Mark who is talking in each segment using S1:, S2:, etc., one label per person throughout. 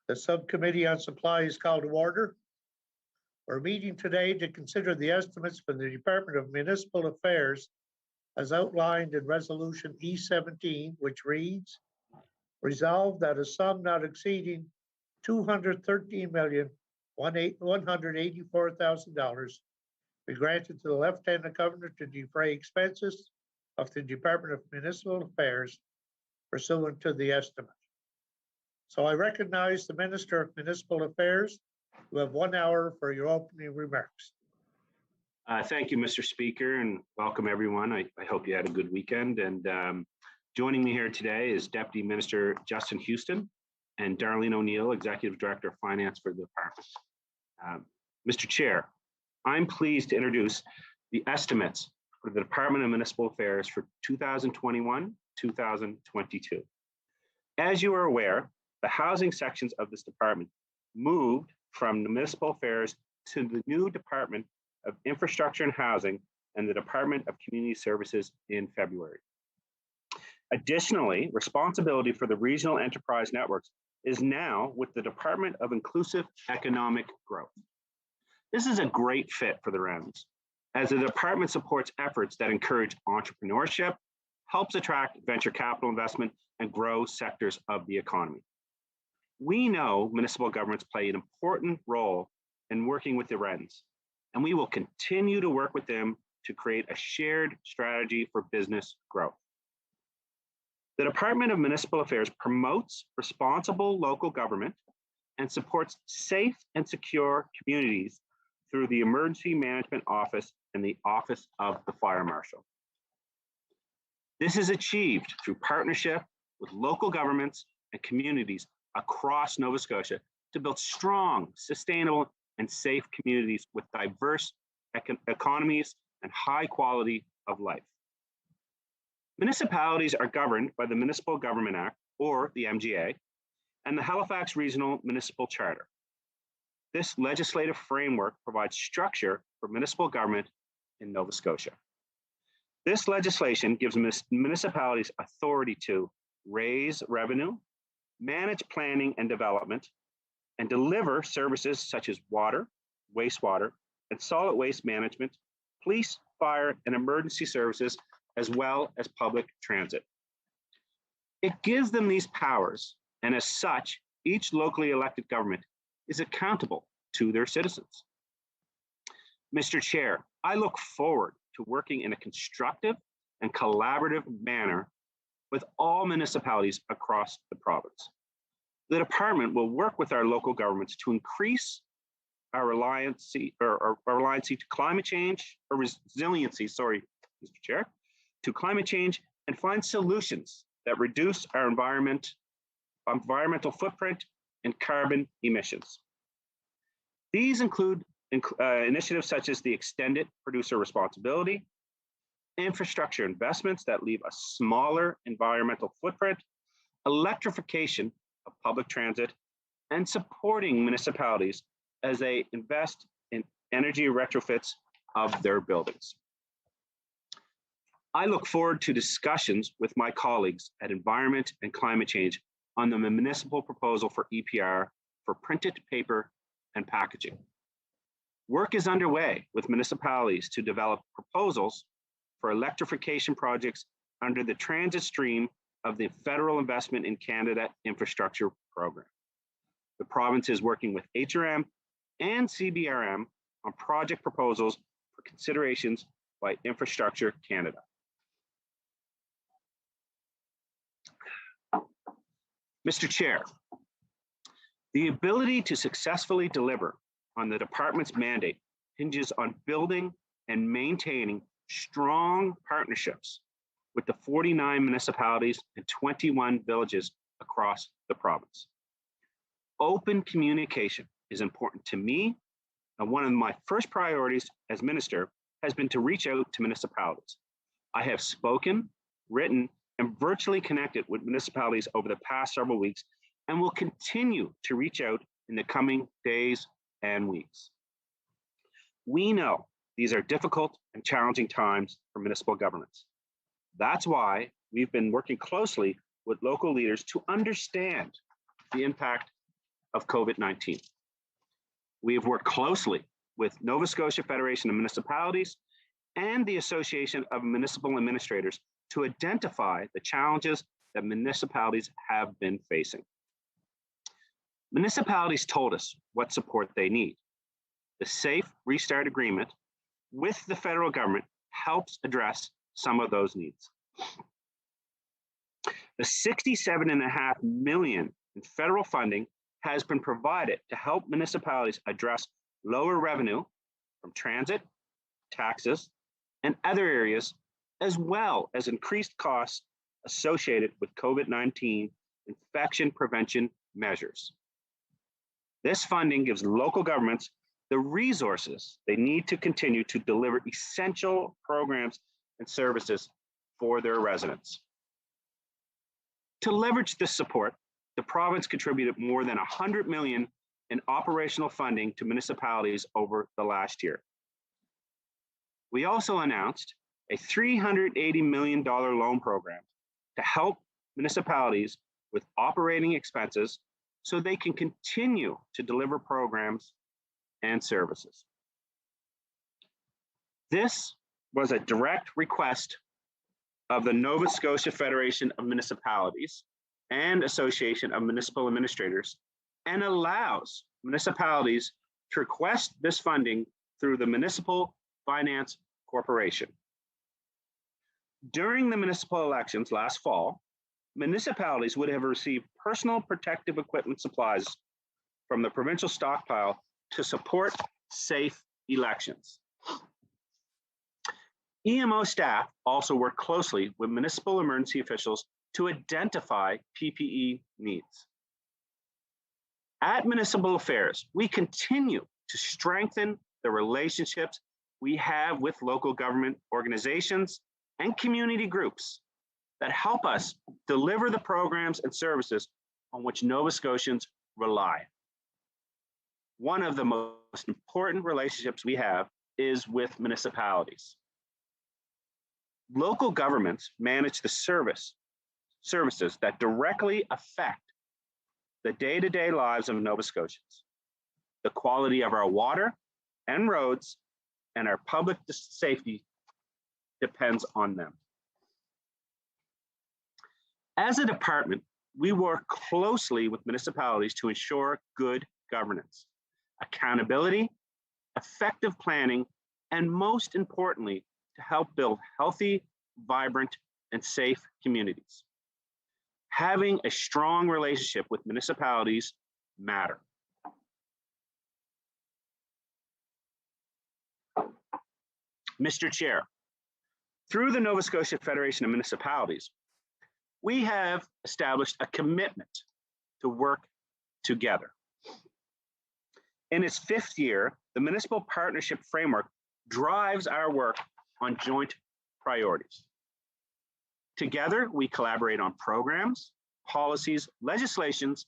S1: The Subcommittee on Supply is called to order. We're meeting today to consider the estimates from the Department of Municipal Affairs as outlined in Resolution E17, which reads, resolved that a sum not exceeding $213,184,000 be granted to the Lieutenant Governor to defray expenses of the Department of Municipal Affairs pursuant to the estimate. So I recognize the Minister of Municipal Affairs. You have 1 hour for your opening remarks.
S2: Thank you, Mr. Speaker, and welcome everyone. I hope you had a good weekend. And joining me here today is Deputy Minister Justin Houston and Darlene O'Neill, Executive Director of Finance for the department. Mr. Chair, I'm pleased to introduce the estimates for the Department of Municipal Affairs for 2021-2022. As you are aware, the housing sections of this department moved from the Municipal Affairs to the new Department of Infrastructure and Housing and the Department of Community Services in February. Additionally, responsibility for the regional enterprise networks is now with the Department of Inclusive Economic Growth. This is a great fit for the REMS, as the department supports efforts that encourage entrepreneurship, helps attract venture capital investment, and grow sectors of the economy. We know municipal governments play an important role in working with the REMS, and we will continue to work with them to create a shared strategy for business growth. The Department of Municipal Affairs promotes responsible local government and supports safe and secure communities through the Emergency Management Office and the Office of the Fire Marshal. This is achieved through partnership with local governments and communities across Nova Scotia to build strong, sustainable, and safe communities with diverse economies and high quality of life. Municipalities are governed by the Municipal Government Act, or the MGA, and the Halifax Regional Municipal Charter. This legislative framework provides structure for municipal government in Nova Scotia. This legislation gives municipalities authority to raise revenue, manage planning and development, and deliver services such as water, wastewater, and solid waste management, police, fire, and emergency services, as well as public transit. It gives them these powers, and as such, each locally elected government is accountable to their citizens. Mr. Chair, I look forward to working in a constructive and collaborative manner with all municipalities across the province. The department will work with our local governments to increase our resiliency to climate change, or resiliency, sorry, Mr. Chair, to climate change, and find solutions that reduce our environmental footprint and carbon emissions. These include initiatives such as the extended producer responsibility, infrastructure investments that leave a smaller environmental footprint, electrification of public transit, and supporting municipalities as they invest in energy retrofits of their buildings. I look forward to discussions with my colleagues at Environment and Climate Change on the municipal proposal for EPR for printed paper and packaging. Work is underway with municipalities to develop proposals for electrification projects under the transit stream of the Federal Investment in Canada Infrastructure Program. The province is working with HRM and CBRM on project proposals for considerations by Infrastructure Canada. Mr. Chair, the ability to successfully deliver on the department's mandate hinges on building and maintaining strong partnerships with the 49 municipalities and 21 villages across the province. Open communication is important to me, and one of my first priorities as minister has been to reach out to municipalities. I have spoken, written, and virtually connected with municipalities over the past several weeks, and will continue to reach out in the coming days and weeks. We know these are difficult and challenging times for municipal governments. That's why we've been working closely with local leaders to understand the impact of COVID-19. We have worked closely with Nova Scotia Federation of Municipalities and the Association of Municipal Administrators to identify the challenges that municipalities have been facing. Municipalities told us what support they need. The Safe Restart Agreement with the federal government helps address some of those needs. The $67.5 million in federal funding has been provided to help municipalities address lower revenue from transit, taxes, and other areas, as well as increased costs associated with COVID-19 infection prevention measures. This funding gives local governments the resources they need to continue to deliver essential programs and services for their residents. To leverage this support, the province contributed more than $100 million in operational funding to municipalities over the last year. We also announced a $380 million loan program to help municipalities with operating expenses so they can continue to deliver programs and services. This was a direct request of the Nova Scotia Federation of Municipalities and Association of Municipal Administrators, and allows municipalities to request this funding through the Municipal Finance Corporation. During the municipal elections last fall, municipalities would have received personal protective equipment supplies from the provincial stockpile to support safe elections. EMO staff also work closely with municipal emergency officials to identify PPE needs. At Municipal Affairs, we continue to strengthen the relationships we have with local government organizations and community groups that help us deliver the programs and services on which Nova Scotians rely. One of the most important relationships we have is with municipalities. Local governments manage the services that directly affect the day-to-day lives of Nova Scotians. The quality of our water and roads and our public safety depends on them. As a department, we work closely with municipalities to ensure good governance, accountability, effective planning, and most importantly, to help build healthy, vibrant, and safe communities. Having a strong relationship with municipalities matter. Mr. Chair, through the Nova Scotia Federation of Municipalities, we have established a commitment to work together. In its 5th year, the Municipal Partnership Framework drives our work on joint priorities. Together, we collaborate on programs, policies, legislations,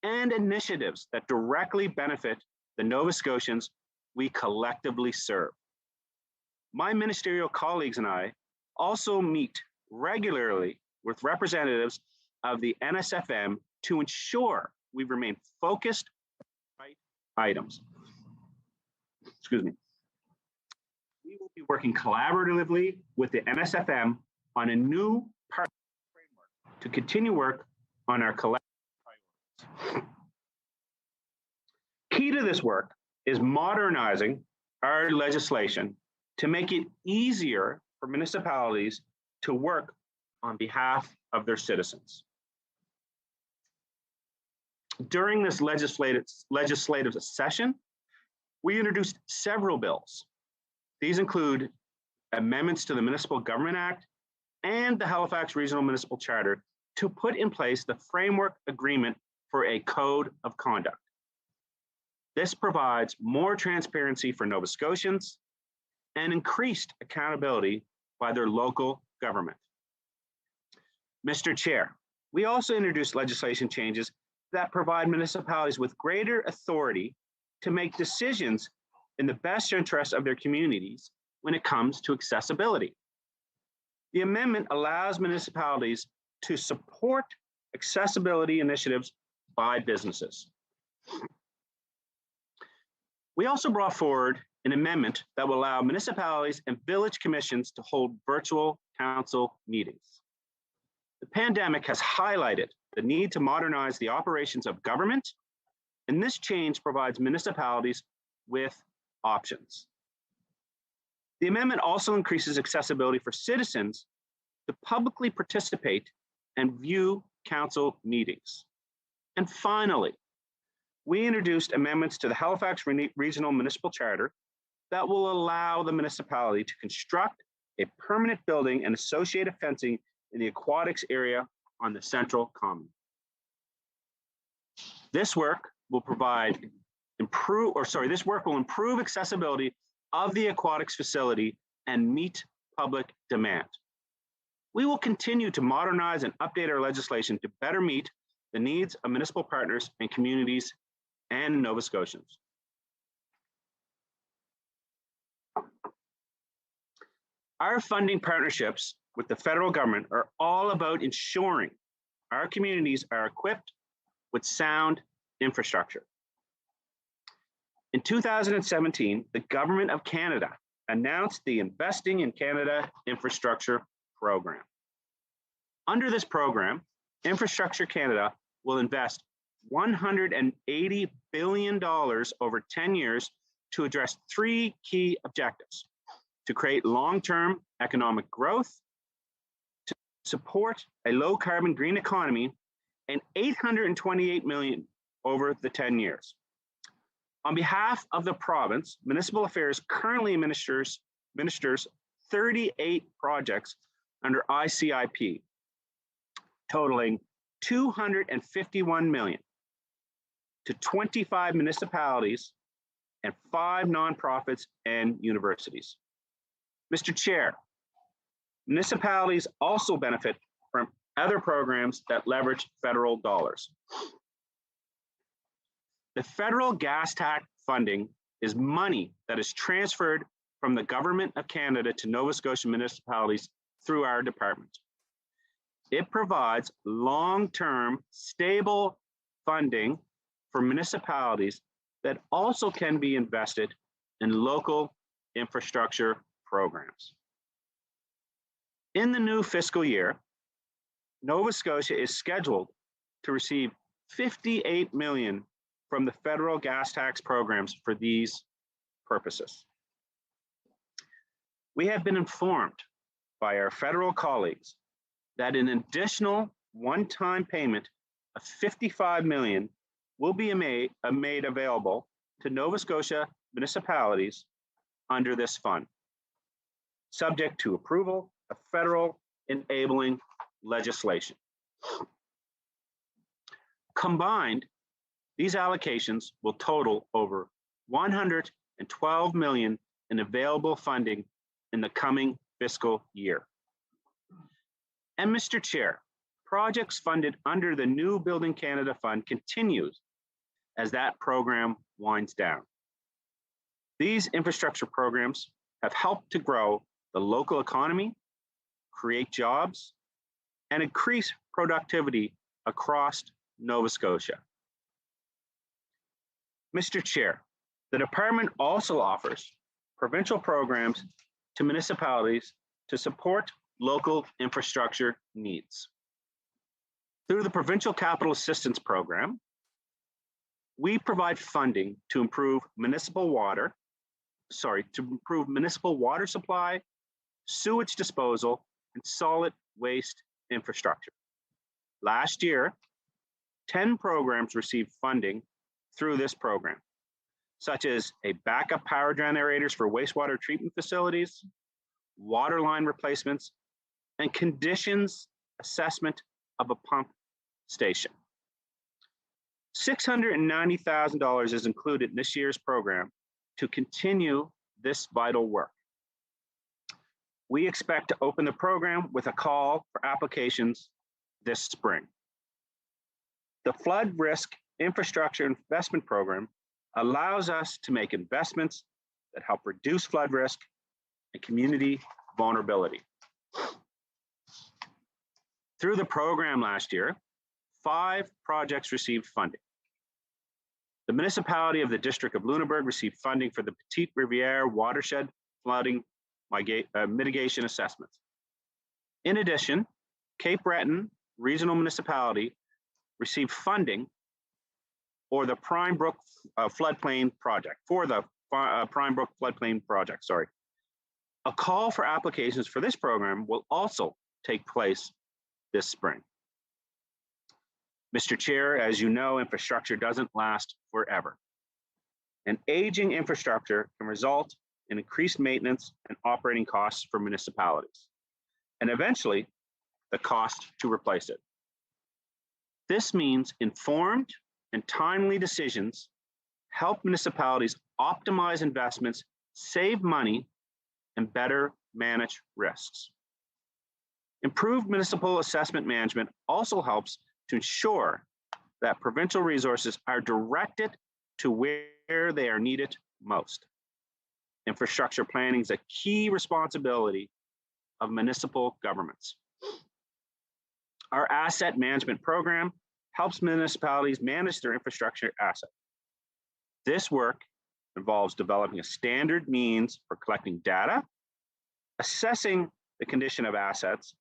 S2: and initiatives that directly benefit the Nova Scotians we collectively serve. My ministerial colleagues and I also meet regularly with representatives of the NSFM to ensure we remain focused on the right items. Excuse me. We will be working collaboratively with the NSFM on a new partnership framework to continue work on our collective priorities. Key to this work is modernizing our legislation to make it easier for municipalities to work on behalf of their citizens. During this legislative session, we introduced several bills. These include amendments to the Municipal Government Act and the Halifax Regional Municipal Charter to put in place the framework agreement for a code of conduct. This provides more transparency for Nova Scotians and increased accountability by their local government. Mr. Chair, we also introduced legislation changes that provide municipalities with greater authority to make decisions in the best interest of their communities when it comes to accessibility. The amendment allows municipalities to support accessibility initiatives by businesses. We also brought forward an amendment that will allow municipalities and village commissions to hold virtual council meetings. The pandemic has highlighted the need to modernize the operations of government, and this change provides municipalities with options. The amendment also increases accessibility for citizens to publicly participate and view council meetings. And finally, we introduced amendments to the Halifax Regional Municipal Charter that will allow the municipality to construct a permanent building and associated fencing in the aquatics area on the Central Common. This work will improve accessibility of the aquatics facility and meet public demand. We will continue to modernize and update our legislation to better meet the needs of municipal partners and communities and Nova Scotians. Our funding partnerships with the federal government are all about ensuring our communities are equipped with sound infrastructure. In 2017, the Government of Canada announced the Investing in Canada Infrastructure Program. Under this program, Infrastructure Canada will invest $180 billion over 10 years to address three key objectives: to create long-term economic growth, to support a low-carbon green economy, and $828 million over the 10 years. On behalf of the province, Municipal Affairs currently administers 38 projects under ICIP, totaling $251 million to 25 municipalities and 5 nonprofits and universities. Mr. Chair, municipalities also benefit from other programs that leverage federal dollars. The federal gas tax funding is money that is transferred from the Government of Canada to Nova Scotia municipalities through our department. It provides long-term, stable funding for municipalities that also can be invested in local infrastructure programs. In the new fiscal year, Nova Scotia is scheduled to receive $58 million from the federal gas tax programs for these purposes. We have been informed by our federal colleagues that an additional one-time payment of $55 million will be made available to Nova Scotia municipalities under this fund, subject to approval of federal enabling legislation. Combined, these allocations will total over $112 million in available funding in the coming fiscal year. And Mr. Chair, projects funded under the New Building Canada Fund continues as that program winds down. These infrastructure programs have helped to grow the local economy, create jobs, and increase productivity across Nova Scotia. Mr. Chair, the department also offers provincial programs to municipalities to support local infrastructure needs. Through the Provincial Capital Assistance Program, we provide funding to improve municipal water supply, sewage disposal, and solid waste infrastructure. Last year, 10 programs received funding through this program, such as a backup power generators for wastewater treatment facilities, water line replacements, and conditions assessment of a pump station. $690,000 is included in this year's program to continue this vital work. We expect to open the program with a call for applications this spring. The Flood Risk Infrastructure Investment Program allows us to make investments that help reduce flood risk and community vulnerability. Through the program last year, 5 projects received funding. The municipality of the District of Lunenburg received funding for the Petite Riviere watershed flooding mitigation assessments. In addition, Cape Breton Regional Municipality received funding for the Prime Brook floodplain project, sorry. A call for applications for this program will also take place this spring. Mr. Chair, as you know, infrastructure doesn't last forever. And aging infrastructure can result in increased maintenance and operating costs for municipalities, and eventually the cost to replace it. This means informed and timely decisions help municipalities optimize investments, save money, and better manage risks. Improved municipal assessment management also helps to ensure that provincial resources are directed to where they are needed most. Infrastructure planning is a key responsibility of municipal governments. Our asset management program helps municipalities manage their infrastructure assets. This work involves developing a standard means for collecting data, assessing the condition of assets,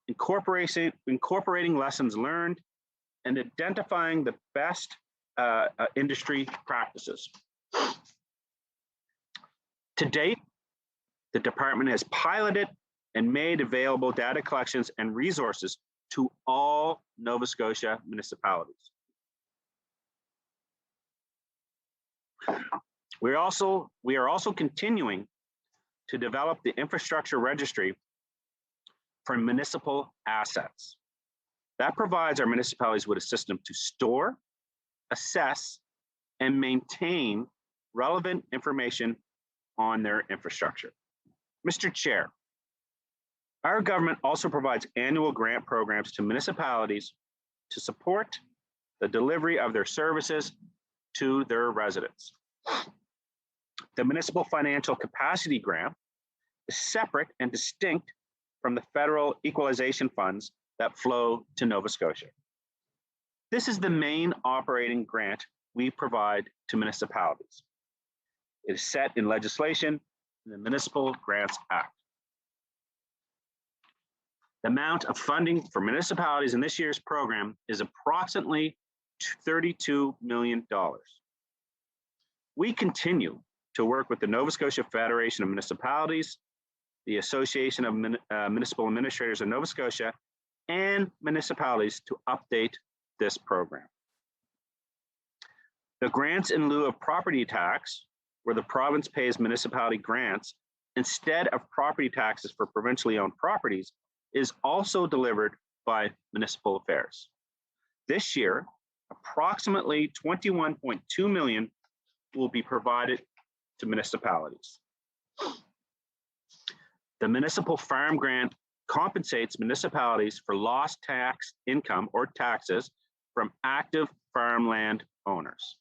S2: incorporating lessons learned, and identifying the best industry practices. To date, the department has piloted and made available data collections and resources to all Nova Scotia municipalities. We are also continuing to develop the infrastructure registry for municipal assets. That provides our municipalities with a system to store, assess, and maintain relevant information on their infrastructure. Mr. Chair, our government also provides annual grant programs to municipalities to support the delivery of their services to their residents. The Municipal Financial Capacity Grant is separate and distinct from the federal equalization funds that flow to Nova Scotia. This is the main operating grant we provide to municipalities. It is set in legislation in the Municipal Grants Act. The amount of funding for municipalities in this year's program is approximately $32 million. We continue to work with the Nova Scotia Federation of Municipalities, the Association of Municipal Administrators of Nova Scotia, and municipalities to update this program. The grants in lieu of property tax, where the province pays municipality grants instead of property taxes for provincially owned properties, is also delivered by Municipal Affairs. This year, approximately $21.2 million will be provided to municipalities. The Municipal Farm Grant compensates municipalities for lost tax income or taxes from active farmland owners.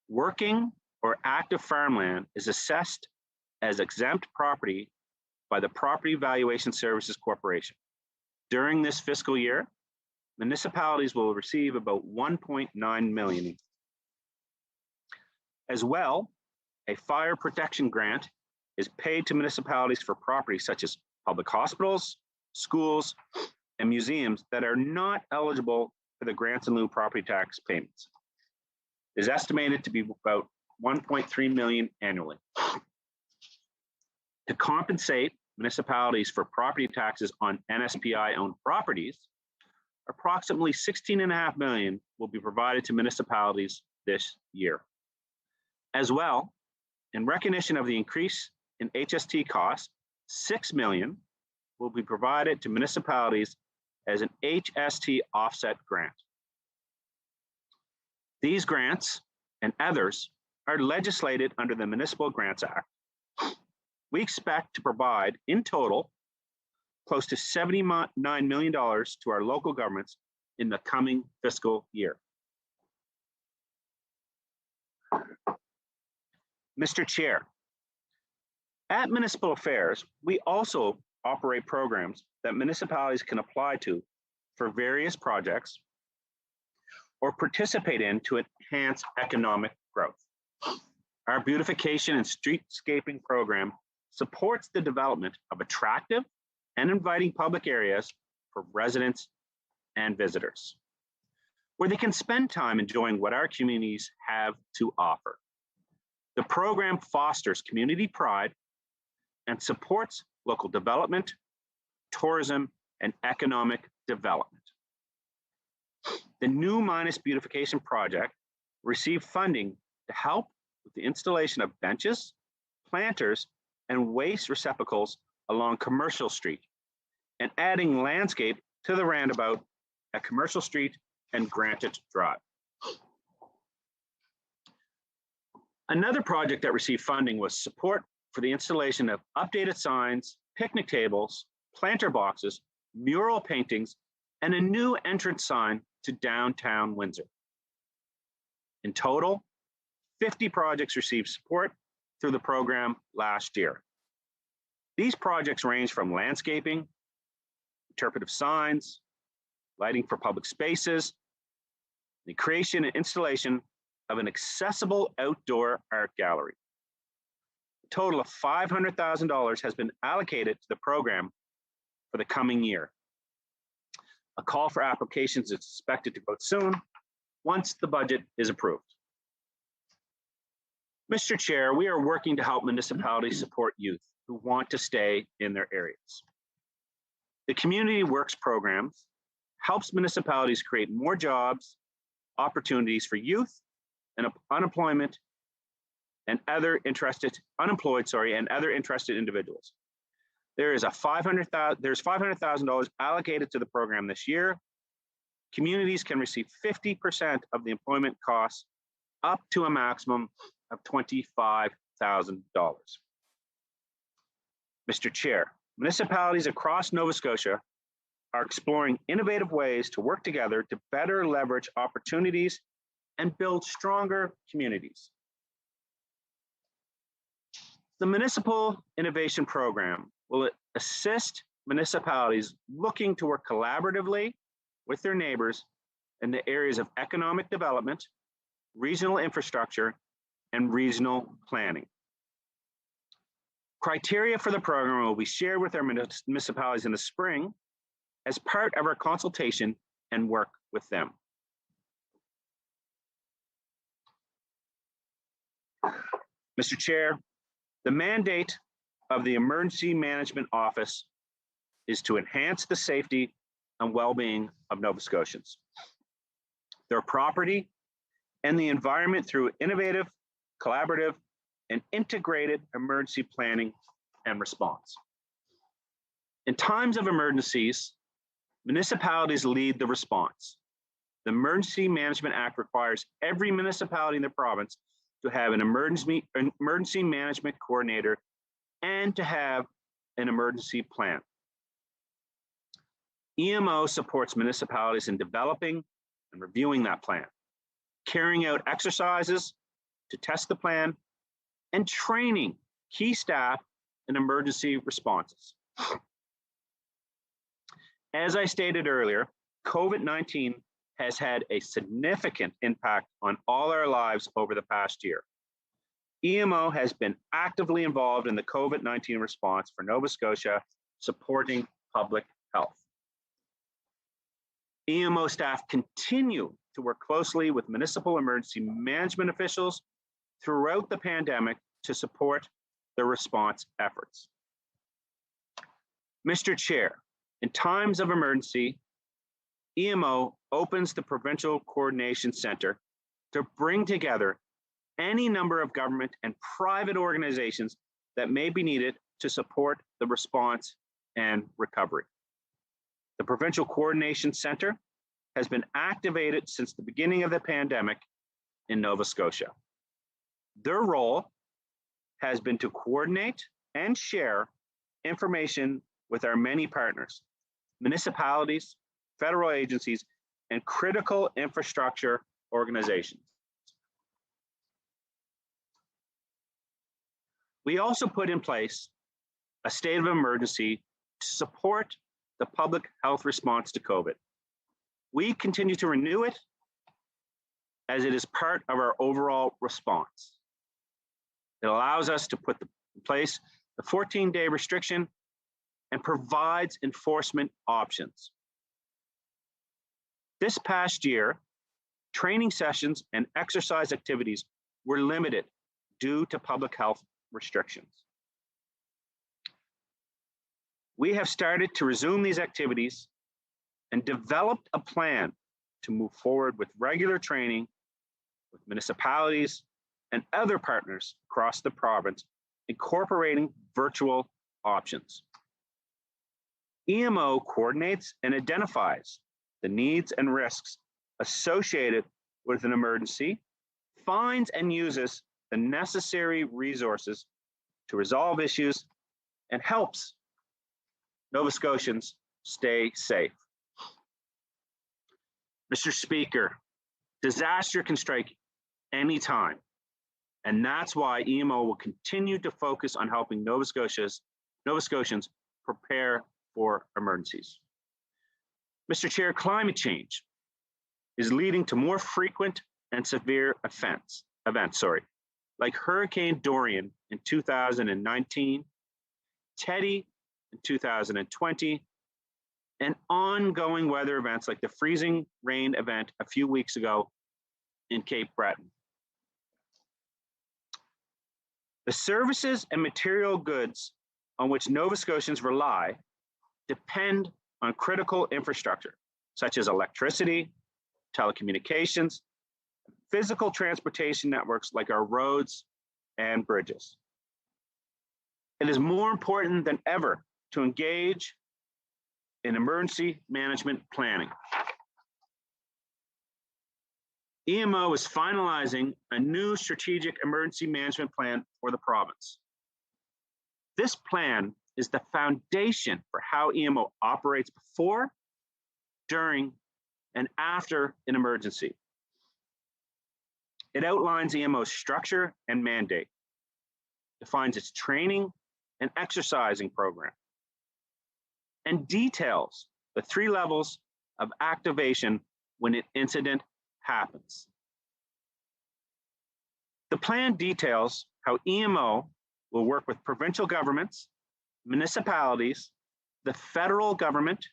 S2: Working or active farmland is assessed as exempt property by the Property Valuation Services Corporation. During this fiscal year, municipalities will receive about $1.9 million. As well, a fire protection grant is paid to municipalities for properties such as public hospitals, schools, and museums that are not eligible for the grants in lieu property tax payments. It is estimated to be about $1.3 million annually. To compensate municipalities for property taxes on NSPI-owned properties, approximately $16.5 million will be provided to municipalities this year. As well, in recognition of the increase in HST costs, $6 million will be provided to municipalities as an HST offset grant. These grants and others are legislated under the Municipal Grants Act. We expect to provide, in total, close to $79 million to our local governments in the coming fiscal year. Mr. Chair, at Municipal Affairs, we also operate programs that municipalities can apply to for various projects or participate in to enhance economic growth. Our beautification and streetscaping program supports the development of attractive and inviting public areas for residents and visitors, where they can spend time enjoying what our communities have to offer. The program fosters community pride and supports local development, tourism, and economic development. The new Minus Beautification project received funding to help with the installation of benches, planters, and waste receptacles along Commercial Street, and adding landscape to the roundabout at Commercial Street and Granite Drive. Another project that received funding was support for the installation of updated signs, picnic tables, planter boxes, mural paintings, and a new entrance sign to downtown Windsor. In total, 50 projects received support through the program last year. These projects range from landscaping, interpretive signs, lighting for public spaces, the creation and installation of an accessible outdoor art gallery. A total of $500,000 has been allocated to the program for the coming year. A call for applications is expected to go soon once the budget is approved. Mr. Chair, we are working to help municipalities support youth who want to stay in their areas. The Community Works programs helps municipalities create more jobs, opportunities for youth and unemployed and other interested individuals. There's $500,000 allocated to the program this year. Communities can receive 50% of the employment costs up to a maximum of $25,000. Mr. Chair, municipalities across Nova Scotia are exploring innovative ways to work together to better leverage opportunities and build stronger communities. The Municipal Innovation Program will assist municipalities looking to work collaboratively with their neighbors in the areas of economic development, regional infrastructure, and regional planning. Criteria for the program will be shared with our municipalities in the spring as part of our consultation and work with them. Mr. Chair, the mandate of the Emergency Management Office is to enhance the safety and well-being of Nova Scotians, their property, and the environment through innovative, collaborative, and integrated emergency planning and response. In times of emergencies, municipalities lead the response. The Emergency Management Act requires every municipality in the province to have an emergency management coordinator and to have an emergency plan. EMO supports municipalities in developing and reviewing that plan, carrying out exercises to test the plan, and training key staff in emergency responses. As I stated earlier, COVID-19 has had a significant impact on all our lives over the past year. EMO has been actively involved in the COVID-19 response for Nova Scotia, supporting public health. EMO staff continue to work closely with municipal emergency management officials throughout the pandemic to support the response efforts. Mr. Chair, in times of emergency, EMO opens the Provincial Coordination Center to bring together any number of government and private organizations that may be needed to support the response and recovery. The Provincial Coordination Center has been activated since the beginning of the pandemic in Nova Scotia. Their role has been to coordinate and share information with our many partners, municipalities, federal agencies, and critical infrastructure organizations. We also put in place a state of emergency to support the public health response to COVID. We continue to renew it as it is part of our overall response. It allows us to put in place the 14-day restriction and provides enforcement options. This past year, training sessions and exercise activities were limited due to public health restrictions. We have started to resume these activities and developed a plan to move forward with regular training with municipalities and other partners across the province, incorporating virtual options. EMO coordinates and identifies the needs and risks associated with an emergency, finds and uses the necessary resources to resolve issues, and helps Nova Scotians stay safe. Mr. Speaker, disaster can strike anytime, and that's why EMO will continue to focus on helping Nova Scotians prepare for emergencies. Mr. Chair, climate change is leading to more frequent and severe events, like Hurricane Dorian in 2019, Teddy in 2020, and ongoing weather events like the freezing rain event a few weeks ago in Cape Breton. The services and material goods on which Nova Scotians rely depend on critical infrastructure, such as electricity, telecommunications, physical transportation networks like our roads and bridges. It is more important than ever to engage in emergency management planning. EMO is finalizing a new strategic emergency management plan for the province. This plan is the foundation for how EMO operates before, during, and after an emergency. It outlines EMO's structure and mandate, defines its training and exercising program, and details the 3 levels of activation when an incident happens. The plan details how EMO will work with provincial governments, municipalities, the federal government,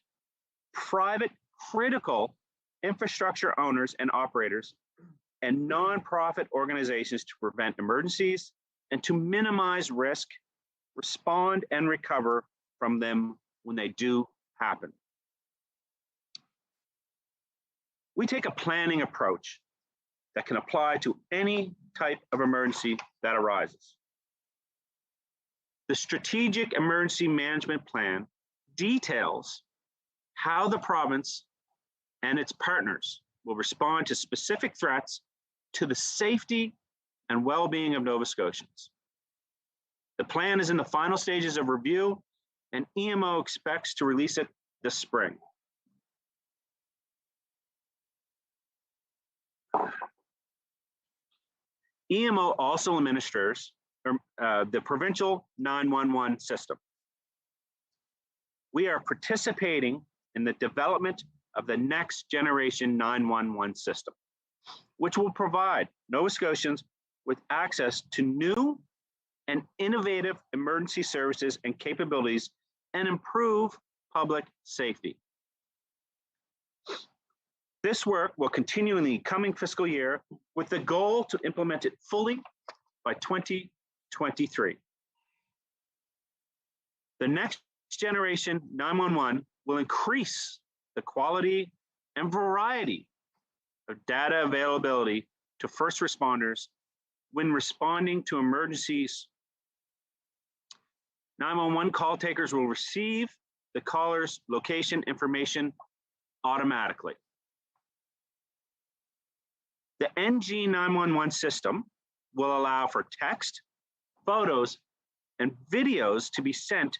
S2: private critical infrastructure owners and operators, and nonprofit organizations to prevent emergencies and to minimize risk, respond and recover from them when they do happen. We take a planning approach that can apply to any type of emergency that arises. The Strategic Emergency Management Plan details how the province and its partners will respond to specific threats to the safety and well-being of Nova Scotians. The plan is in the final stages of review, and EMO expects to release it this spring. EMO also administers the provincial 911 system. We are participating in the development of the next generation 911 system, which will provide Nova Scotians with access to new and innovative emergency services and capabilities and improve public safety. This work will continue in the coming fiscal year with the goal to implement it fully by 2023. The next generation 911 will increase the quality and variety of data availability to first responders when responding to emergencies. 911 call takers will receive the caller's location information automatically. The NG 911 system will allow for text, photos, and videos to be sent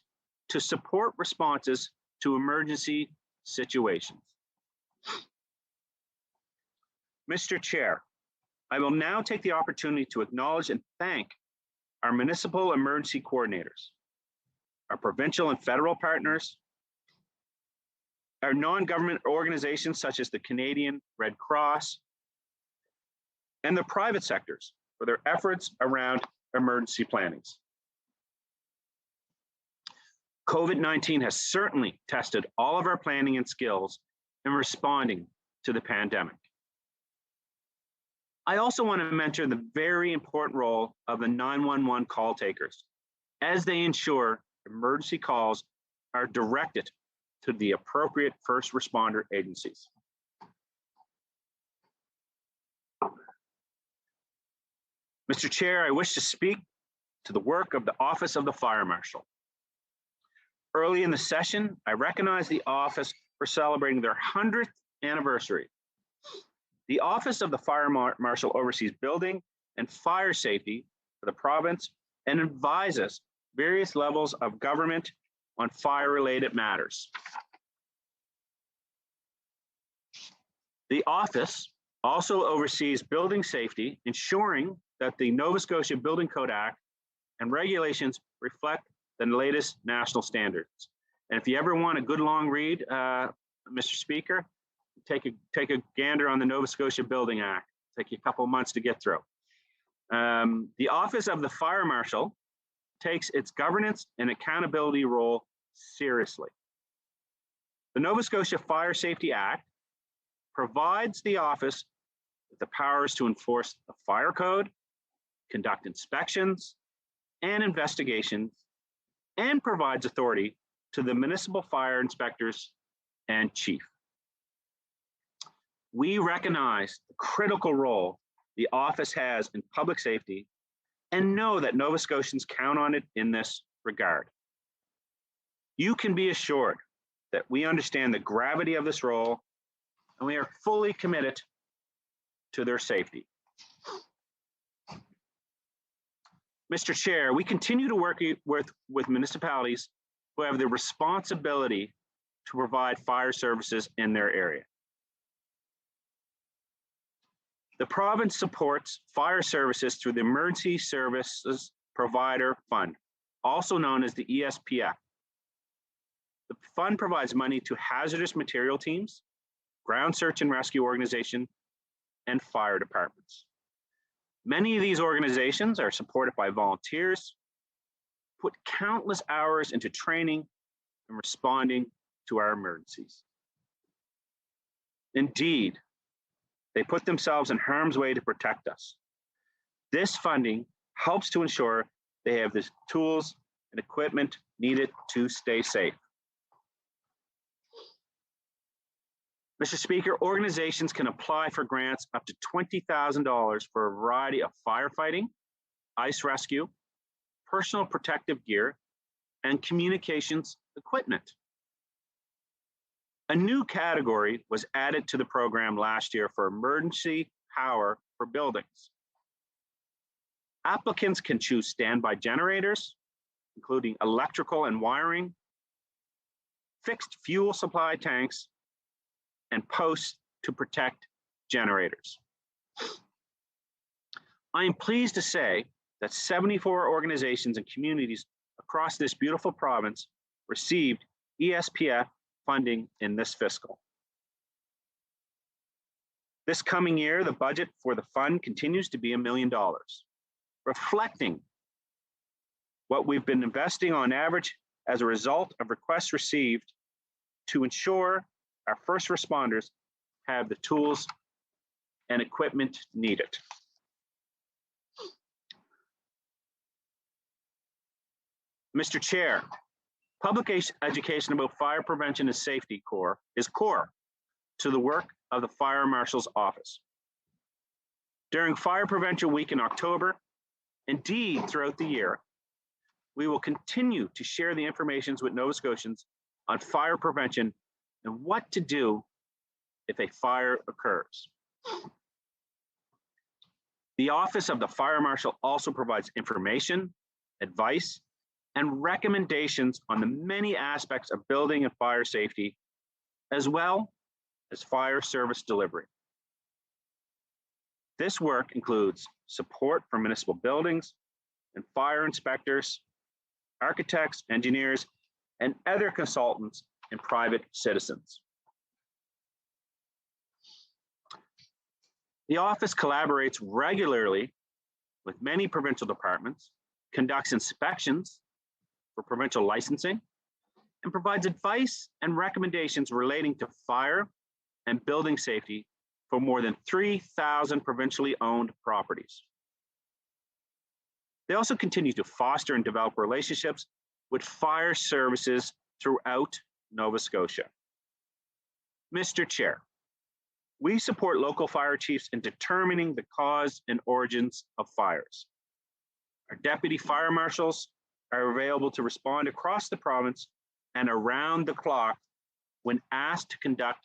S2: to support responses to emergency situations. Mr. Chair, I will now take the opportunity to acknowledge and thank our municipal emergency coordinators, our provincial and federal partners, our non-government organizations such as the Canadian Red Cross, and the private sectors for their efforts around emergency plannings. COVID-19 has certainly tested all of our planning and skills in responding to the pandemic. I also want to mention the very important role of the 911 call takers as they ensure emergency calls are directed to the appropriate first responder agencies. Mr. Chair, I wish to speak to the work of the Office of the Fire Marshal. Early in the session, I recognized the office for celebrating their 100th anniversary. The Office of the Fire Marshal oversees building and fire safety for the province and advises various levels of government on fire-related matters. The office also oversees building safety, ensuring that the Nova Scotia Building Code Act and regulations reflect the latest national standards. And if you ever want a good long read, Mr. Speaker, take a gander on the Nova Scotia Building Act. Take you a couple of months to get through. The Office of the Fire Marshal takes its governance and accountability role seriously. The Nova Scotia Fire Safety Act provides the office with the powers to enforce the fire code, conduct inspections and investigations, and provides authority to the municipal fire inspectors and chief. We recognize the critical role the office has in public safety and know that Nova Scotians count on it in this regard. You can be assured that we understand the gravity of this role and we are fully committed to their safety. Mr. Chair, we continue to work with municipalities who have the responsibility to provide fire services in their area. The province supports fire services through the Emergency Services Provider Fund, also known as the ESPF. The fund provides money to hazardous material teams, ground search and rescue organizations, and fire departments. Many of these organizations are supported by volunteers, put countless hours into training and responding to our emergencies. Indeed, they put themselves in harm's way to protect us. This funding helps to ensure they have the tools and equipment needed to stay safe. Mr. Speaker, organizations can apply for grants up to $20,000 for a variety of firefighting, ice rescue, personal protective gear, and communications equipment. A new category was added to the program last year for emergency power for buildings. Applicants can choose standby generators, including electrical and wiring, fixed fuel supply tanks, and posts to protect generators. I am pleased to say that 74 organizations and communities across this beautiful province received ESPF funding in this fiscal. This coming year, the budget for the fund continues to be $1 million, reflecting what we've been investing on average as a result of requests received to ensure our first responders have the tools and equipment needed. Mr. Chair, public education about fire prevention and safety is core to the work of the Fire Marshal's Office. During Fire Prevention Week in October, indeed throughout the year, we will continue to share the information with Nova Scotians on fire prevention and what to do if a fire occurs. The Office of the Fire Marshal also provides information, advice, and recommendations on the many aspects of building and fire safety, as well as fire service delivery. This work includes support for municipal buildings and fire inspectors, architects, engineers, and other consultants and private citizens. The office collaborates regularly with many provincial departments, conducts inspections for provincial licensing, and provides advice and recommendations relating to fire and building safety for more than 3,000 provincially owned properties. They also continue to foster and develop relationships with fire services throughout Nova Scotia. Mr. Chair, we support local fire chiefs in determining the cause and origins of fires. Our deputy fire marshals are available to respond across the province and around the clock when asked to conduct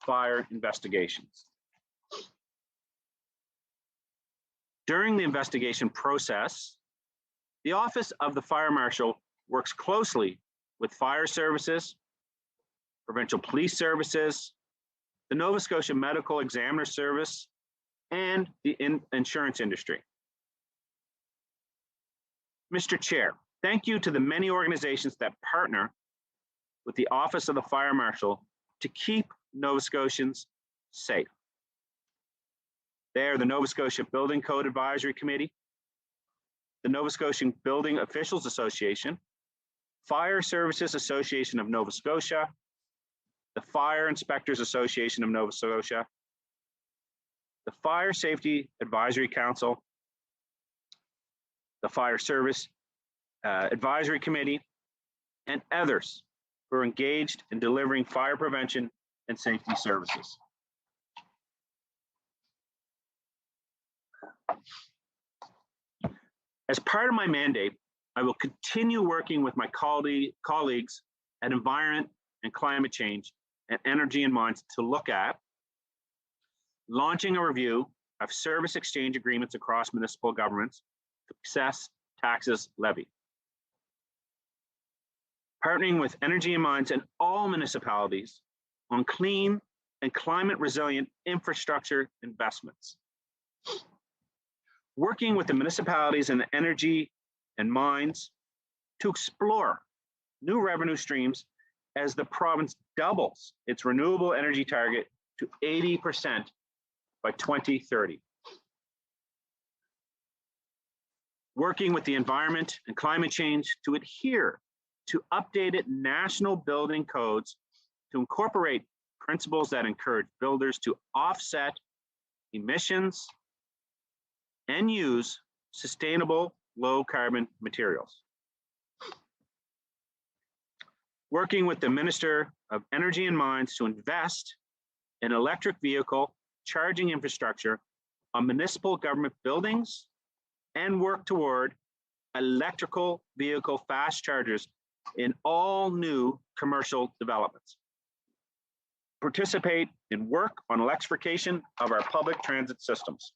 S2: fire investigations. During the investigation process, the Office of the Fire Marshal works closely with fire services, provincial police services, the Nova Scotia Medical Examiner Service, and the insurance industry. Mr. Chair, thank you to the many organizations that partner with the Office of the Fire Marshal to keep Nova Scotians safe. They are the Nova Scotia Building Code Advisory Committee, the Nova Scotian Building Officials Association, Fire Services Association of Nova Scotia, the Fire Inspectors Association of Nova Scotia, the Fire Safety Advisory Council, the Fire Service Advisory Committee, and others who are engaged in delivering fire prevention and safety services. As part of my mandate, I will continue working with my colleagues at Environment and Climate Change and Energy and Mines to look at launching a review of service exchange agreements across municipal governments to assess taxes levied. Partnering with Energy and Mines and all municipalities on clean and climate resilient infrastructure investments. Working with the municipalities and the Energy and Mines to explore new revenue streams as the province doubles its renewable energy target to 80% by 2030. Working with the Environment and Climate Change to adhere to updated national building codes to incorporate principles that encourage builders to offset emissions and use sustainable low carbon materials. Working with the Minister of Energy and Mines to invest in electric vehicle charging infrastructure on municipal government buildings and work toward electrical vehicle fast chargers in all new commercial developments. Participate in work on electrification of our public transit systems.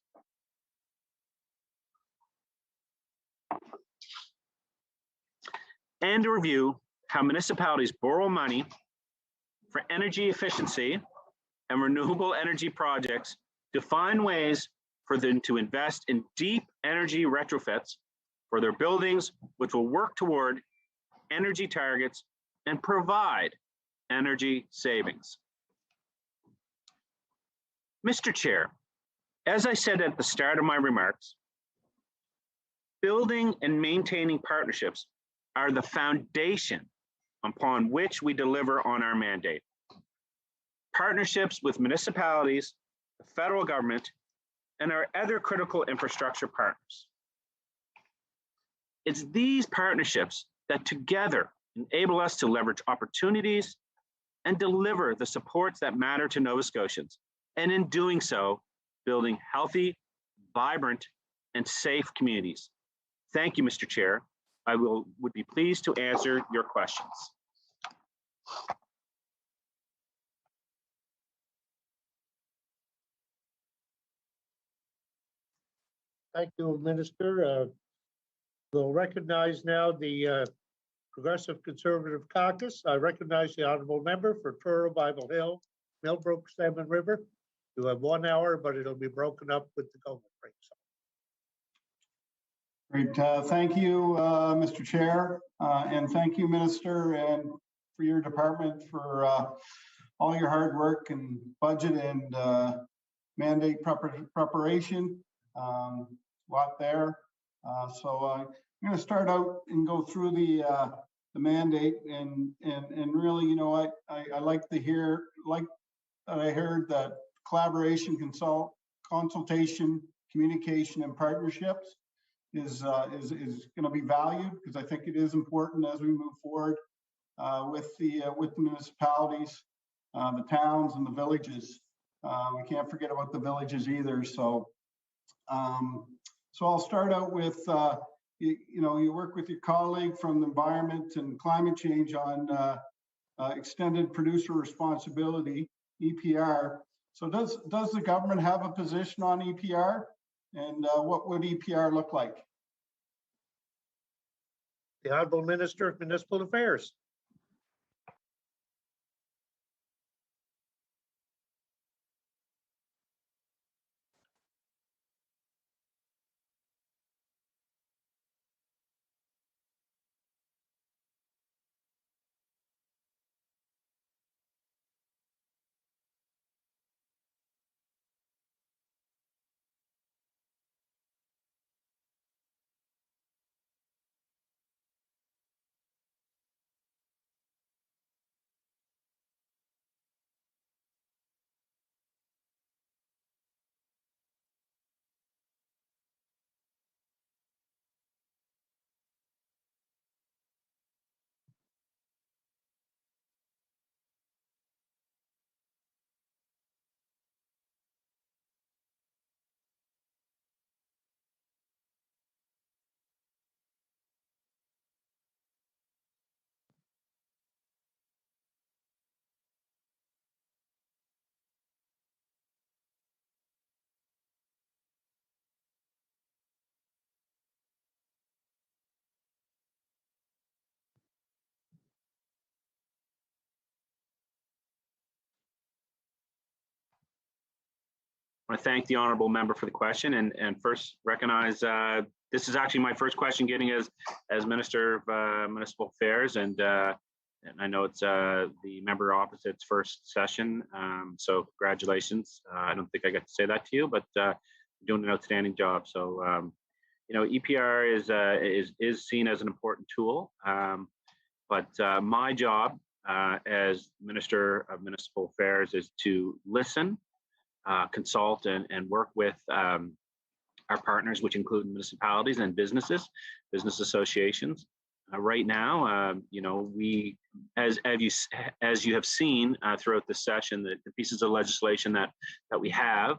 S2: And to review how municipalities borrow money for energy efficiency and renewable energy projects to find ways for them to invest in deep energy retrofits for their buildings, which will work toward energy targets and provide energy savings. Mr. Chair, as I said at the start of my remarks, building and maintaining partnerships are the foundation upon which we deliver on our mandate. Partnerships with municipalities, the federal government, and our other critical infrastructure partners. It's these partnerships that together enable us to leverage opportunities and deliver the supports that matter to Nova Scotians, and in doing so, building healthy, vibrant, and safe communities. Thank you, Mr. Chair. I would be pleased to answer your questions.
S1: Thank you, Minister. We'll recognize now the Progressive Conservative Caucus. I recognize the honourable member for Truro, Bible Hill, Millbrook, Salmon River. You have 1 hour, but it'll be broken up with the COVID break.
S3: Great. Thank you, Mr. Chair, and thank you, Minister, and for your department for all your hard work and budget and mandate preparation. A lot there. So I'm going to start out and go through the mandate, and really, you know, I like to hear, like that I heard that collaboration, consultation, communication, and partnerships is going to be valued, because I think it is important as we move forward with the municipalities, the towns, and the villages. We can't forget about the villages either. So I'll start out with you work with your colleague from the environment and climate change on extended producer responsibility, EPR. So does the government have a position on EPR, and what would EPR look like?
S1: The Honorable Minister of Municipal Affairs.
S2: I want to thank the honorable member for the question, and first recognize this is actually my first question getting as Minister of Municipal Affairs, and I know it's the member opposite's first session, so congratulations. I don't think I got to say that to you, but you're doing an outstanding job. So EPR is seen as an important tool, but my job as Minister of Municipal Affairs is to listen, consult, and work with our partners, which include municipalities and business associations. Right now, we, as you have seen throughout this session, the pieces of legislation that we have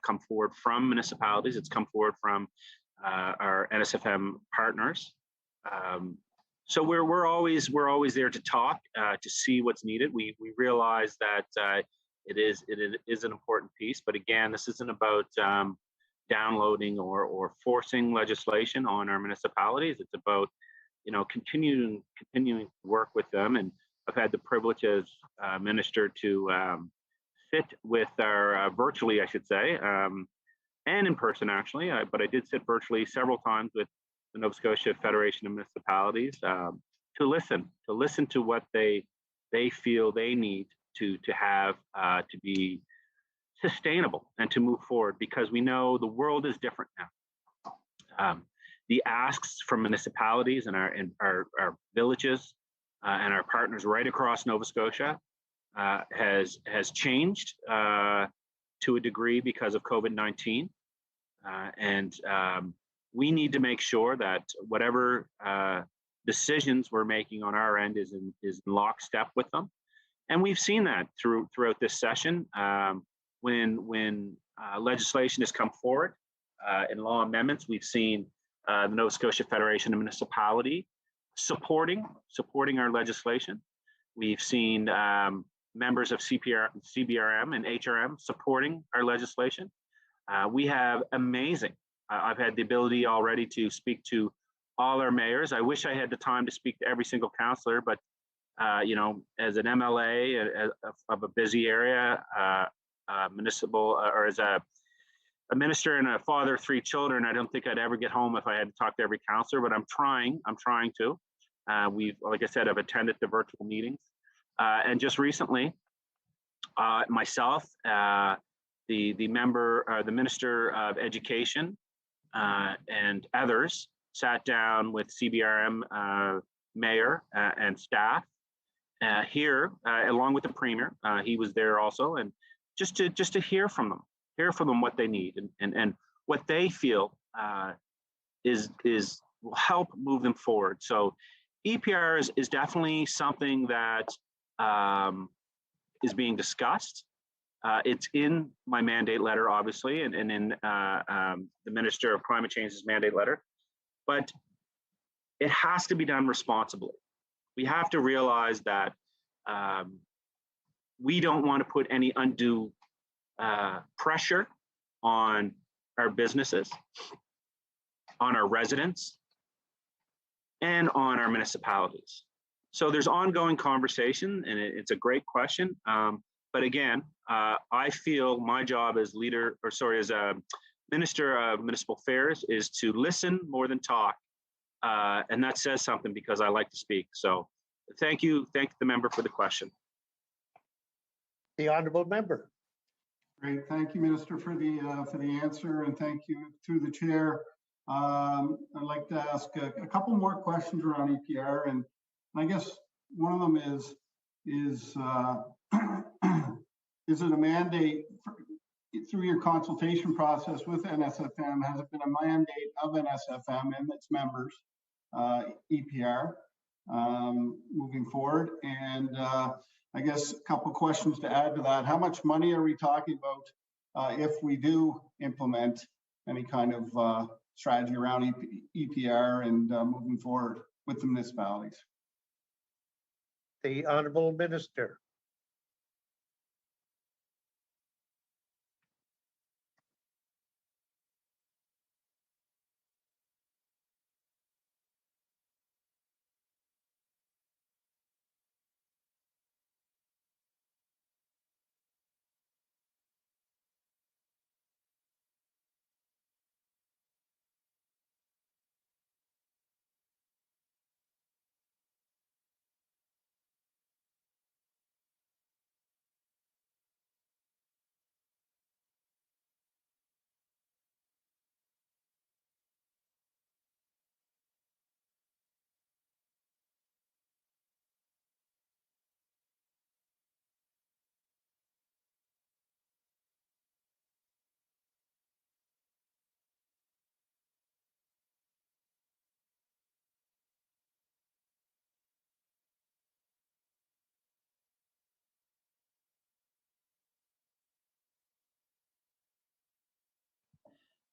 S2: come forward from municipalities. It's come forward from our NSFM partners. So we're always there to talk, to see what's needed. We realize that it is an important piece, but again, this isn't about downloading or forcing legislation on our municipalities. It's about continuing to work with them. And I've had the privilege as minister to sit with our virtually, I should say, and in person actually, but I did sit virtually several times with the Nova Scotia Federation of Municipalities to listen to what they feel they need to have to be sustainable and to move forward, because we know the world is different now. The asks from municipalities and our villages and our partners right across Nova Scotia has changed to a degree because of COVID-19, and we need to make sure that whatever decisions we're making on our end is in lockstep with them. And we've seen that throughout this session when legislation has come forward in law amendments. We've seen the Nova Scotia Federation of Municipality supporting our legislation. We've seen members of CBRM and HRM supporting our legislation. We have amazing. I've had the ability already to speak to all our mayors. I wish I had the time to speak to every single councillor, but as an MLA of a busy area, municipal, or as a minister and a father of 3 children, I don't think I'd ever get home if I had to talk to every councillor, but I'm trying to. Like I said, I've attended the virtual meetings. And just recently, myself the member, the Minister of Education and others sat down with CBRM mayor and staff here, along with the Premier. He was there also, and just to hear from them what they need and what they feel will help move them forward. So EPR is definitely something that is being discussed. It's in my mandate letter, obviously, and in the Minister of Climate Change's mandate letter, but it has to be done responsibly. We have to realize that we don't want to put any undue pressure on our businesses, on our residents, and on our municipalities. So there's ongoing conversation, and it's a great question. But again, I feel my job as as a Minister of Municipal Affairs is to listen more than talk. And that says something because I like to speak. So thank you the member for the question.
S1: The honourable member.
S3: Great, thank you, Minister, for the answer, and thank you through the chair. I'd like to ask a couple more questions around EPR, and I guess one of them is is it a mandate through your consultation process with NSFM? Has it been a mandate of NSFM and its members, EPR, moving forward? And I guess a couple questions to add to that. How much money are we talking about if we do implement any kind of strategy around EPR and moving forward with the municipalities?
S1: The honourable minister.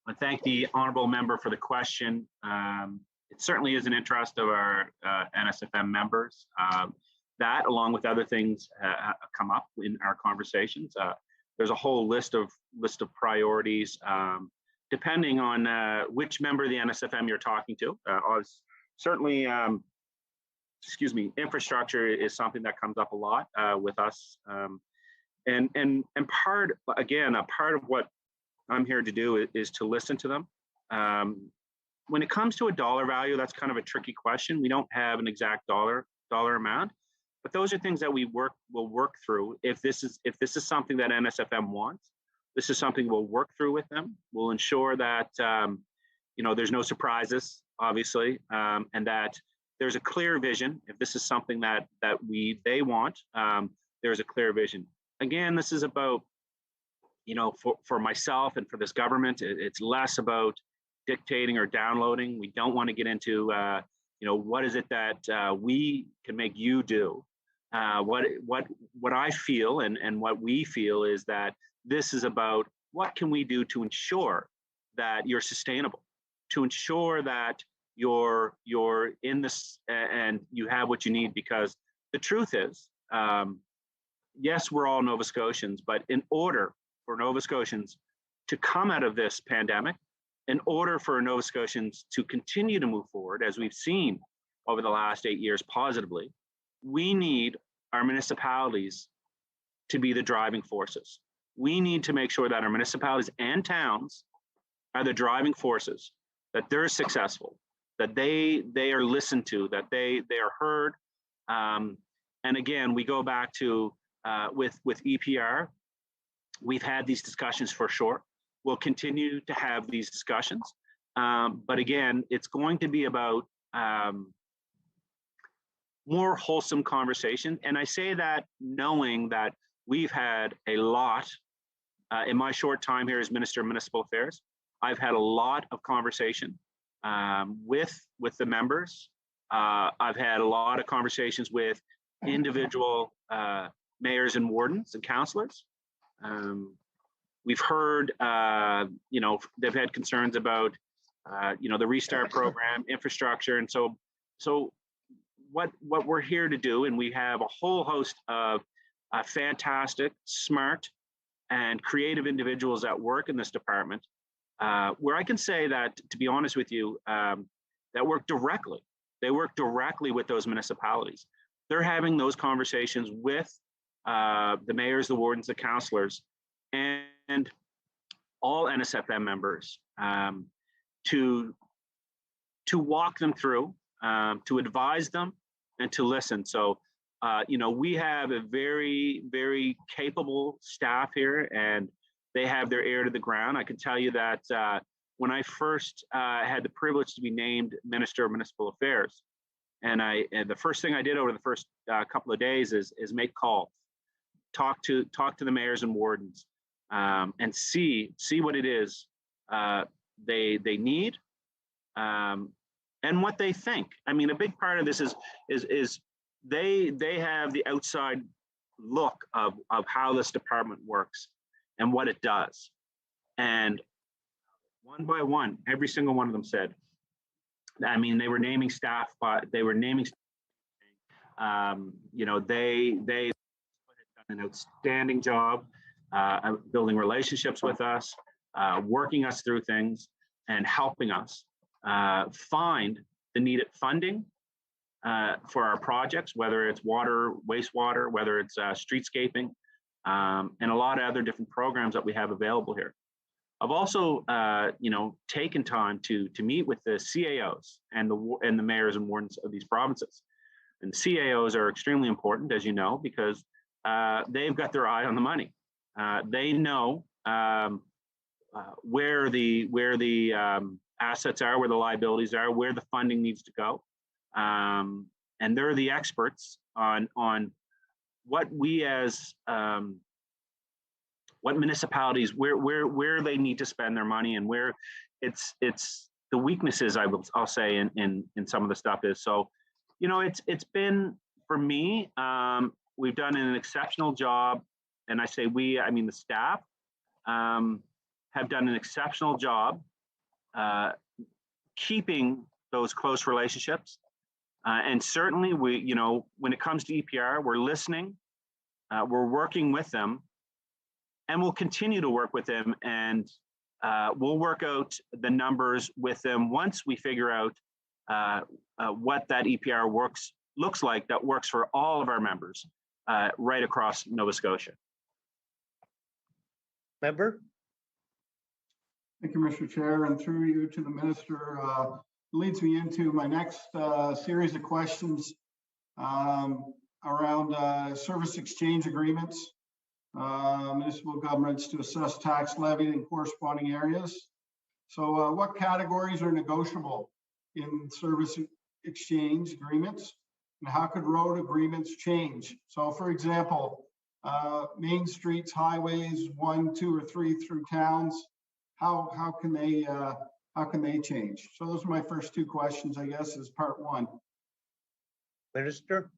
S2: I thank the honourable member for the question. It certainly is an interest of our NSFM members. That, along with other things, come up in our conversations. There's a whole list of priorities, depending on which member of the NSFM you're talking to. Certainly, infrastructure is something that comes up a lot with us, and part of what I'm here to do is to listen to them. When it comes to a dollar value, that's kind of a tricky question. We don't have an exact dollar amount, but those are things that will work through. If this is something that NSFM wants, this is something we'll work through with them. We'll ensure that there's no surprises, obviously, and that there's a clear vision. If this is something that they want, there's a clear vision. Again, this is about, for myself and for this government, it's less about dictating or downloading. We don't want to get into, what is it that we can make you do? What I feel and what we feel is that this is about what can we do to ensure that you're sustainable, to ensure that you're in this and you have what you need. Because the truth is, yes, we're all Nova Scotians, but in order for Nova Scotians to come out of this pandemic, in order for Nova Scotians to continue to move forward, as we've seen over the last 8 years positively, we need our municipalities to be the driving forces. We need to make sure that our municipalities and towns are the driving forces, that they're successful, that they are listened to, that they are heard. And again, we go back to with EPR, We've had these discussions for sure. We'll continue to have these discussions. But again, it's going to be about more wholesome conversation. And I say that knowing that we've had a lot, in my short time here as Minister of Municipal Affairs, I've had a lot of conversation with the members. I've had a lot of conversations with individual mayors and wardens and councillors. We've heard, they've had concerns about, the restart program, infrastructure, and so what we're here to do, and we have a whole host of fantastic, smart, and creative individuals that work in this department, where I can say that, to be honest with you, that work directly. They work directly with those municipalities. They're having those conversations with the mayors, the wardens, the councillors, and all NSFM members to walk them through, to advise them, and to listen. So, we have a very, very capable staff here, and they have their ear to the ground. I can tell you that when I first had the privilege to be named Minister of Municipal Affairs, and the first thing I did over the first couple of days is make calls, talk to the mayors and wardens, and see what it is they need, and what they think. I mean, a big part of this is they have the outside look of how this department works and what it does. And one by one, every single one of them said, I mean, they were naming staff, but they were naming, they done an outstanding job building relationships with us, working us through things, and helping us find the needed funding for our projects, whether it's water, wastewater, whether it's streetscaping, and a lot of other different programs that we have available here. I've also, taken time to meet with the CAOs and the mayors and wardens of these provinces. And CAOs are extremely important, as you know, because they've got their eye on the money. They know where the assets are, where the liabilities are, where the funding needs to go, and they're the experts on what we as what municipalities, where they need to spend their money, and where it's the weaknesses, I'll say in some of the stuff is. So, it's been, for me, we've done an exceptional job, and I say we, I mean the staff have done an exceptional job keeping those close relationships, and certainly we, when it comes to EPR, we're listening, we're working with them. And we'll continue to work with them, and we'll work out the numbers with them once we figure out what that EPR looks like that works for all of our members right across Nova Scotia.
S1: Member?
S3: Thank you, Mr. Chair, and through you to the Minister, leads me into my next series of questions around service exchange agreements. Municipal governments to assess tax levied in corresponding areas. So what categories are negotiable in service exchange agreements, and how could road agreements change? So for example, main streets, highways 1, 2, or 3 through towns, how can they change? So those are my first two questions, I guess, as part one.
S1: Minister?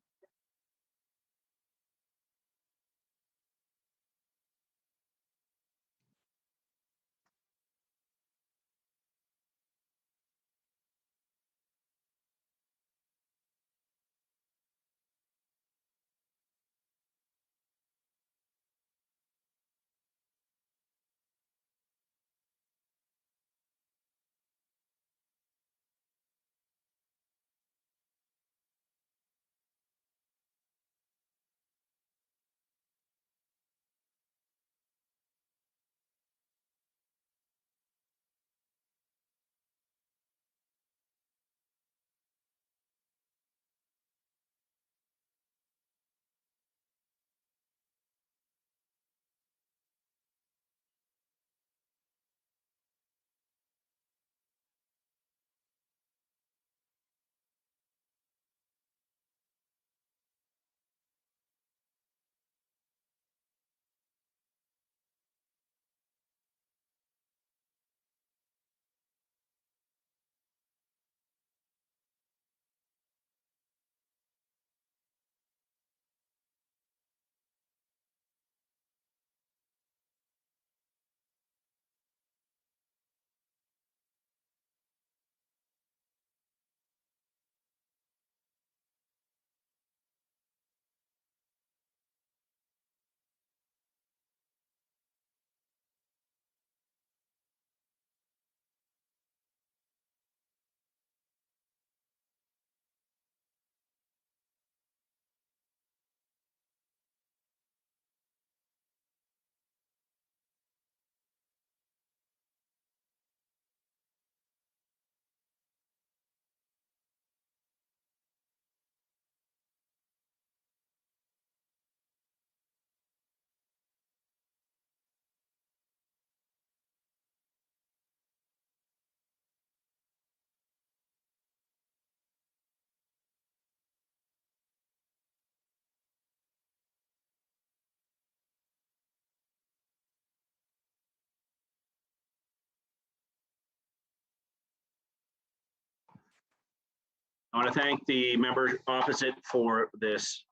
S2: I want to thank the member opposite for this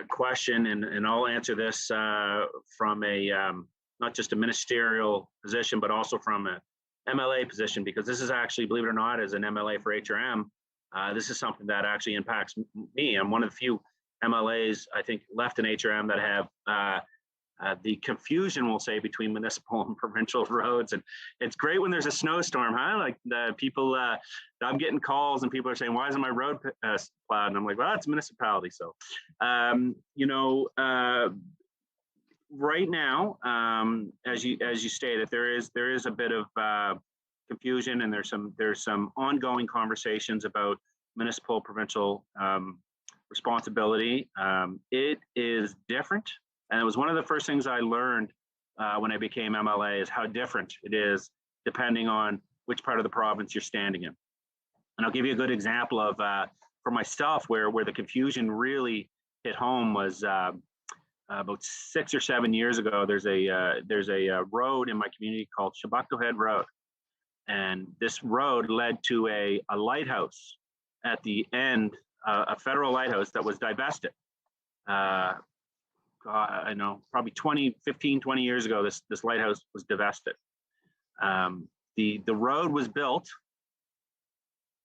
S2: question, and I'll answer this from a not just a ministerial position, but also from a MLA position, because this is actually, believe it or not, as an MLA for HRM, this is something that actually impacts me. I'm one of the few MLAs, I think, left in HRM that have the confusion, we'll say, between municipal and provincial roads. And it's great when there's a snowstorm, huh? Like the people, I'm getting calls and people are saying, why isn't my road plowed? And I'm like, well, it's municipality. So, you know, right now, as you stated, there is a bit of confusion, and there's some ongoing conversations about municipal provincial responsibility. It is different, and it was one of the first things I learned when I became MLA, is how different it is depending on which part of the province you're standing in. And I'll give you a good example of for myself where the confusion really hit home was about 6 or 7 years ago. There's a road in my community called Shabuktohead Road, and this road led to a lighthouse at the end, a federal lighthouse that was divested. I know, probably 15, 20 years ago, this lighthouse was divested. The road was built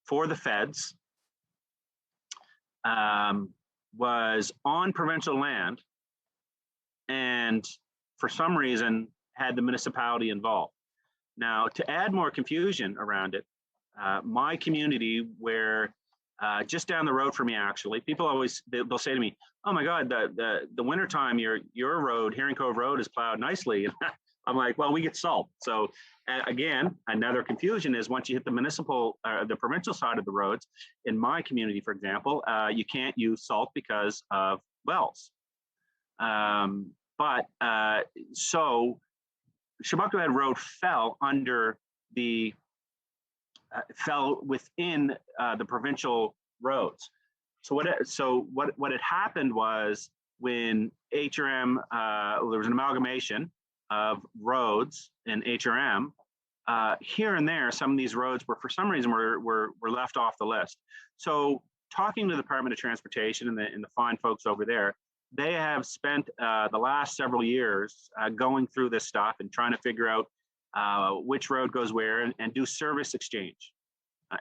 S2: for the feds, was on provincial land, and for some reason had the municipality involved. Now, to add more confusion around it, my community, where just down the road from me, actually, people always, they'll say to me, oh my God, the wintertime, your road, Herring Cove Road, is plowed nicely. I'm like, well, we get salt. So again, another confusion is once you hit the municipal, the provincial side of the roads, in my community, for example, you can't use salt because of wells. So Shabuktohead Road fell under the, fell within the provincial roads. So what had happened was when HRM, there was an amalgamation of roads in HRM, here and there, some of these roads were, for some reason, were left off the list. So talking to the Department of Transportation and the fine folks over there, they have spent the last several years going through this stuff and trying to figure out which road goes where, and do service exchange.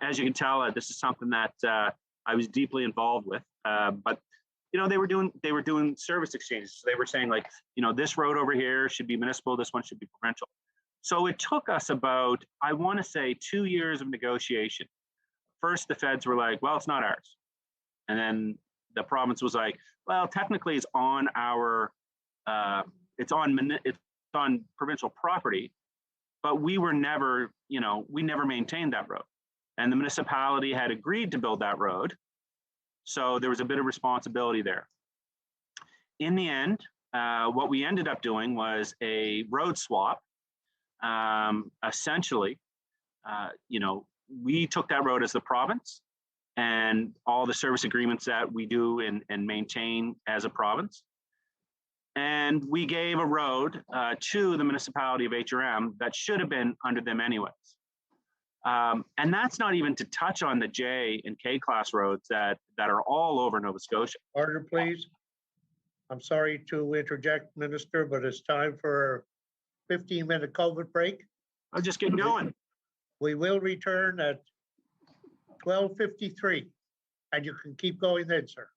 S2: As you can tell, this is something that I was deeply involved with. But you know, they were doing service exchanges. So they were saying, like, you know, this road over here should be municipal, this one should be provincial. So it took us about, I want to say, 2 years of negotiation. First, the feds were like, well, it's not ours. And then the province was like, well, technically it's on our, it's on provincial property, but we were never, you know, we never maintained that road. And the municipality had agreed to build that road. So there was a bit of responsibility there. In the end, what we ended up doing was a road swap. Essentially, you know, we took that road as the province, and all the service agreements that we do and maintain as a province. And we gave a road to the municipality of HRM that should have been under them anyways. And that's not even to touch on the J and K class roads that are all over Nova Scotia.
S1: Order, please. I'm sorry to interject, Minister, but it's time for a 15-minute COVID break.
S2: I'll just get going.
S1: We will return at 12:53, and you can keep going then, sir.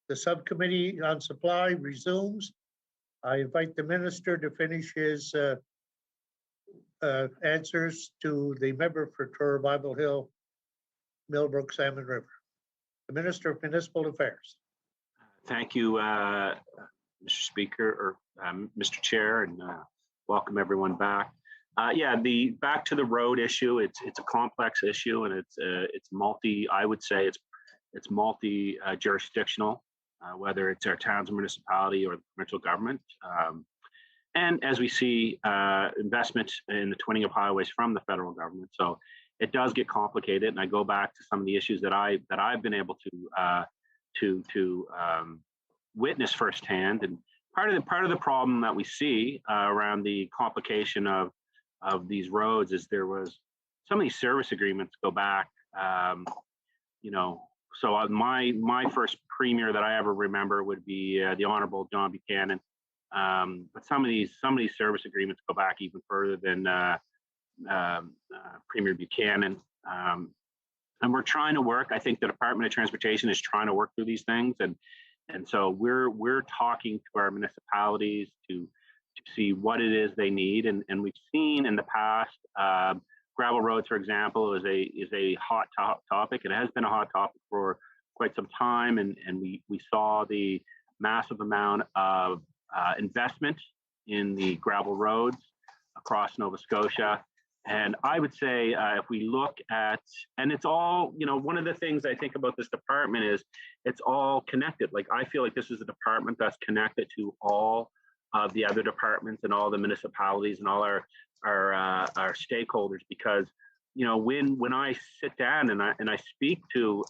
S1: The subcommittee on supply resumes. I invite the minister to finish his answers to the member for Truro Bible Hill, Millbrook, Salmon River. The Minister of Municipal Affairs.
S2: Thank you, Mr. Speaker, or Mr. Chair, and welcome everyone back. Back to the road issue. It's a complex issue, and it's multi. I would say it's multi jurisdictional, whether it's our towns and municipality or the provincial government. And as we see investment in the twinning of highways from the federal government, so it does get complicated. And I go back to some of the issues that I've been able to witness firsthand. And part of the problem that we see around the complication of these roads is there was some of these service agreements go back, So my first premier that I ever remember would be the Honorable John Buchanan. But some of these service agreements go back even further than Premier Buchanan. And we're trying to work. I think the Department of Transportation is trying to work through these things, and so we're talking to our municipalities to see what it is they need. And we've seen in the past gravel roads, for example, is a hot topic. It has been a hot topic for quite some time, and we saw the massive amount of investment in the gravel roads across Nova Scotia. And I would say if we look at, and it's all, one of the things I think about this department is it's all connected. Like, I feel like this is a department that's connected to all of the other departments and all the municipalities and all our stakeholders, because, when I sit down and I speak to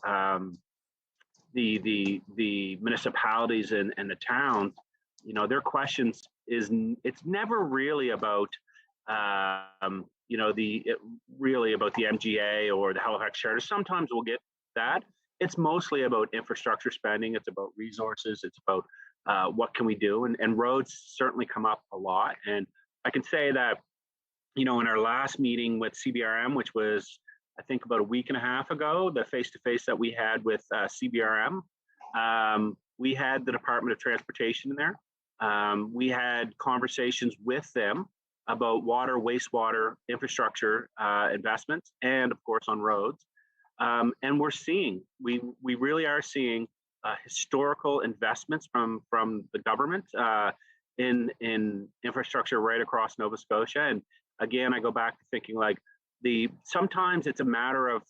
S2: the municipalities and the towns, their questions it's never really about really about the MGA or the Halifax Charter. Sometimes we'll get that. It's mostly about infrastructure spending. It's about resources. It's about what can we do? And roads certainly come up a lot. And I can say that, in our last meeting with CBRM, which was, I think, about a week and a half ago, the face-to-face that we had with CBRM, we had the Department of Transportation in there. We had conversations with them about water, wastewater, infrastructure investments, and of course on roads. And we really are seeing historical investments from the government in infrastructure right across Nova Scotia. And again, I go back to thinking like sometimes it's a matter of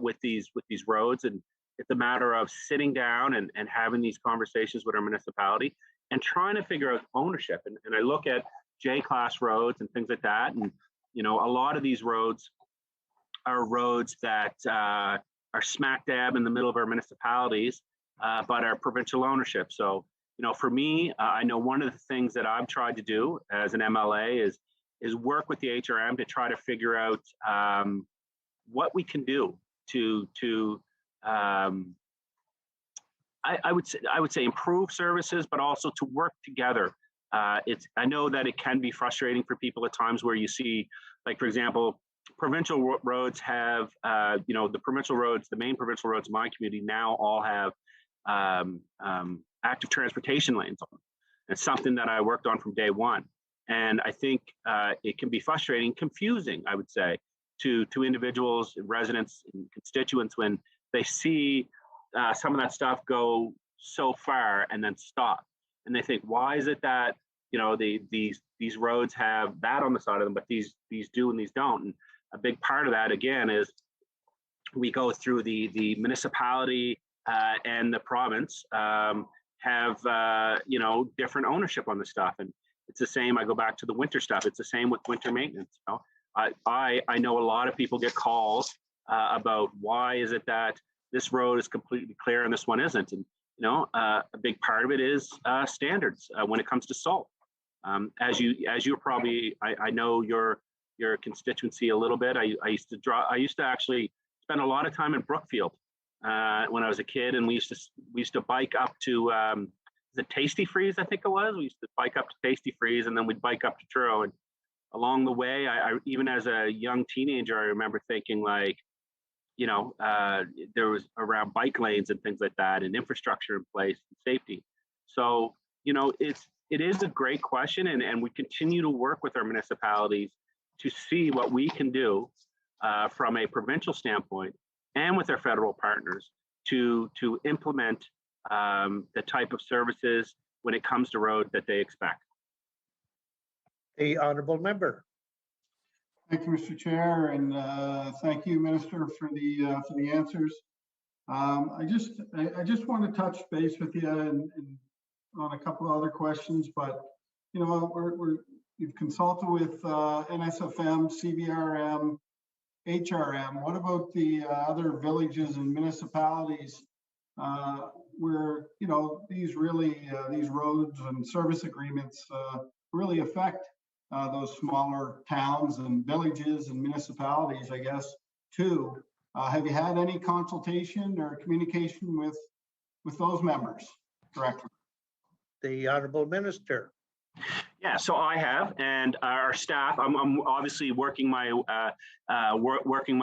S2: with these roads, and it's a matter of sitting down and having these conversations with our municipality and trying to figure out ownership. And I look at J-class roads and things like that. And, a lot of these roads are roads that are smack dab in the middle of our municipalities, but are provincial ownership. So, for me, I know one of the things that I've tried to do as an MLA is work with the HRM to try to figure out what we can do to I would say improve services, but also to work together. I know that it can be frustrating for people at times where you see, like, for example, provincial roads have, the main provincial roads in my community now all have active transportation lanes on them. It's something that I worked on from day one. And I think it can be frustrating, confusing, I would say, to individuals, residents, and constituents when they see some of that stuff go so far and then stop. And they think, why is it that these roads have that on the side of them, but these do and these don't? And a big part of that, again, is we go through the municipality and the province have different ownership on the stuff. And it's the same. I go back to the winter stuff. It's the same with winter maintenance. I know a lot of people get calls about why is it that this road is completely clear and this one isn't. And a big part of it is standards when it comes to salt. As you're probably, I know your constituency a little bit. I used to actually spend a lot of time in Brookfield when I was a kid, and we used to bike up to the Tasty Freeze, I think it was. We used to bike up to Tasty Freeze, and then we'd bike up to Truro. And along the way, I even as a young teenager, I remember thinking, like, there was around bike lanes and things like that, and infrastructure in place, and safety. So, it is a great question, and we continue to work with our municipalities to see what we can do from a provincial standpoint and with our federal partners to implement the type of services when it comes to road that they expect.
S1: The honourable member.
S3: Thank you, Mr. Chair, and thank you, Minister, for the answers. I just want to touch base with you and on a couple of other questions, but you've consulted with NSFM, CBRM, HRM. What about the other villages and municipalities where these roads and service agreements really affect those smaller towns and villages and municipalities, I guess, too? Have you had any consultation or communication with those members directly?
S1: The honourable minister.
S2: Yeah, so I have, and our staff. I'm obviously working my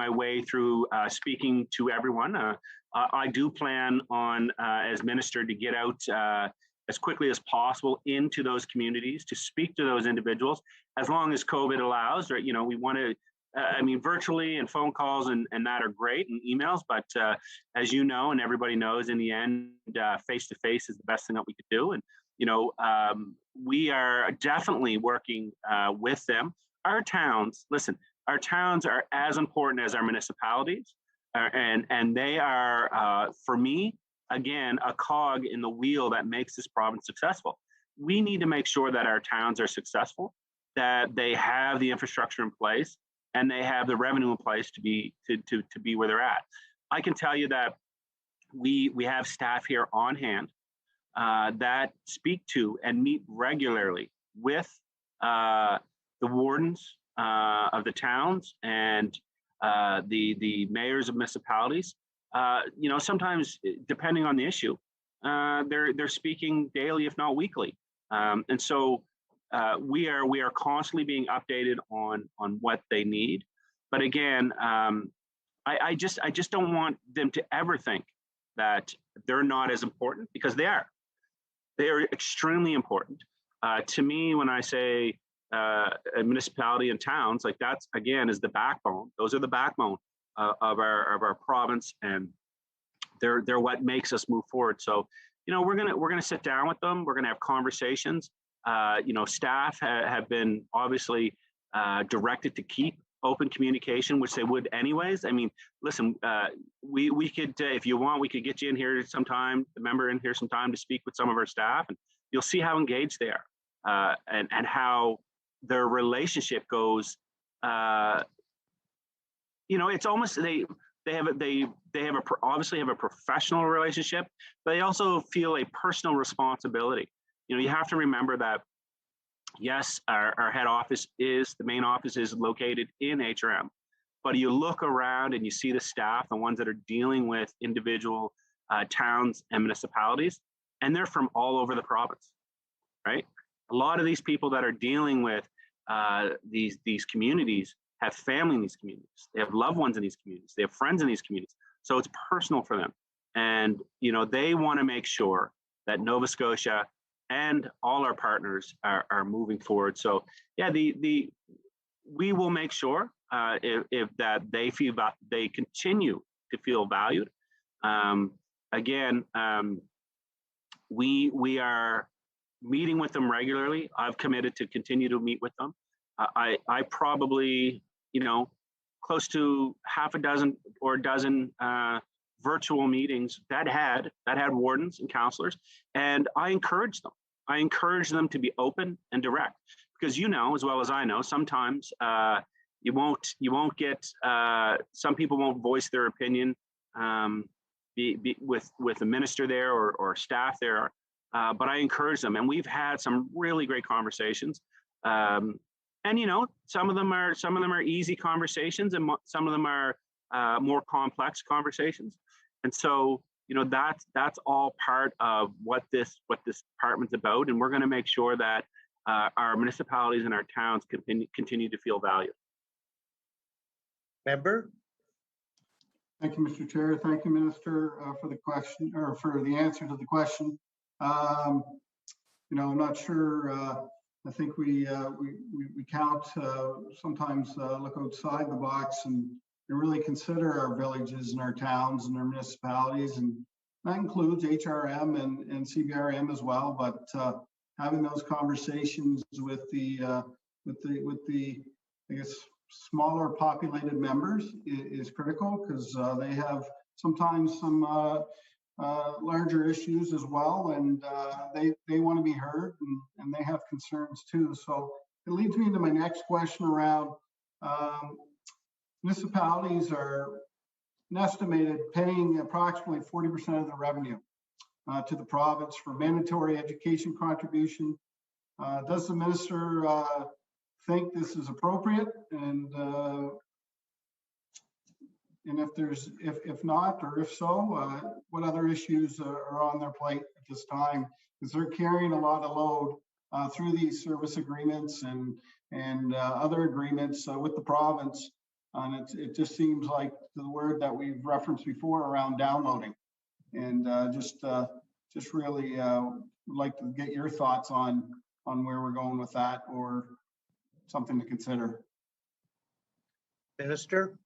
S2: way through speaking to everyone. I do plan on, as minister, to get out as quickly as possible into those communities to speak to those individuals, as long as COVID allows. Right? We want to. Virtually and phone calls and that are great, and emails, but as you know, and everybody knows, in the end, face to face is the best thing that we could do. And we are definitely working with them. Our towns, listen, our towns are as important as our municipalities, and they are, for me, again, a cog in the wheel that makes this province successful. We need to make sure that our towns are successful, that they have the infrastructure in place, and they have the revenue in place to be where they're at. I can tell you that we have staff here on hand that speak to and meet regularly with the wardens of the towns and the mayors of municipalities. Sometimes, depending on the issue, they're speaking daily, if not weekly, and so we are constantly being updated on what they need. But again, I just don't want them to ever think that they're not as important, because they are. They are extremely important to me. When I say a municipality and towns, like that's again is the backbone. Those are the backbone of our province, and they're what makes us move forward. So we're gonna sit down with them. We're gonna have conversations. Staff have been obviously directed to keep open communication, which they would anyways. Listen, we could, if you want, we could get you in here sometime, the member in here sometime, to speak with some of our staff, and you'll see how engaged they are, and how their relationship goes. It's almost they obviously have a professional relationship, but they also feel a personal responsibility. You have to remember that, yes, our head office the main office is located in HRM, but you look around and you see the staff, the ones that are dealing with individual towns and municipalities, and they're from all over the province, right? A lot of these people that are dealing with these communities have family in these communities. They have loved ones in these communities. They have friends in these communities. So it's personal for them. And, they want to make sure that Nova Scotia and all our partners are moving forward. So yeah, we will make sure if that they feel that they continue to feel valued. We are meeting with them regularly. I've committed to continue to meet with them. I probably, close to half a dozen or a dozen virtual meetings that had wardens and counselors, and I encourage them. I encourage them to be open and direct, because as well as I know, sometimes you won't get some people won't voice their opinion with a minister there or staff there, but I encourage them, and we've had some really great conversations. And some of them are easy conversations, and some of them are more complex conversations. And so, that's all part of what this department's about, and we're going to make sure that our municipalities and our towns continue to feel valued.
S1: Member.
S3: Thank you, Mr. Chair. Thank you, Minister, for the question or for the answer to the question. I'm not sure. I think we count sometimes look outside the box and really consider our villages and our towns and our municipalities, and that includes HRM and CBRM as well. But having those conversations with the I guess smaller populated members is critical, because they have sometimes some larger issues as well, and they want to be heard, and they have concerns too. So it leads me into my next question around municipalities are an estimated paying approximately 40% of the revenue to the province for mandatory education contribution. Does the minister think this is appropriate? And if not, or if so, what other issues are on their plate at this time? Because they're carrying a lot of load through these service agreements and other agreements with the province. And it just seems like the word that we've referenced before around downloading. And just really would like to get your thoughts on where we're going with that, or something to consider.
S1: Minister?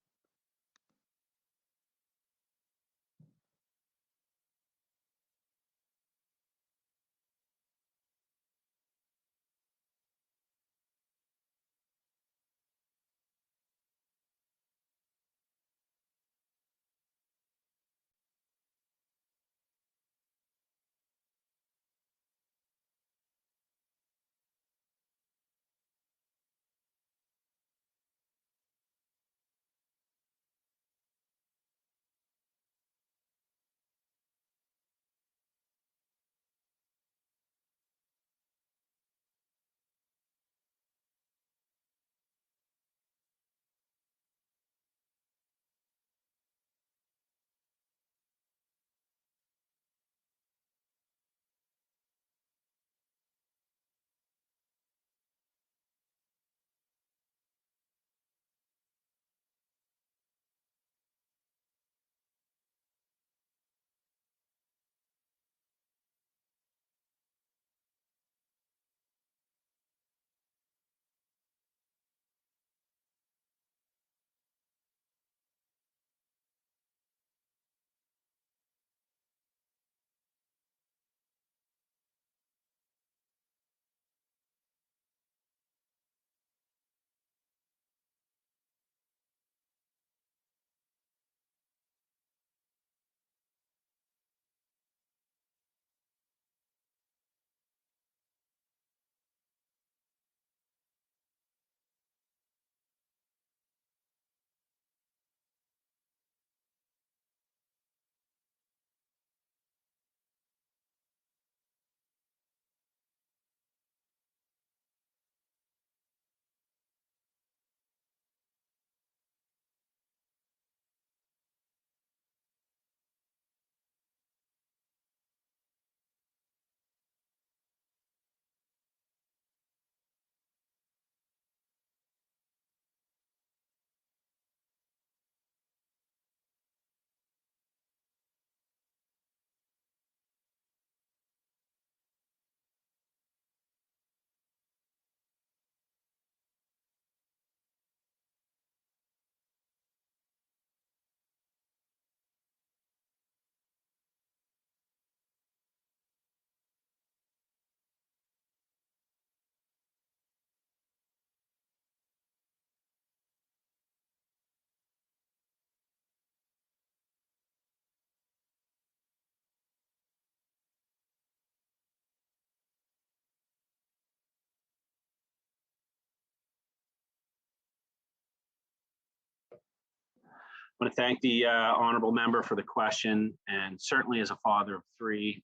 S2: I want to thank the honorable member for the question, and certainly as a father of three,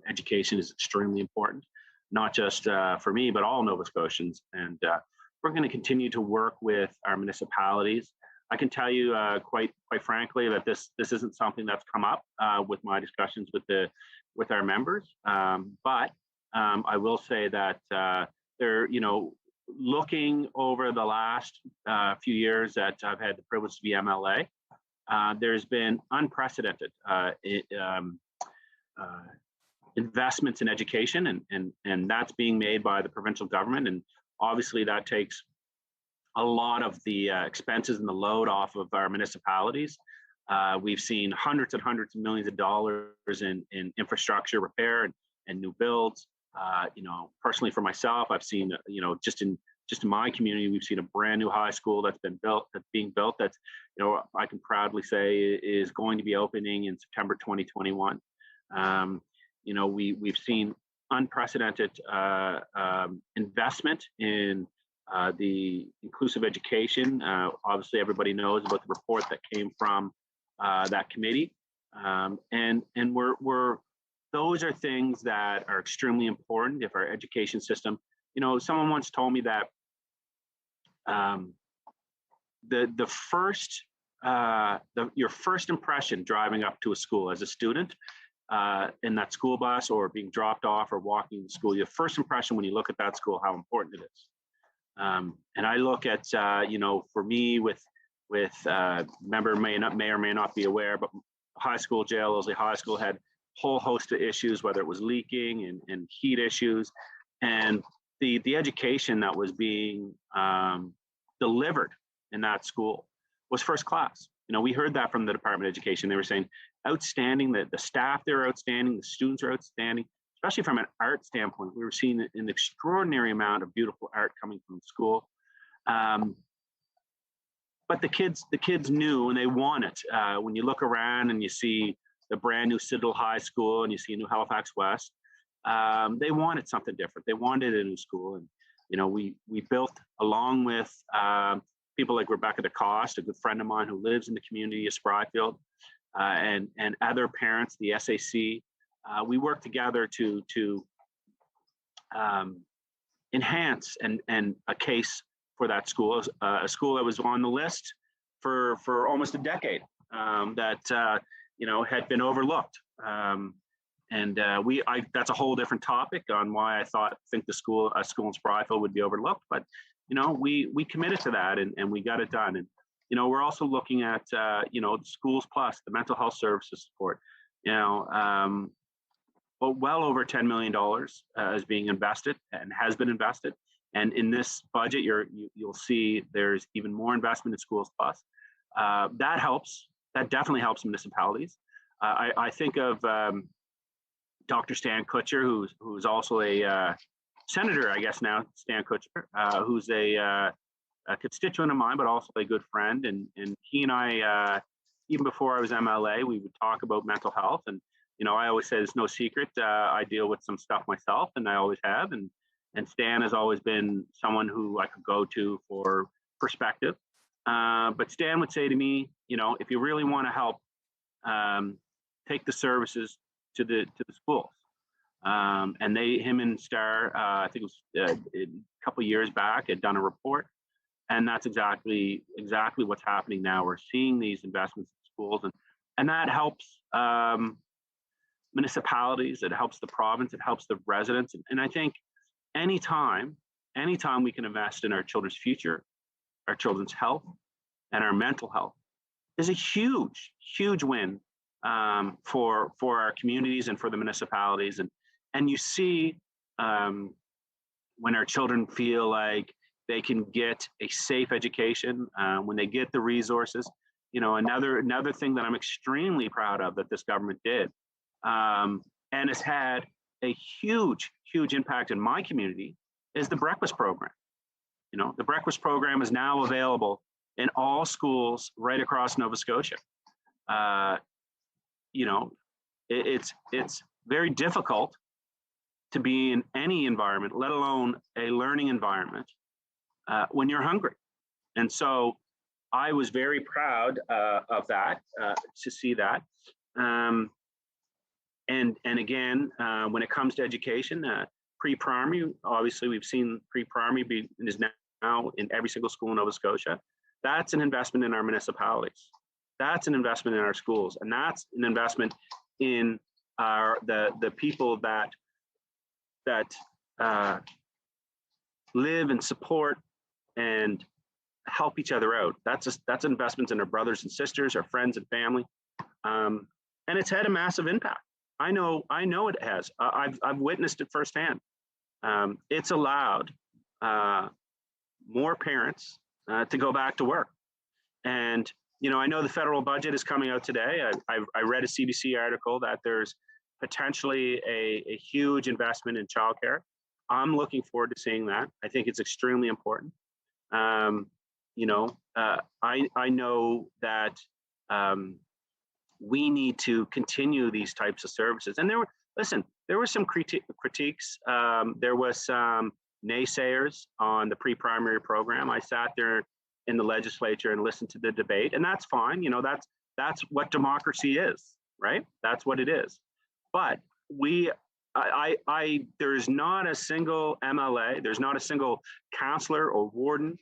S2: education is extremely important, not just for me, but all Nova Scotians. And we're going to continue to work with our municipalities. I can tell you quite frankly that this isn't something that's come up with my discussions with our members, but I will say that they're looking over the last few years that I've had the privilege to be MLA. there's been unprecedented investments in education, and that's being made by the provincial government. And obviously that takes a lot of the expenses and the load off of our municipalities. We've seen hundreds and hundreds of millions of dollars in infrastructure repair and new builds. Personally for myself, I've seen, just in my community, we've seen a brand new high school that's being built. That's, I can proudly say is going to be opening in September 2021. We've seen unprecedented investment in the inclusive education. Obviously, everybody knows about the report that came from that committee, and those are things that are extremely important if our education system. Someone once told me that your first impression driving up to a school as a student in that school bus or being dropped off or walking to school, your first impression when you look at that school, how important it is. And I look at, for me with member may or may not be aware, but high school, J.L. Owsley High School had a whole host of issues, whether it was leaking and heat issues, and the education that was being delivered in that school was first class. We heard that from the Department of Education. They were saying outstanding, the staff there are outstanding, the students are outstanding, especially from an art standpoint. We were seeing an extraordinary amount of beautiful art coming from the school. But the kids knew and they want it. When you look around and you see the brand new Citadel High School and you see New Halifax West, they wanted something different. They wanted a new school. And, we built along with people like Rebecca DeCoste, a good friend of mine who lives in the community of Spryfield, and other parents, the SAC. We worked together to enhance and a case for that school, a school that was on the list for almost a decade, that had been overlooked. That's a whole different topic on why I think a school in Spryfield would be overlooked. But we committed to that and we got it done. And we're also looking at Schools Plus, the mental health services support. Well over $10 million is being invested and has been invested. And in this budget, you'll see there's even more investment in Schools Plus. That helps. That definitely helps municipalities. I think of Dr. Stan Kutcher, who's also a senator, I guess now, Stan Kutcher, who's a constituent of mine, but also a good friend. And he and I, even before I was MLA, we would talk about mental health. And I always say it's no secret. I deal with some stuff myself, and I always have. And Stan has always been someone who I could go to for perspective. But Stan would say to me, if you really want to help, take the services to the schools. And him and Star, I think it was a couple of years back, had done a report, and that's exactly what's happening now. We're seeing these investments in schools, and that helps municipalities. It helps the province. It helps the residents. And I think anytime we can invest in our children's future, our children's health, and our mental health is a huge win for our communities and for the municipalities. And you see when our children feel like they can get a safe education, when they get the resources. Another thing that I'm extremely proud of that this government did, and has had a huge impact in my community, is the breakfast program. The breakfast program is now available in all schools right across Nova Scotia. It's very difficult to be in any environment, let alone a learning environment, when you're hungry. And so I was very proud of that, to see that. And again, when it comes to education, pre-primary, obviously we've seen pre-primary is now in every single school in Nova Scotia. That's an investment in our municipalities. That's an investment in our schools, and that's an investment in the people that live and support and help each other out. That's investments in our brothers and sisters, our friends and family, and it's had a massive impact. I know it has. I've witnessed it firsthand. It's allowed more parents to go back to work. And, I know the federal budget is coming out today. I read a CBC article that there's potentially a huge investment in childcare. I'm looking forward to seeing that. I think it's extremely important. I know that we need to continue these types of services. And there were some critiques. There was some naysayers on the pre-primary program. I sat there in the legislature and listened to the debate, and that's fine. That's what democracy is, right? That's what it is. But there's not a single MLA, there's not a single councillor or warden,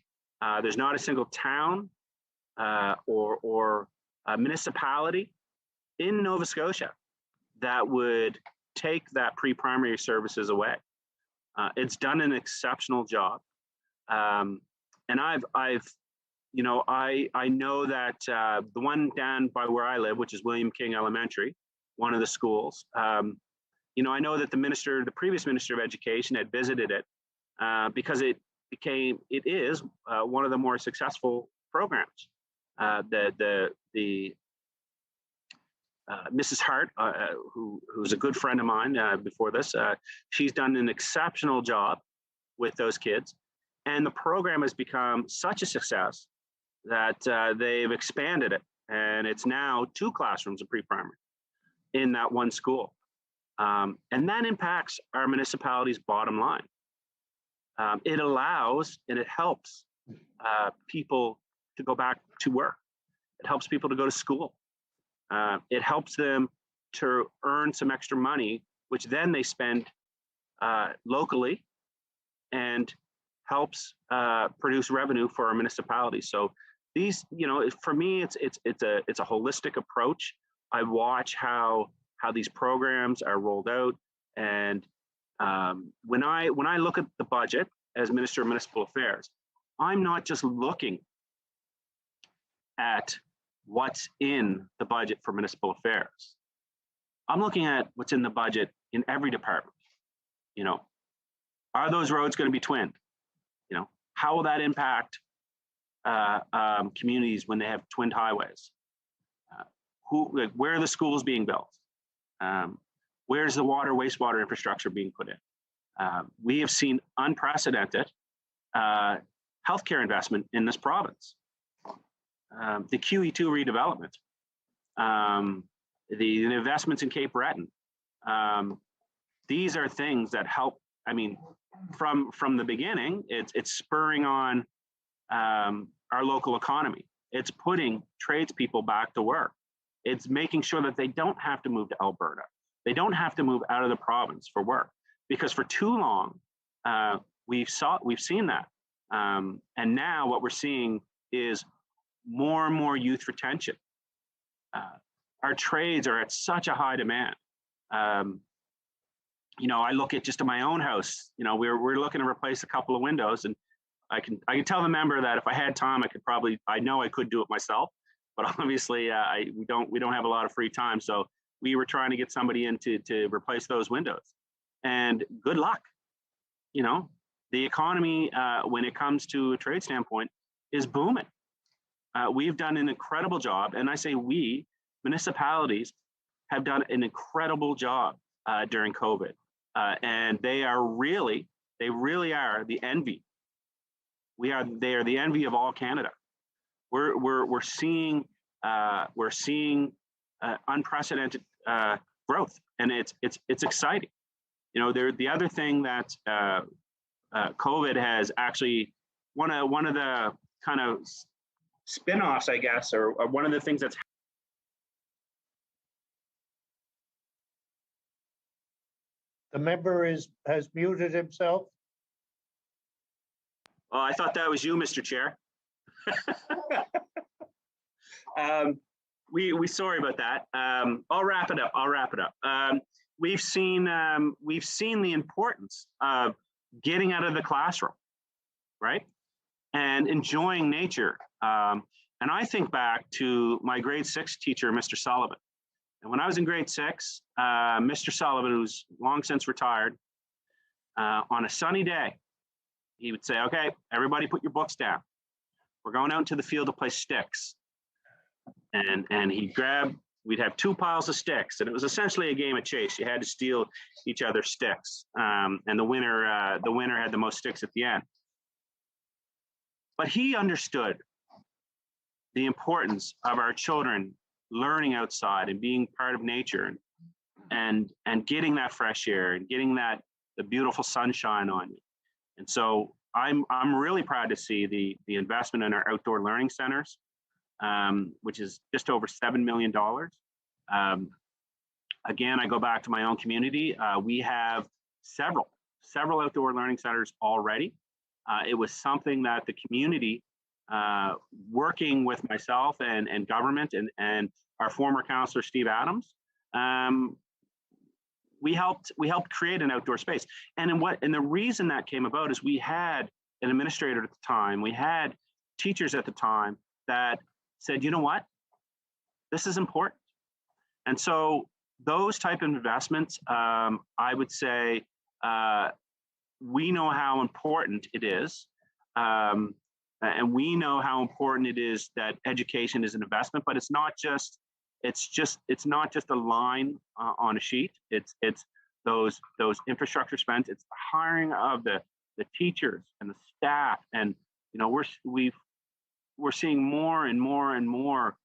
S2: there's not a single town or municipality in Nova Scotia that would take that pre-primary services away. It's done an exceptional job, and I know that the one down by where I live, which is William King Elementary, one of the schools. I know that the previous Minister of Education had visited it because it is one of the more successful programs. Mrs. Hart, who's a good friend of mine before this, she's done an exceptional job with those kids. And the program has become such a success that they've expanded it. And it's now 2 classrooms of pre-primary in that one school. And that impacts our municipality's bottom line. It allows and it helps people to go back to work. It helps people to go to school. It helps them to earn some extra money, which then they spend locally and helps produce revenue for our municipality. So these, for me, it's a holistic approach. I watch how these programs are rolled out, and when I look at the budget as Minister of Municipal Affairs, I'm not just looking at what's in the budget for municipal affairs. I'm looking at what's in the budget in every department. Are those roads going to be twinned? How will that impact communities when they have twinned highways? Where are the schools being built? Where's the wastewater infrastructure being put in? We have seen unprecedented healthcare investment in this province. The QE2 redevelopment, the investments in Cape Breton. These are things that help. I mean, from the beginning, it's spurring on our local economy. It's putting tradespeople back to work. It's making sure that they don't have to move to Alberta. They don't have to move out of the province for work, because for too long we've seen that, and now what we're seeing is more and more youth retention. Our trades are at such a high demand. I look at just in my own house. We're looking to replace a couple of windows, and I can tell the member that if I had time, I know I could do it myself, but obviously we don't have a lot of free time. So we were trying to get somebody in to replace those windows, and good luck. The economy, when it comes to a trade standpoint, is booming. We've done an incredible job, and I say we, municipalities, have done an incredible job during COVID, and they really are the envy. They are the envy of all Canada. We're seeing unprecedented growth, and it's exciting. The other thing that COVID has actually, one of the kind of spin-offs, I guess, or one of the things that's
S1: The member has muted himself.
S2: Oh, I thought that was you, Mr. Chair. We sorry about that. I'll wrap it up. We've seen the importance of getting out of the classroom, right? and enjoying nature. And I think back to my grade 6 teacher, Mr. Sullivan. And when I was in grade 6, Mr. Sullivan, who's long since retired, on a sunny day, he would say, okay, everybody put your books down. We're going out into the field to play sticks. And he'd grab, we'd have 2 piles of sticks, and it was essentially a game of chase. You had to steal each other's sticks, and the winner had the most sticks at the end. But he understood the importance of our children learning outside and being part of nature, and getting that fresh air and getting the beautiful sunshine on you. And so I'm really proud to see the investment in our outdoor learning centers, which is just over $7 million. Again, I go back to my own community. We have several outdoor learning centers already. It was something that the community, working with myself and government and our former councillor, Steve Adams, we helped create an outdoor space. And the reason that came about is we had an administrator at the time, we had teachers at the time that said, you know what, this is important. And so those type of investments, I would say, we know how important it is. And we know how important it is that education is an investment, but it's not just a line on a sheet. It's those infrastructure spends. It's the hiring of the teachers and the staff, and we're seeing more and more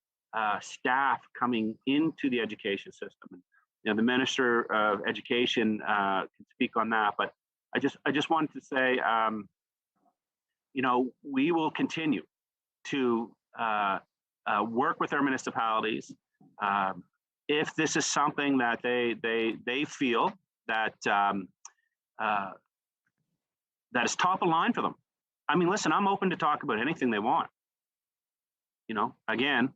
S2: staff coming into the education system. And, the Minister of Education can speak on that, but I just wanted to say, we will continue to work with our municipalities. If this is something that they feel that that is top of line for them. I mean, listen, I'm open to talk about anything they want. Again,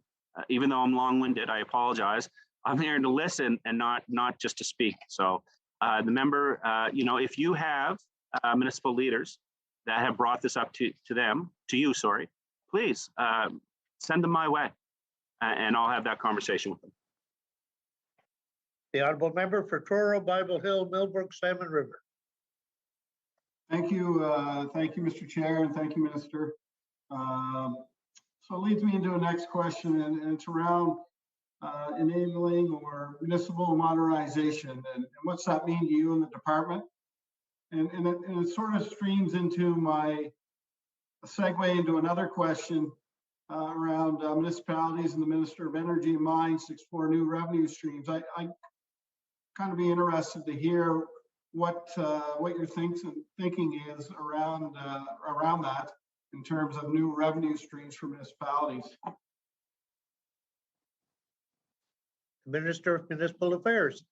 S2: even though I'm long-winded, I apologize. I'm here to listen and not just to speak. So the member, if you have municipal leaders that have brought this up to you, please send them my way, and I'll have that conversation with them.
S1: The honourable member for Truro, Bible Hill, Millbrook, Salmon River.
S3: Thank you, Mr. Chair, and thank you, Minister. So it leads me into the next question, and it's around enabling or municipal modernization, and what's that mean to you in the department? And it sort of streams into my segue into another question around municipalities and the Minister of Energy and Mines to explore new revenue streams. I kind of be interested to hear what your thinking is around that in terms of new revenue streams for municipalities.
S1: Minister of Municipal Affairs.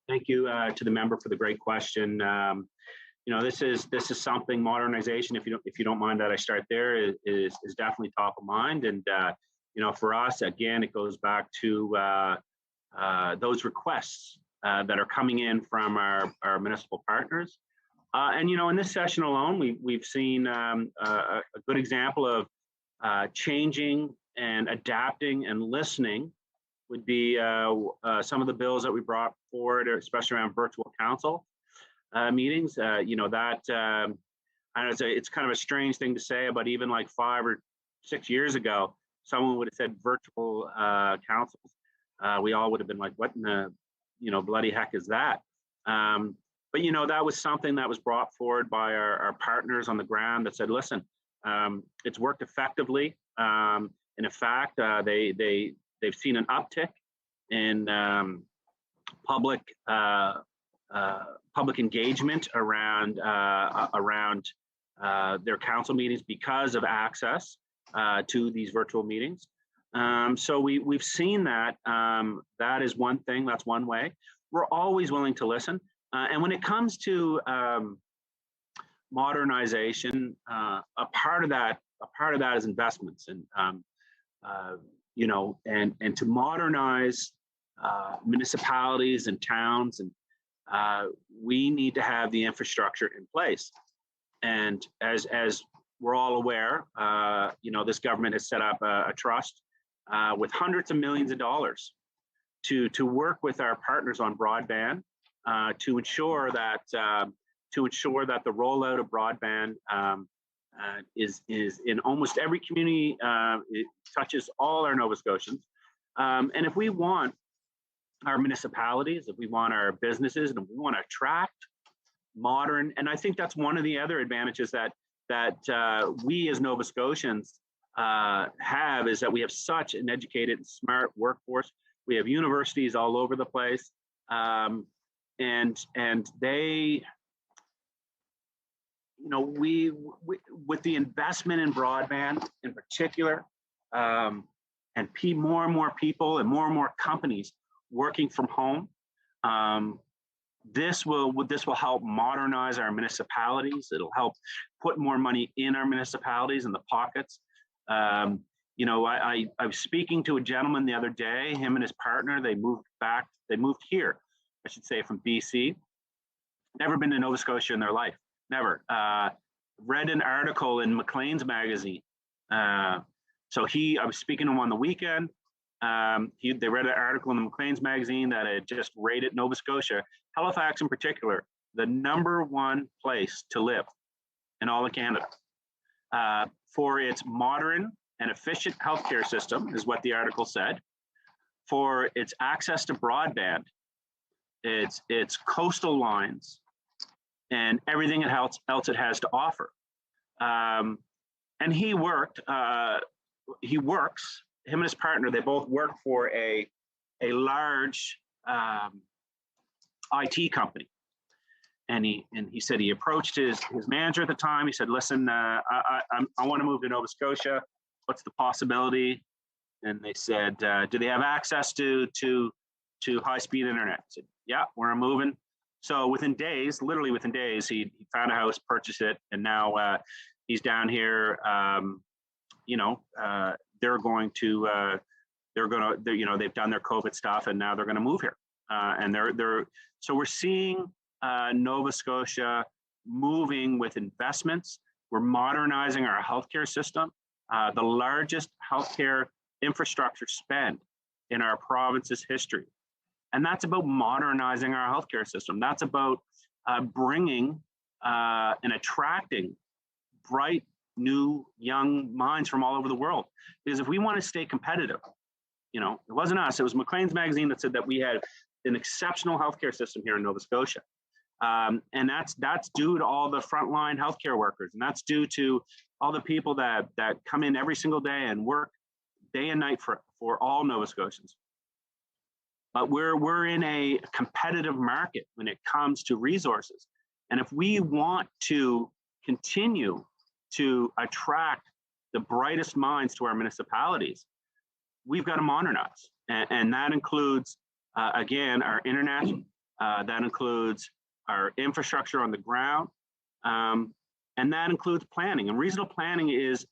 S2: Thank you to the member for the great question. This is something, modernization, if you don't mind that I start there, is definitely top of mind. And for us, again, it goes back to those requests that are coming in from our municipal partners. And in this session alone, we've seen a good example of changing and adapting and listening would be some of the bills that we brought forward, especially around virtual council meetings. I know it's kind of a strange thing to say, but even like 5 or 6 years ago, someone would have said virtual councils. We all would have been like, what in the bloody heck is that? But that was something that was brought forward by our partners on the ground that said, listen, it's worked effectively. And in fact, they've seen an uptick in public engagement around their council meetings because of access to these virtual meetings. So we've seen that. That is one thing. That's one way. We're always willing to listen. And when it comes to modernization, a part of that is investments, and and to modernize municipalities and towns, and we need to have the infrastructure in place. And as we're all aware, this government has set up a trust with hundreds of millions of dollars to work with our partners on broadband to ensure that the rollout of broadband is in almost every community. It touches all our Nova Scotians. And if we want our municipalities, if we want our businesses, and if we want to attract modern, and I think that's one of the other advantages that we as Nova Scotians have, is that we have such an educated and smart workforce. We have universities all over the place, and they, we with the investment in broadband in particular, and more and more people and more companies working from home, this will help modernize our municipalities. It'll help put more money in our municipalities, in the pockets. I was speaking to a gentleman the other day. Him and his partner, they moved here, I should say, from BC. Never been to Nova Scotia in their life, never. Read an article in Maclean's magazine. I was speaking to him on the weekend. They read an article in the Maclean's magazine that had just rated Nova Scotia, Halifax in particular, the #1 place to live in all of Canada for its modern and efficient healthcare system, is what the article said, for its access to broadband, its coastal lines, and everything else it has to offer. And he works, him and his partner, they both work for a large IT company. And he said he approached his manager at the time. He said, listen, I want to move to Nova Scotia. What's the possibility? And they said, do they have access to high-speed internet? I said, yeah, we're moving. So literally within days, he found a house, purchased it, and now he's down here. They've done their COVID stuff, and now they're going to move here. So we're seeing Nova Scotia moving with investments. We're modernizing our healthcare system, the largest healthcare infrastructure spend in our province's history. And that's about modernizing our healthcare system. That's about bringing and attracting bright, new, young minds from all over the world. Because if we want to stay competitive, it wasn't us, it was Maclean's magazine that said that we had an exceptional healthcare system here in Nova Scotia. And that's due to all the frontline healthcare workers, and that's due to all the people that come in every single day and work day and night for all Nova Scotians. But we're in a competitive market when it comes to resources. And if we want to continue to attract the brightest minds to our municipalities, we've got to modernize. And that includes, again, our That includes our infrastructure on the ground. And that includes planning. And regional planning is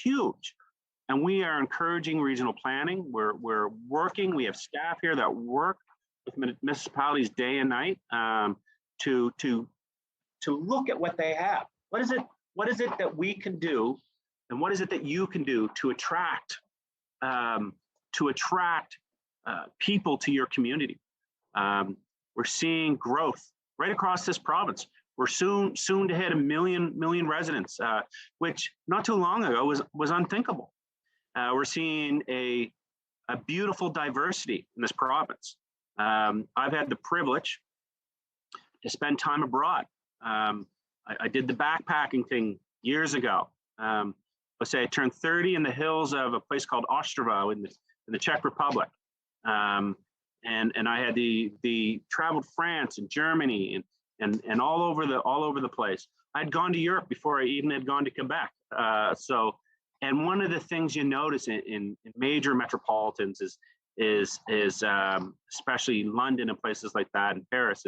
S2: huge. And we are encouraging regional planning. We're working. We have staff here that work with municipalities day and night to look at what they have. What is it that we can do, and what is it that you can do to attract people to your community? We're seeing growth right across this province. We're soon to hit a million residents, which not too long ago was unthinkable. We're seeing a beautiful diversity in this province. I've had the privilege to spend time abroad. I did the backpacking thing years ago. Let's say I turned 30 in the hills of a place called Ostrava in the Czech Republic. And I had the traveled France and Germany and all over the place. I'd gone to Europe before I even had gone to Quebec. And one of the things you notice in major metropolitans is especially London and places like that, and Paris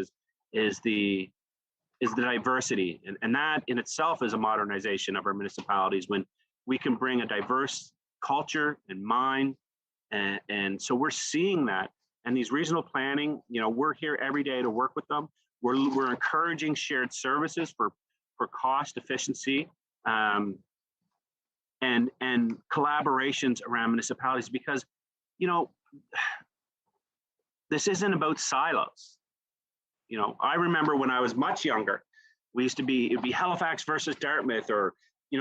S2: is the diversity, and that in itself is a modernization of our municipalities when we can bring a diverse culture and mind, and so we're seeing that. And these regional planning, we're here every day to work with them. We're encouraging shared services for cost efficiency. And collaborations around municipalities, because this isn't about silos. I remember when I was much younger, it'd be Halifax versus Dartmouth, or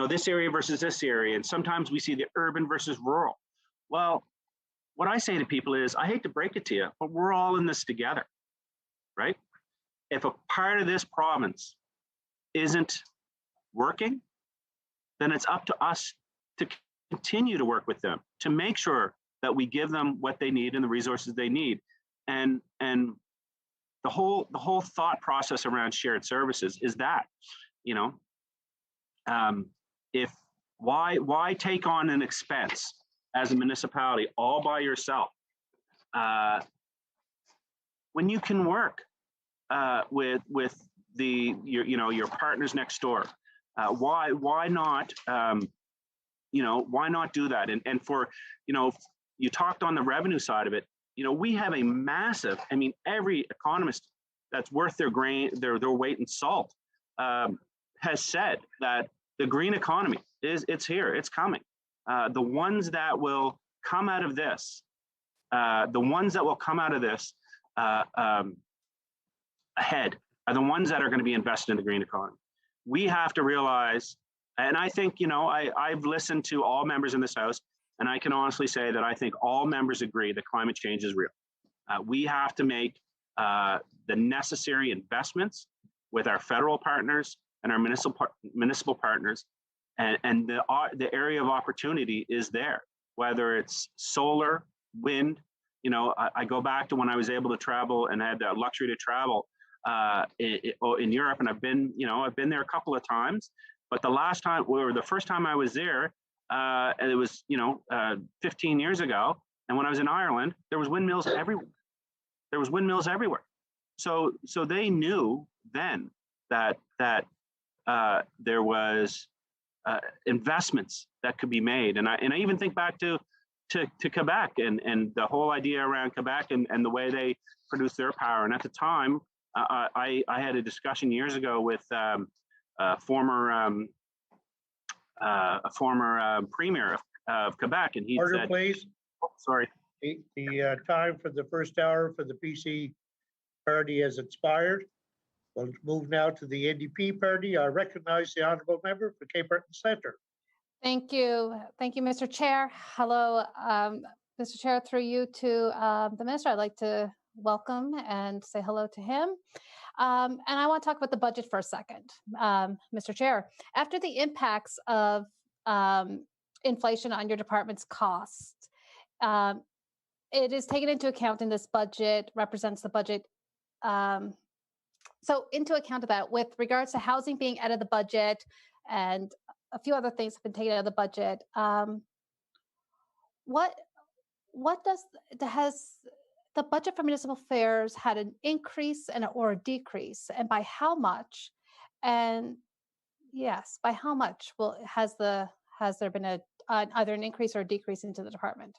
S2: this area versus this area, and sometimes we see the urban versus rural. Well, what I say to people is, I hate to break it to you, but we're all in this together, right? If a part of this province isn't working, then it's up to us to continue to work with them, to make sure that we give them what they need and the resources they need. And the whole thought process around shared services is that, why take on an expense as a municipality all by yourself when you can work with your partners next door? Why not? Why not do that? And for, you talked on the revenue side of it, we have a massive, every economist that's worth their weight in salt has said that the green economy it's here, it's coming. The ones that will come out of this, ahead are the ones that are going to be invested in the green economy. We have to realize, and I think, I've listened to all members in this House, and I can honestly say that I think all members agree that climate change is real. We have to make the necessary investments with our federal partners and our municipal partners, and the area of opportunity is there, whether it's solar, wind. I go back to when I was able to travel and had the luxury to travel in Europe, and I've been there a couple of times. But the first time I was there, and it was 15 years ago. And when I was in Ireland, there was windmills everywhere. So they knew then that there was investments that could be made. And I even think back to Quebec and the whole idea around Quebec and the way they produce their power. And at the time, I had a discussion years ago with a former premier of Quebec, and he said,
S1: please.
S2: Sorry.
S1: The time for the first hour for the PC party has expired. We'll move now to the NDP party. I recognize the honourable member for Cape Breton Centre.
S4: Thank you, Mr. Chair. Hello, Mr. Chair, through you to the Minister. I'd like to welcome and say hello to him. And I want to talk about the budget for a second, Mr. Chair. After the impacts of inflation on your department's costs, it is taken into account in this budget, represents the budget. So into account of that, with regards to housing being out of the budget and a few other things have been taken out of the budget, the budget for municipal affairs had an increase or a decrease, and by how much? And yes, by how much has there been either an increase or a decrease into the department?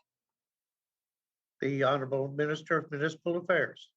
S1: The Honorable Minister of Municipal Affairs.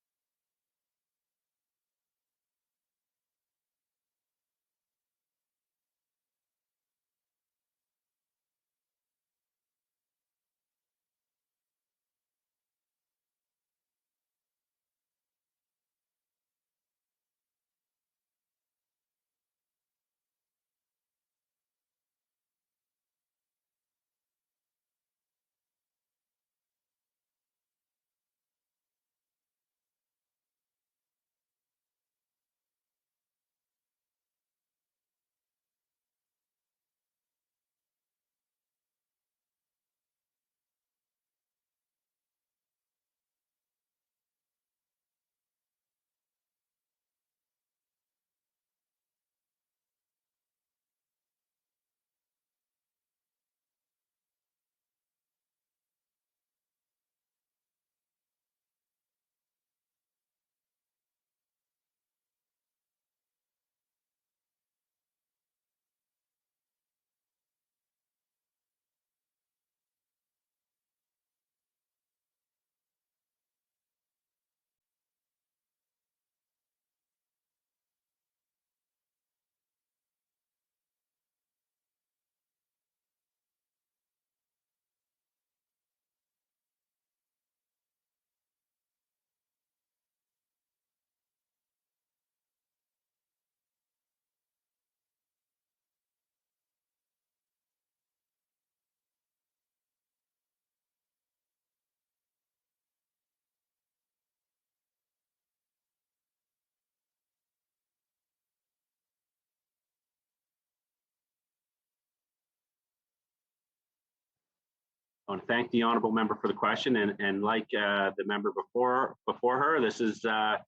S2: I want to thank the honorable member for the question, and like the member before her, this is her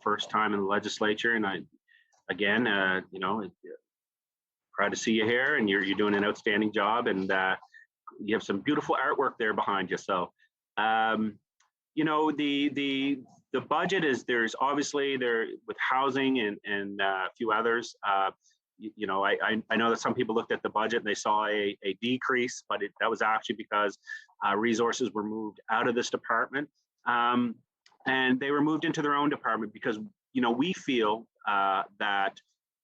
S2: first time in the legislature, and proud to see you here, and you're doing an outstanding job, and you have some beautiful artwork there behind you. So, the budget there's obviously there with housing and a few others. I know that some people looked at the budget and they saw a decrease, but that was actually because resources were moved out of this department, and they were moved into their own department because we feel that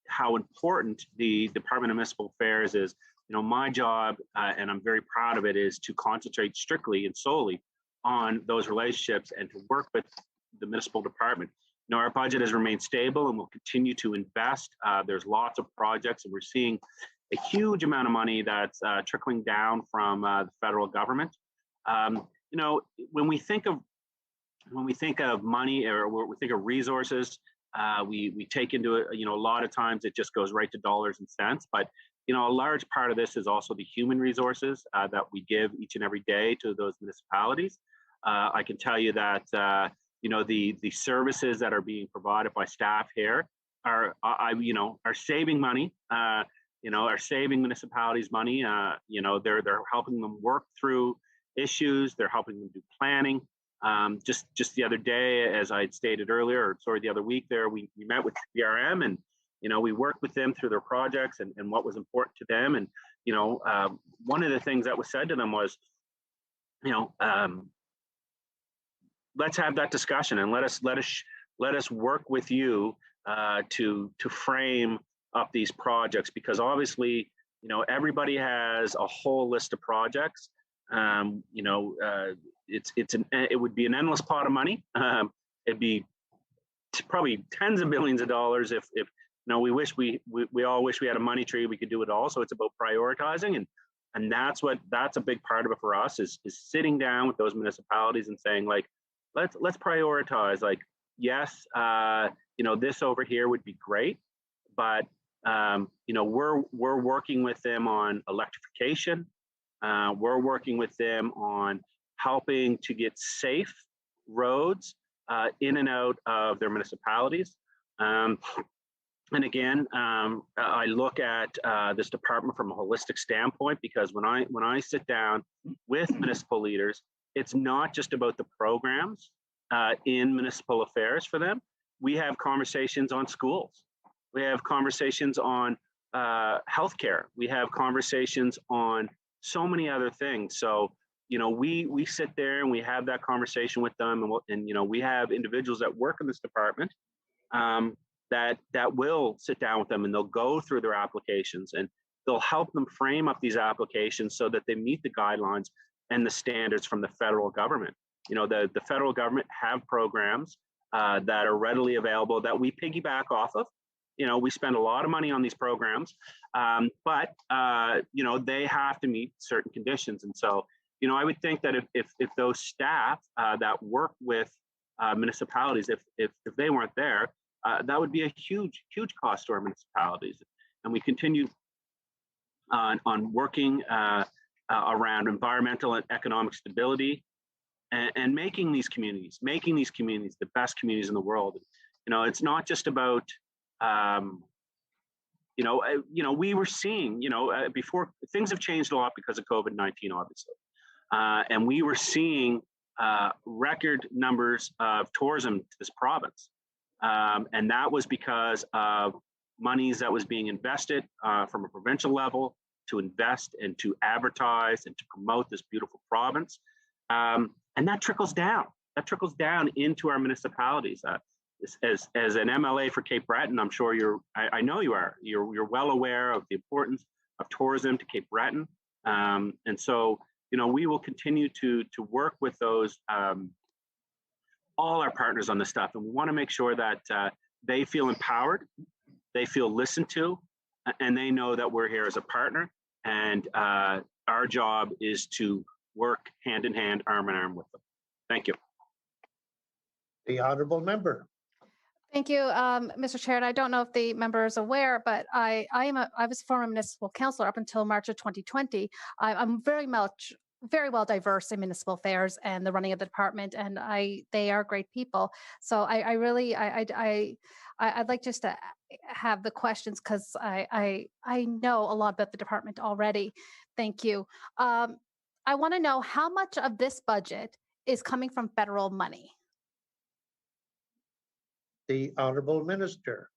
S2: how important the Department of Municipal Affairs is. My job, and I'm very proud of it, is to concentrate strictly and solely on those relationships and to work with the municipal department. Our budget has remained stable and we'll continue to invest. There's lots of projects, and we're seeing a huge amount of money that's trickling down from the federal government. When we think of money, or when we think of resources, we take into it. A lot of times it just goes right to dollars and cents, but a large part of this is also the human resources that we give each and every day to those municipalities. I can tell you that the services that are being provided by staff here are saving money. Are saving municipalities money. They're helping them work through issues. They're helping them do planning. Just the other day, as I had stated earlier, the other week there, we met with CRM, and we worked with them through their projects and what was important to them. And one of the things that was said to them was, let's have that discussion and let us work with you to frame up these projects, because obviously everybody has a whole list of projects. It would be an endless pot of money. It'd be probably tens of billions of dollars if we all wish we had a money tree, we could do it all. So it's about prioritizing, and that's a big part of it for us is sitting down with those municipalities and saying, like, let's prioritize. Like, yes, this over here would be great, but we're working with them on electrification. We're working with them on helping to get safe roads in and out of their municipalities. And again, I look at this department from a holistic standpoint, because when I sit down with municipal leaders, it's not just about the programs in municipal affairs for them. We have conversations on schools. We have conversations on healthcare. We have conversations on so many other things. So, we sit there and we have that conversation with them, and we have individuals that work in this department that will sit down with them, and they'll go through their applications, and they'll help them frame up these applications so that they meet the guidelines and the standards from the federal government. The federal government have programs that are readily available that we piggyback off of. We spend a lot of money on these programs, but they have to meet certain conditions. And so, I would think that if those staff that work with municipalities, if they weren't there, that would be a huge cost to our municipalities. And we continue on working around environmental and economic stability, and making these communities the best communities in the world. It's not just about we were seeing, before, things have changed a lot because of COVID-19, obviously. And we were seeing record numbers of tourism to this province. And that was because of monies that was being invested from a provincial level to invest and to advertise and to promote this beautiful province. And that trickles down. That trickles down into our municipalities. As an MLA for Cape Breton, I'm sure I know you are. You're well aware of the importance of tourism to Cape Breton. And so, we will continue to work with those, all our partners on this stuff. And we want to make sure that they feel empowered, they feel listened to, and they know that we're here as a partner. And our job is to work hand in hand, arm in arm with them. Thank you.
S1: The honorable member.
S4: Thank you, Mr. Chair. And I don't know if the member is aware, but I was a former municipal councillor up until March of 2020. I'm very well diverse in municipal affairs and the running of the department, and they are great people. So I'd like just to have the questions, because I know a lot about the department already. Thank you. I want to know how much of this budget is coming from federal money.
S1: The honorable minister.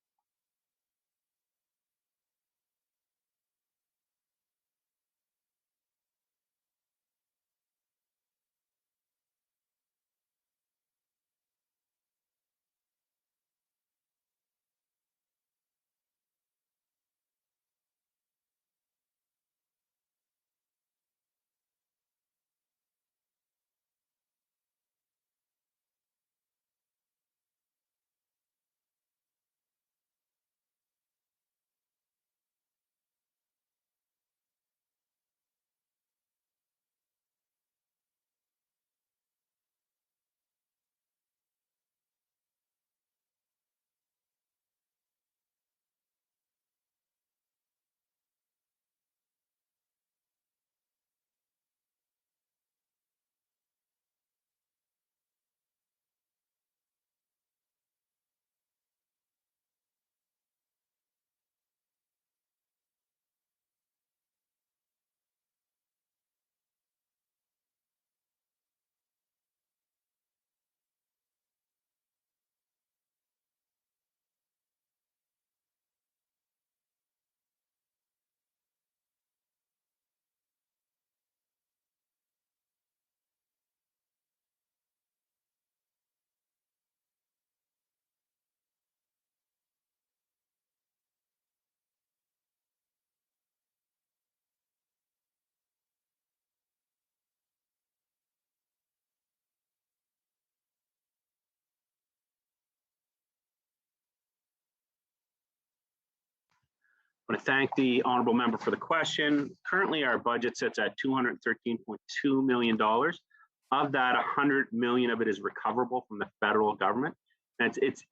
S2: I want to thank the honorable member for the question. Currently, our budget sits at $213.2 million. Of that, $100 million of it is recoverable from the federal government. And it's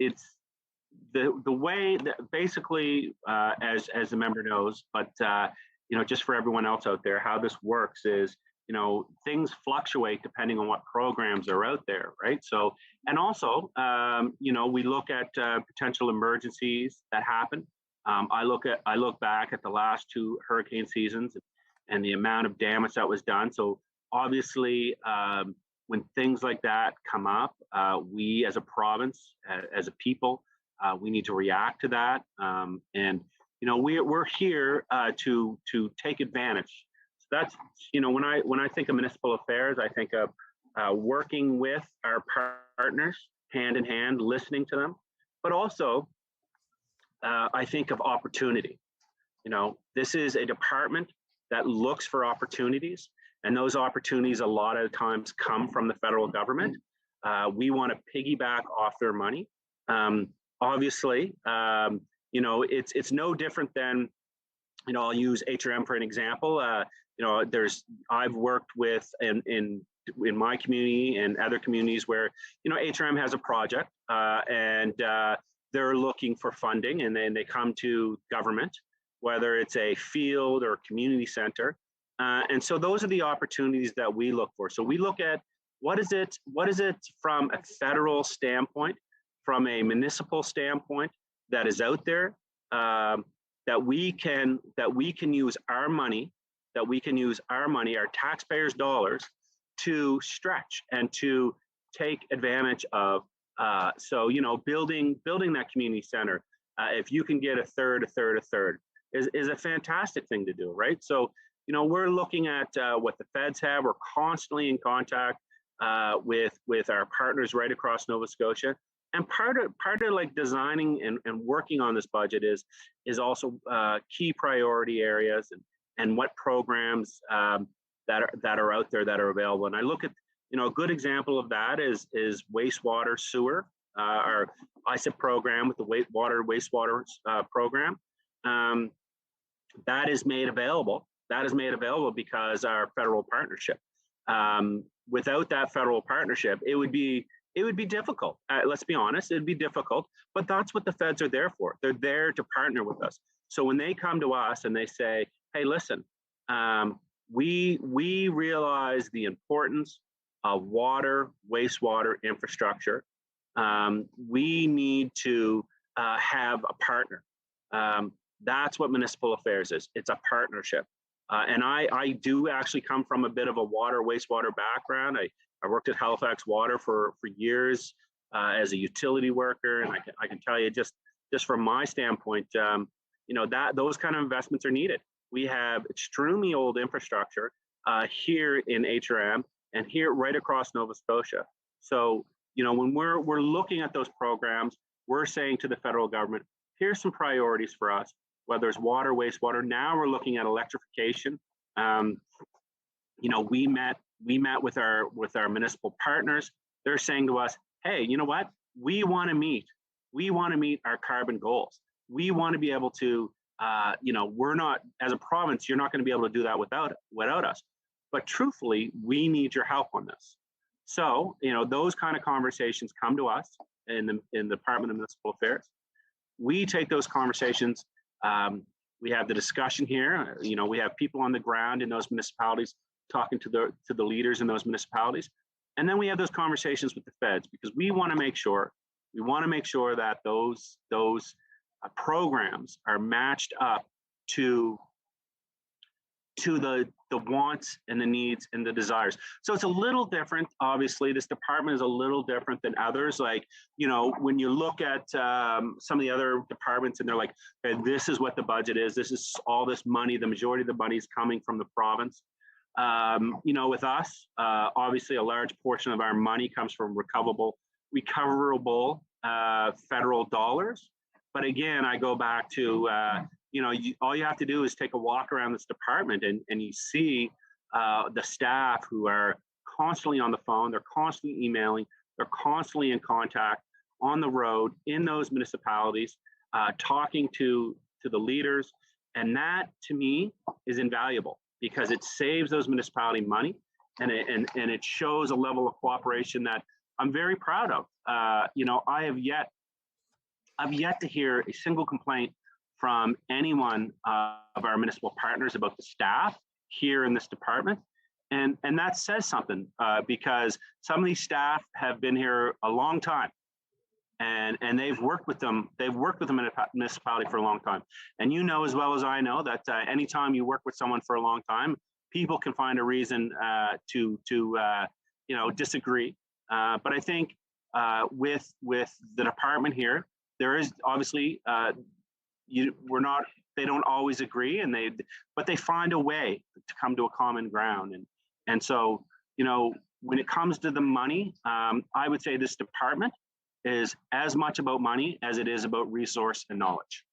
S2: the way that basically, as the member knows, but just for everyone else out there, how this works is, things fluctuate depending on what programs are out there, right? So, and also, we look at potential emergencies that happen. I look back at the last two hurricane seasons and the amount of damage that was done. So obviously, when things like that come up, we as a province, as a people, we need to react to that. And we're here to take advantage. So that's when I think of municipal affairs, I think of working with our partners hand in hand, listening to them, but also I think of opportunity. This is a department that looks for opportunities, and those opportunities a lot of times come from the federal government. We want to piggyback off their money. Obviously, it's no different than, I'll use HRM for an example. I've worked with in my community and other communities where, HRM has a project and they're looking for funding, and then they come to government, whether it's a field or community center. And so those are the opportunities that we look for. So we look at what is it from a federal standpoint, from a municipal standpoint that is out there, that we can use our money, our taxpayers' dollars, to stretch and to take advantage of. So building that community center, if you can get a third is a fantastic thing to do, right? So we're looking at what the feds have. We're constantly in contact with our partners right across Nova Scotia. And part of like designing and working on this budget is also key priority areas and what programs that are out there that are available. And I look at a good example of that is wastewater sewer, our ISIP program with the wastewater program. That is made available. Because our federal partnership. Without that federal partnership, it would be difficult. Let's be honest, it'd be difficult. But that's what the feds are there for. They're there to partner with us. So when they come to us and they say, "Hey, listen, we realize the importance of water, wastewater infrastructure. We need to have a partner." That's what municipal affairs is. It's a partnership. And I do actually come from a bit of a water, wastewater background. I worked at Halifax Water for years as a utility worker. And I can tell you just from my standpoint, that those kind of investments are needed. We have extremely old infrastructure here in HRM and here right across Nova Scotia. So, when we're looking at those programs, we're saying to the federal government, here's some priorities for us, whether it's water, wastewater. Now we're looking at electrification. We met with our municipal partners. They're saying to us, hey, you know what? We want to meet our carbon goals. We want to be able to, we're not, as a province, you're not going to be able to do that without us. But truthfully, we need your help on this. So, those kind of conversations come to us in the Department of Municipal Affairs. We take those conversations. We have the discussion here. We have people on the ground in those municipalities talking to the leaders in those municipalities, and then we have those conversations with the feds, because we want to make sure that those programs are matched up to the wants and the needs and the desires. So it's a little different. Obviously, this department is a little different than others. Like, when you look at some of the other departments and they're like, okay, this is what the budget is. This is all this money. The majority of the money is coming from the province. With us, obviously a large portion of our money comes from recoverable federal dollars. But again, I go back to, all you have to do is take a walk around this department and you see the staff who are constantly on the phone, they're constantly emailing, they're constantly in contact on the road in those municipalities, talking to the leaders. And that, to me, is invaluable, because it saves those municipality money, and it shows a level of cooperation that I'm very proud of. I've yet to hear a single complaint from anyone of our municipal partners about the staff here in this department. And that says something, because some of these staff have been here a long time, and they've worked with them. They've worked with the municipality for a long time. And as well as I know that anytime you work with someone for a long time, people can find a reason to disagree. But I think with the department here, there is obviously they don't always agree, but they find a way to come to a common ground. And so, when it comes to the money, I would say this department is as much about money as it is about resource and knowledge.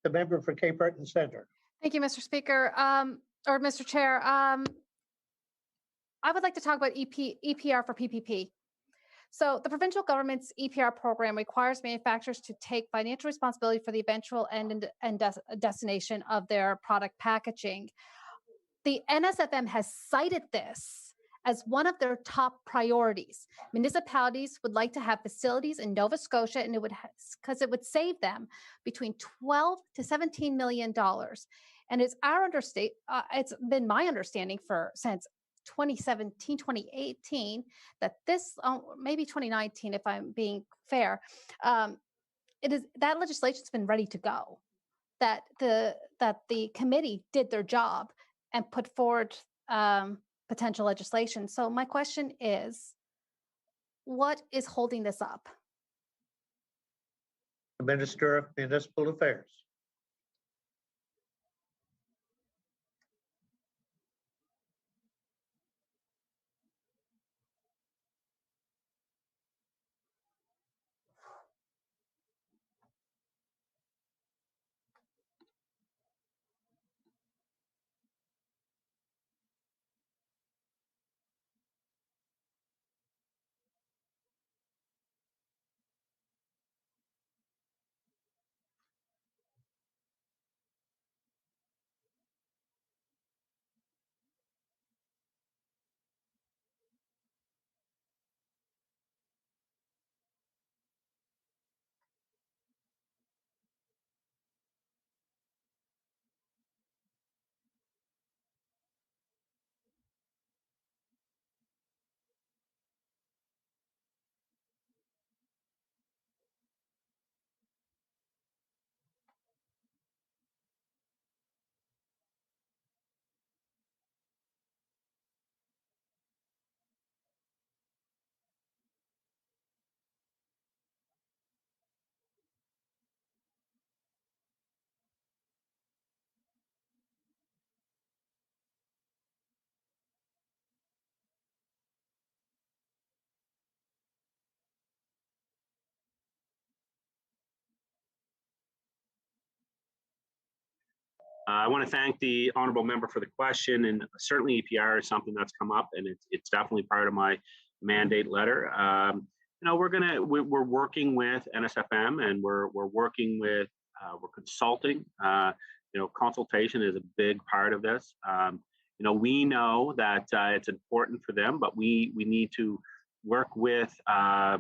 S1: The member for Cape Breton Center.
S4: Thank you, Mr. Speaker, or Mr. Chair. I would like to talk about EPR for PPP. So the provincial government's EPR program requires manufacturers to take financial responsibility for the eventual end and destination of their product packaging. The NSFM has cited this as one of their top priorities. Municipalities would like to have facilities in Nova Scotia, and because it would save them between $12 to $17 million. And it's it's been my understanding since 2017, 2018, that this, maybe 2019, if I'm being fair, that legislation's been ready to go. That the committee did their job and put forward potential legislation. So my question is, what is holding this up?
S1: The Minister of Municipal Affairs.
S2: I want to thank the honorable member for the question, and certainly EPR is something that's come up, and it's definitely part of my mandate letter. We're working with NSFM, and we're working with we're consulting. Consultation is a big part of this. We know that it's important for them, but we need to work with our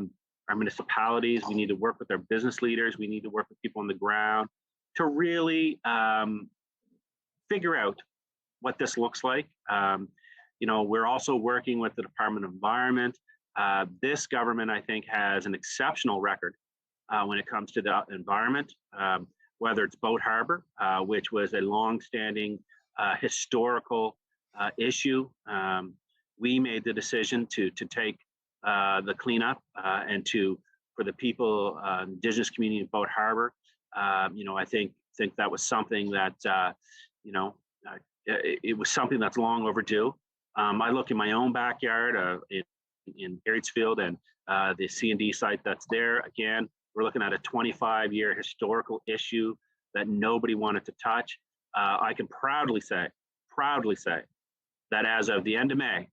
S2: municipalities. We need to work with our business leaders. We need to work with people on the ground to really figure out what this looks like. We're also working with the Department of Environment. This government, I think, has an exceptional record when it comes to the environment, whether it's Boat Harbor, which was a long-standing historical issue. We made the decision to take the cleanup and for the people, Indigenous community of Boat Harbor. I think that was something that it was something that's long overdue. I look in my own backyard in Harrietsfield and the C&D site that's there. Again, we're looking at a 25-year historical issue that nobody wanted to touch. I can proudly say that as of the end of May,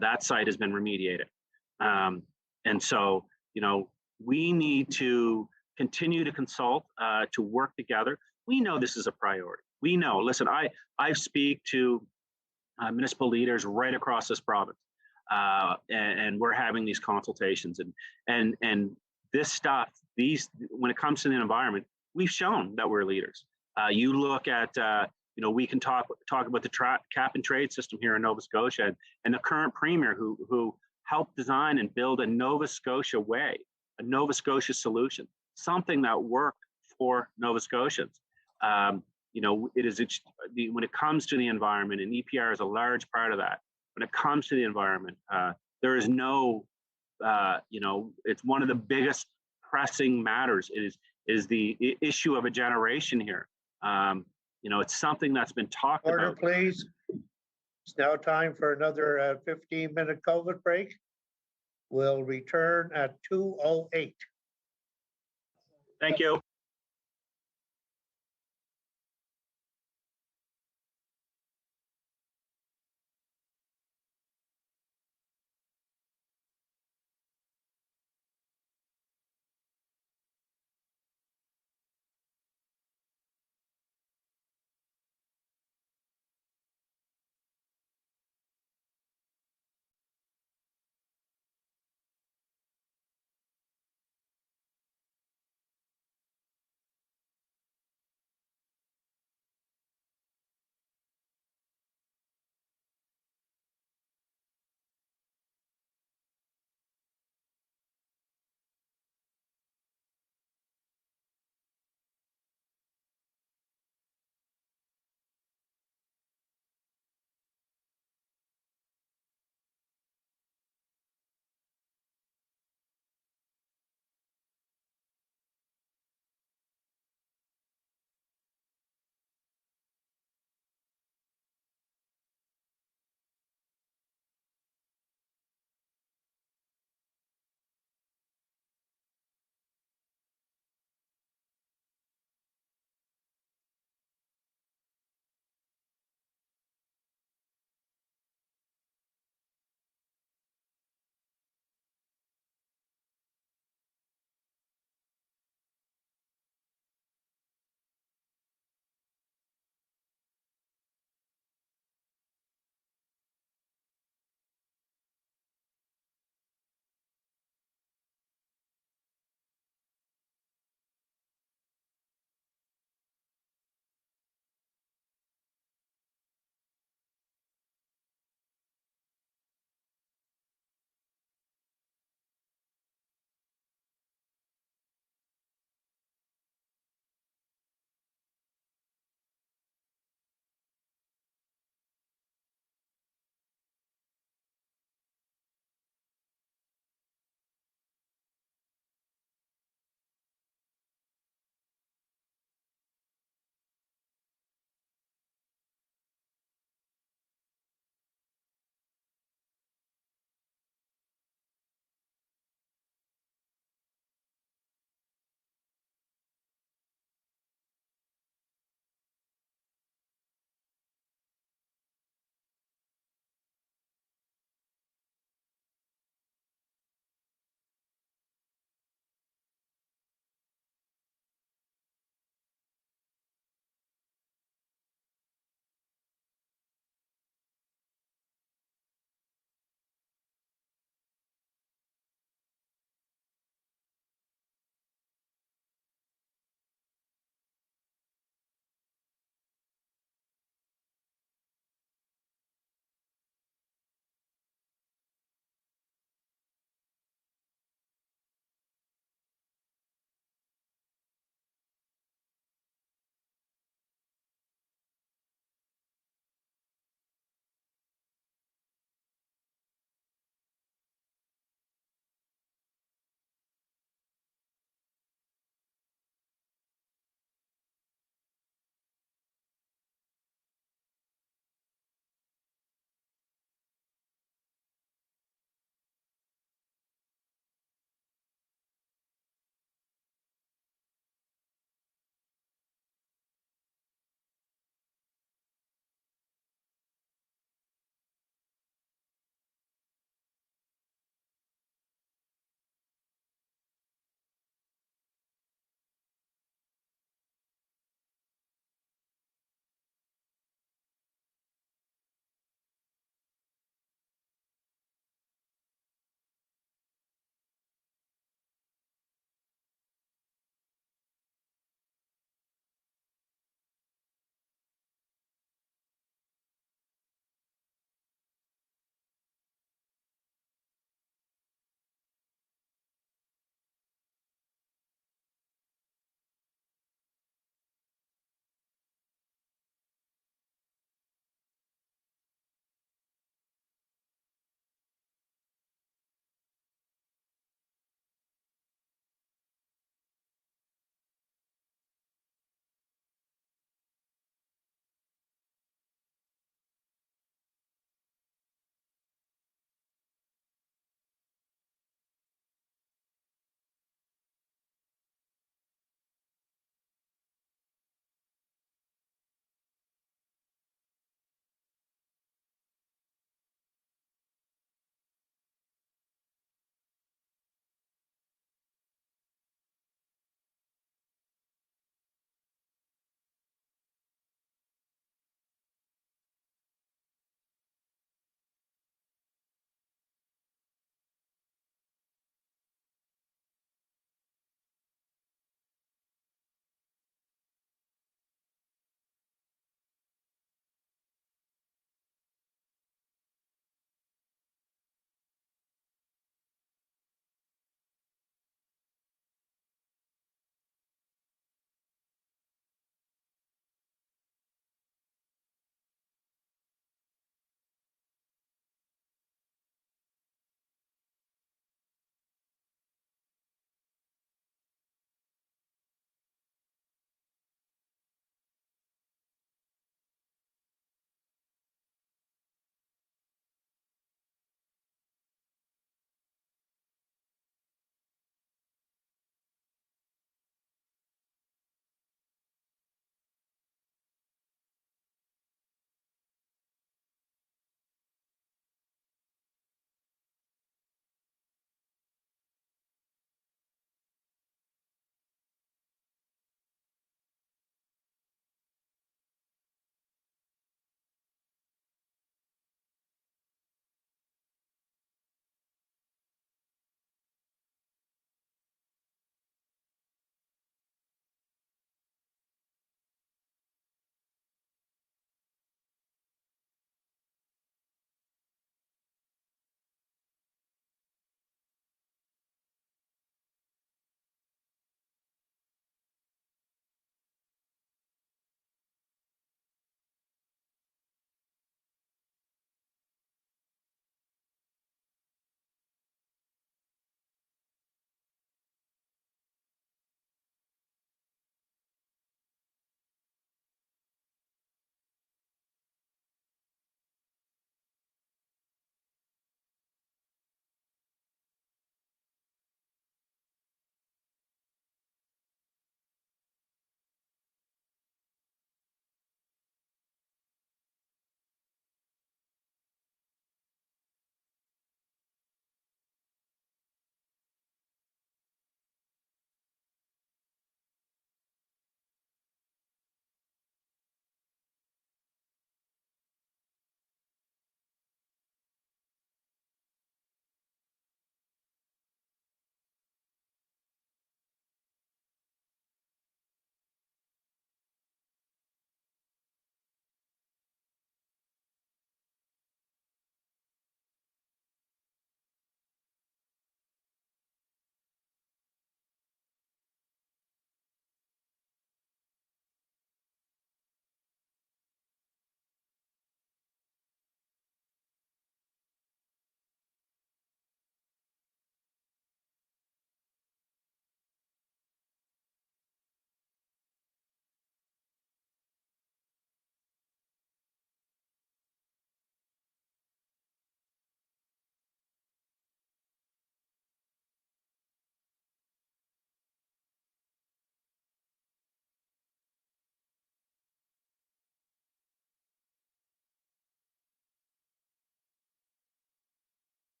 S2: that site has been remediated. And so, we need to continue to consult, to work together. We know this is a priority. We know, listen, I speak to municipal leaders right across this province, and we're having these consultations, and this stuff, when it comes to the environment, we've shown that we're leaders. You look at, we can talk about the cap and trade system here in Nova Scotia, and the current premier who helped design and build a Nova Scotia way, a Nova Scotia solution, something that worked for Nova Scotians. It is when it comes to the environment, and EPR is a large part of that. when it comes to the environment. There is no, it's one of the biggest pressing matters. It is the issue of a generation here. It's something that's been talked
S1: Order,
S2: about.
S1: please. It's now time for another 15-minute COVID break. We'll return at 2:08.
S2: Thank you.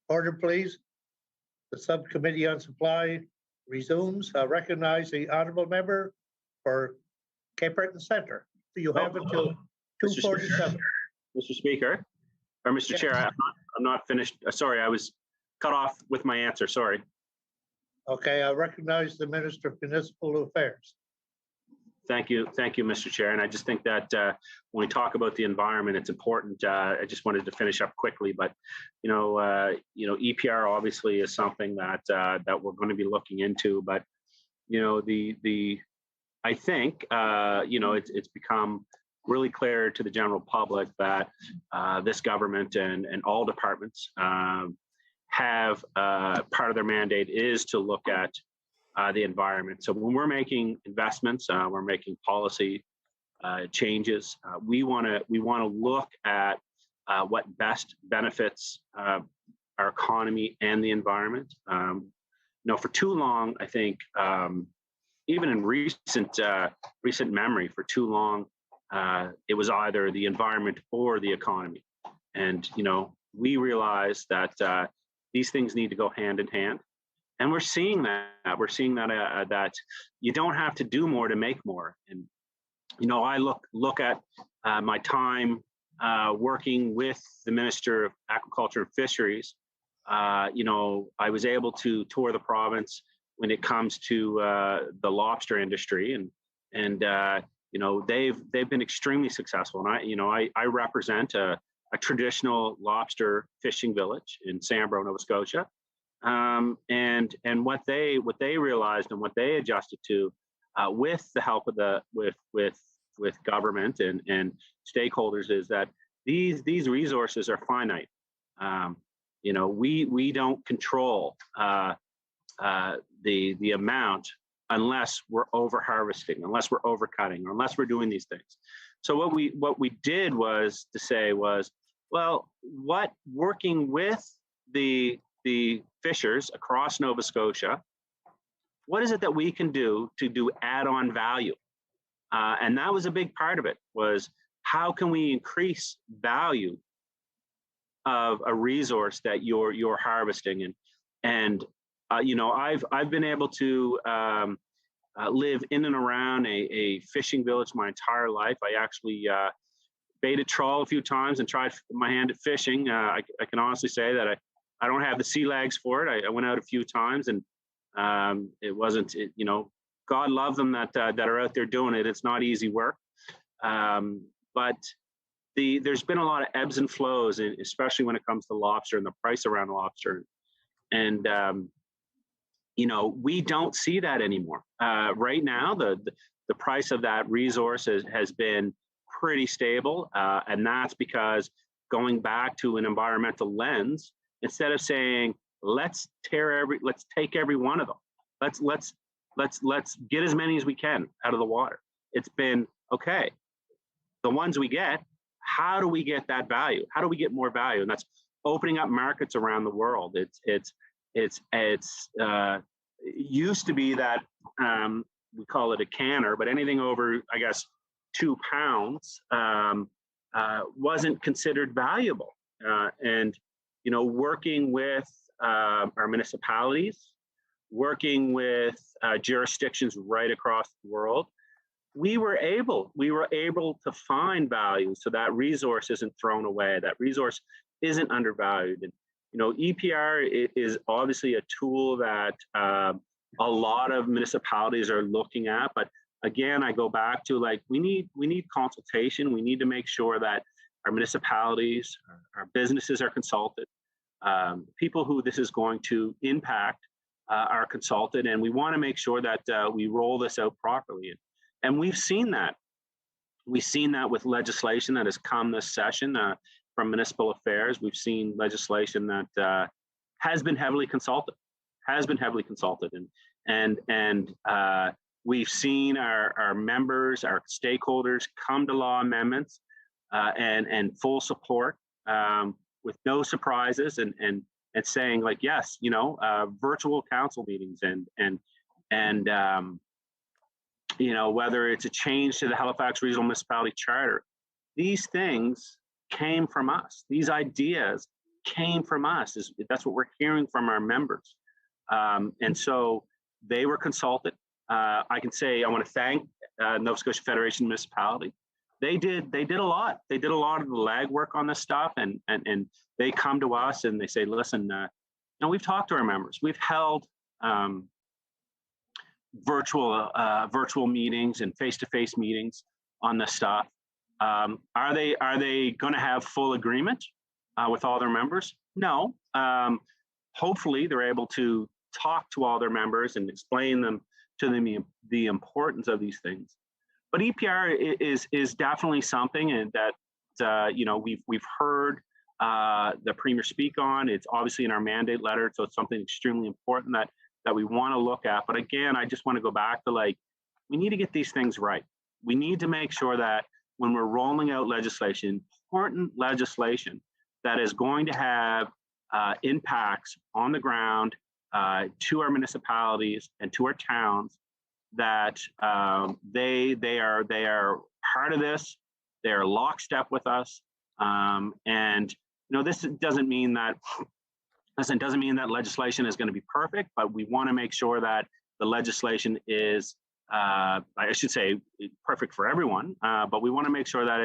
S1: Order, please. The Subcommittee on Supply resumes. I recognize the honorable member for Cape Breton Center. You have until 2:47.
S2: Mr. Speaker, or Mr.
S1: Yes.
S2: Chair, I'm not finished. Sorry, I was cut off with my answer. Sorry.
S1: Okay, I recognize the Minister of Municipal Affairs.
S2: Thank you, Mr. Chair. And I just think that when we talk about the environment, it's important. I just wanted to finish up quickly, but EPR obviously is something that that we're going to be looking into. But I think it's become really clear to the general public that this government and all departments have part of their mandate is to look at the environment. So when we're making investments, we're making policy changes. We want to look at what best benefits our economy and the environment. For too long, I think, even in recent memory, for too long, it was either the environment or the economy. And we realize that these things need to go hand in hand. And we're seeing that. We're seeing that you don't have to do more to make more. And I look at my time working with the Minister of Agriculture and Fisheries. I was able to tour the province when it comes to the lobster industry, and they've been extremely successful. And I represent a traditional lobster fishing village in Sambro, Nova Scotia. And what they realized and what they adjusted to with the help of with government and stakeholders is that these resources are finite. We don't control the amount unless we're over harvesting, unless we're overcutting, or unless we're doing these things. So what we did was to say was, well, what working with the fishers across Nova Scotia, what is it that we can do to do add-on value? And that was a big part of it, was how can we increase value of a resource that you're harvesting? And I've been able to live in and around a fishing village my entire life. I actually baited trawl a few times and tried my hand at fishing. I can honestly say that I don't have the sea legs for it. I went out a few times, and it wasn't. God love them that are out there doing it. It's not easy work, but there's been a lot of ebbs and flows, especially when it comes to lobster and the price around lobster, and we don't see that anymore. Right now, the price of that resource has been pretty stable, and that's because going back to an environmental lens. Instead of saying let's take every one of them, let's get as many as we can out of the water. It's been okay. The ones we get, how do we get that value? How do we get more value? And that's opening up markets around the world. It used to be that we call it a canner, but anything over, I guess, 2 pounds wasn't considered valuable. And working with our municipalities, working with jurisdictions right across the world, we were able to find value so that resource isn't thrown away, that resource isn't undervalued. And EPR is obviously a tool that a lot of municipalities are looking at, but again, I go back to we need consultation. We need to make sure that our municipalities, our businesses are consulted. People who this is going to impact are consulted, and we want to make sure that we roll this out properly. And we've seen that. We've seen that with legislation that has come this session from Municipal Affairs. We've seen legislation that has been heavily consulted, and we've seen our members, our stakeholders come to law amendments and full support with no surprises and saying yes, virtual council meetings and whether it's a change to the Halifax Regional Municipality Charter, these things came from us. These ideas came from us. That's what we're hearing from our members. And so they were consulted. I can say I want to thank Nova Scotia Federation Municipality. They did a lot. They did a lot of the legwork on this stuff, and they come to us and they say, listen, we've talked to our members. We've held virtual meetings and face-to-face meetings on this stuff. Are they going to have full agreement with all their members? No. Hopefully, they're able to talk to all their members and explain to them the importance of these things. But EPR is definitely something, and that we've heard the Premier speak on. It's obviously in our mandate letter, so it's something extremely important that we want to look at. But again, I just want to go back to we need to get these things right. We need to make sure that when we're rolling out legislation, important legislation that is going to have impacts on the ground to our municipalities and to our towns, that they are part of this. They are lockstep with us, and this doesn't mean that legislation is going to be perfect, but we want to make sure that the legislation is, I should say, perfect for everyone. But we want to make sure that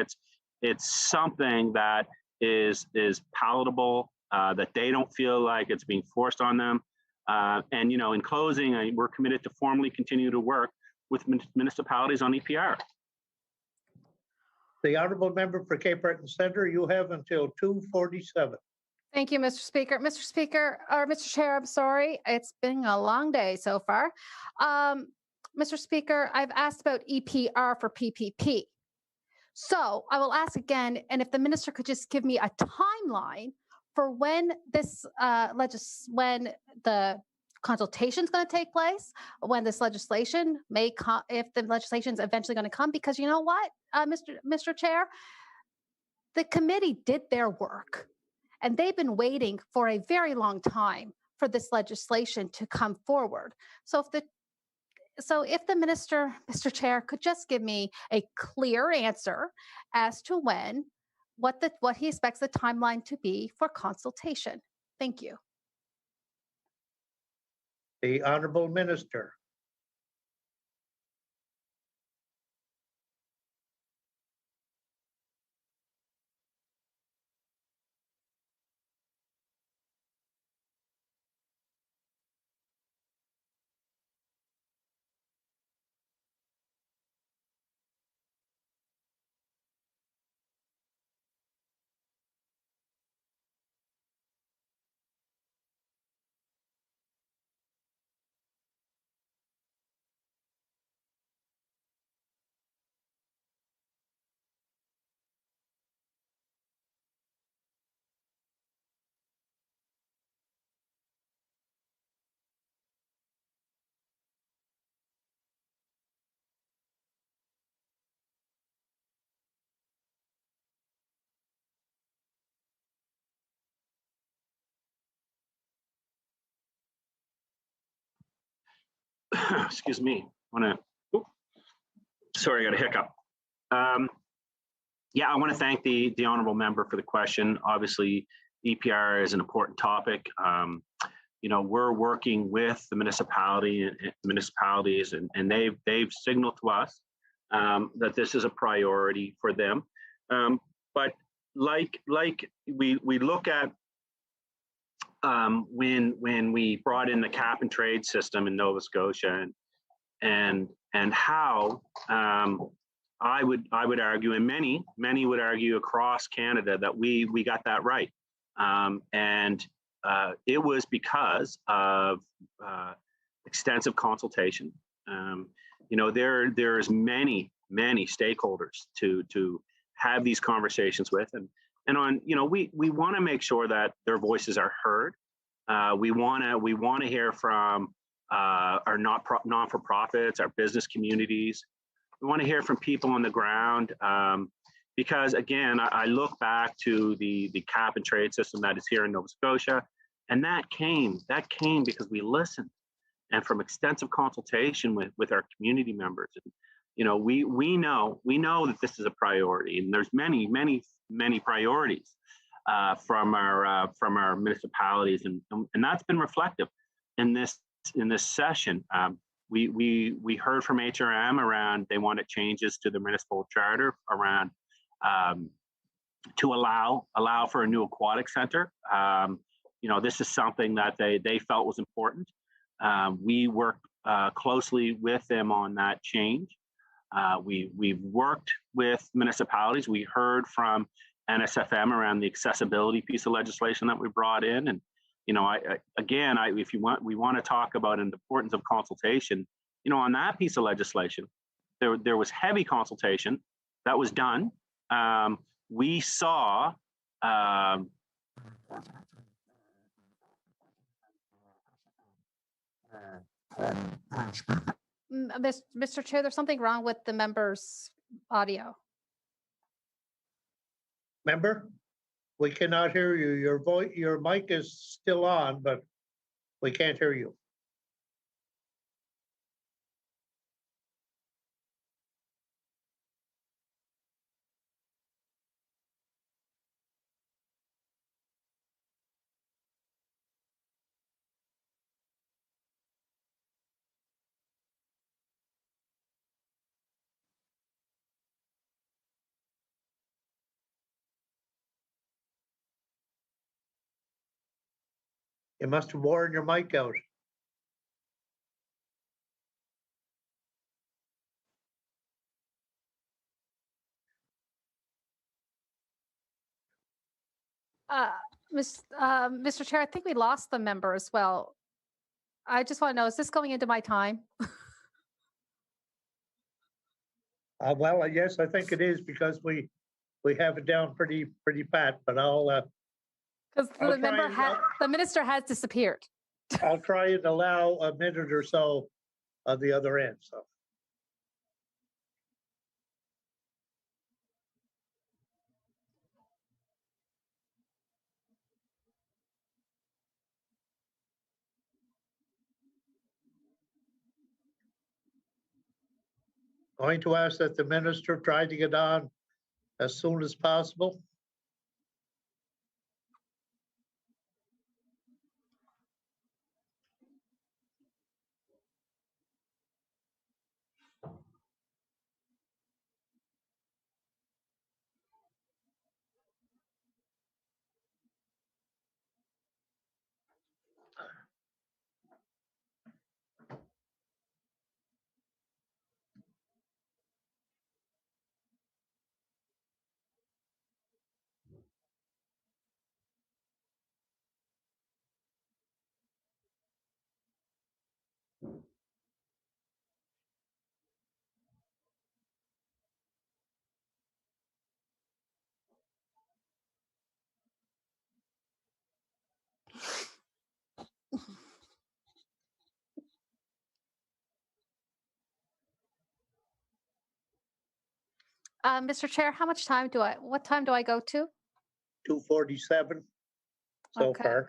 S2: it's something that is palatable, that they don't feel like it's being forced on them. And in closing, we're committed to formally continue to work with municipalities on EPR.
S1: The honourable member for Cape Breton Centre, you have until 2:47.
S4: Thank you, Mr. Speaker. Mr. Chair, I'm sorry. It's been a long day so far. Mr. Speaker, I've asked about EPR for PPP. So I will ask again, and if the minister could just give me a timeline for when this when the consultation is going to take place, when this legislation may come, if the legislation is eventually going to come, because you know what, Mr. Chair, the committee did their work, and they've been waiting for a very long time for this legislation to come forward. So if the minister, Mr. Chair, could just give me a clear answer as to what he expects the timeline to be for consultation. Thank you.
S1: The honourable minister.
S2: Excuse me. Sorry, I got a hiccup. I want to thank the honourable member for the question. Obviously, EPR is an important topic. We're working with the municipalities, and they've signaled to us that this is a priority for them. But like we look at when we brought in the cap and trade system in Nova Scotia, and how I would argue, and many would argue across Canada, that we got that right, and it was because of extensive consultation. There's many stakeholders to have these conversations with, and we want to make sure that their voices are heard. We want to hear from our non-for-profits, our business communities. We want to hear from people on the ground, because again, I look back to the cap and trade system that is here in Nova Scotia, and that came because we listened, and from extensive consultation with our community members. And, we know that this is a priority, and there's many priorities. from our municipalities, and that's been reflective in this session. We heard from HRM around they wanted changes to the municipal charter around to allow for a new aquatic center. This is something that they felt was important. We worked closely with them on that change. We've worked with municipalities. We heard from NSFM around the accessibility piece of legislation that we brought in, and if we want to talk about the importance of consultation, on that piece of legislation, there was heavy consultation that was done. We saw
S4: Mr. Chair, there's something wrong with the member's audio.
S1: Member, we cannot hear you. Your mic is still on, but we can't hear you. You must have worn your mic out.
S4: Mr. Chair, I think we lost the member as well. I just want to know, is this going into my time?
S1: Well, yes, I think it is, because we have it down pretty pat, but
S4: because the minister has disappeared.
S1: I'll try and allow a minute or so on the other end. So. Going to ask that the minister try to get on as soon as possible.
S4: Mr. Chair, what time do I go to?
S1: 2:47 so
S4: Okay.
S1: far.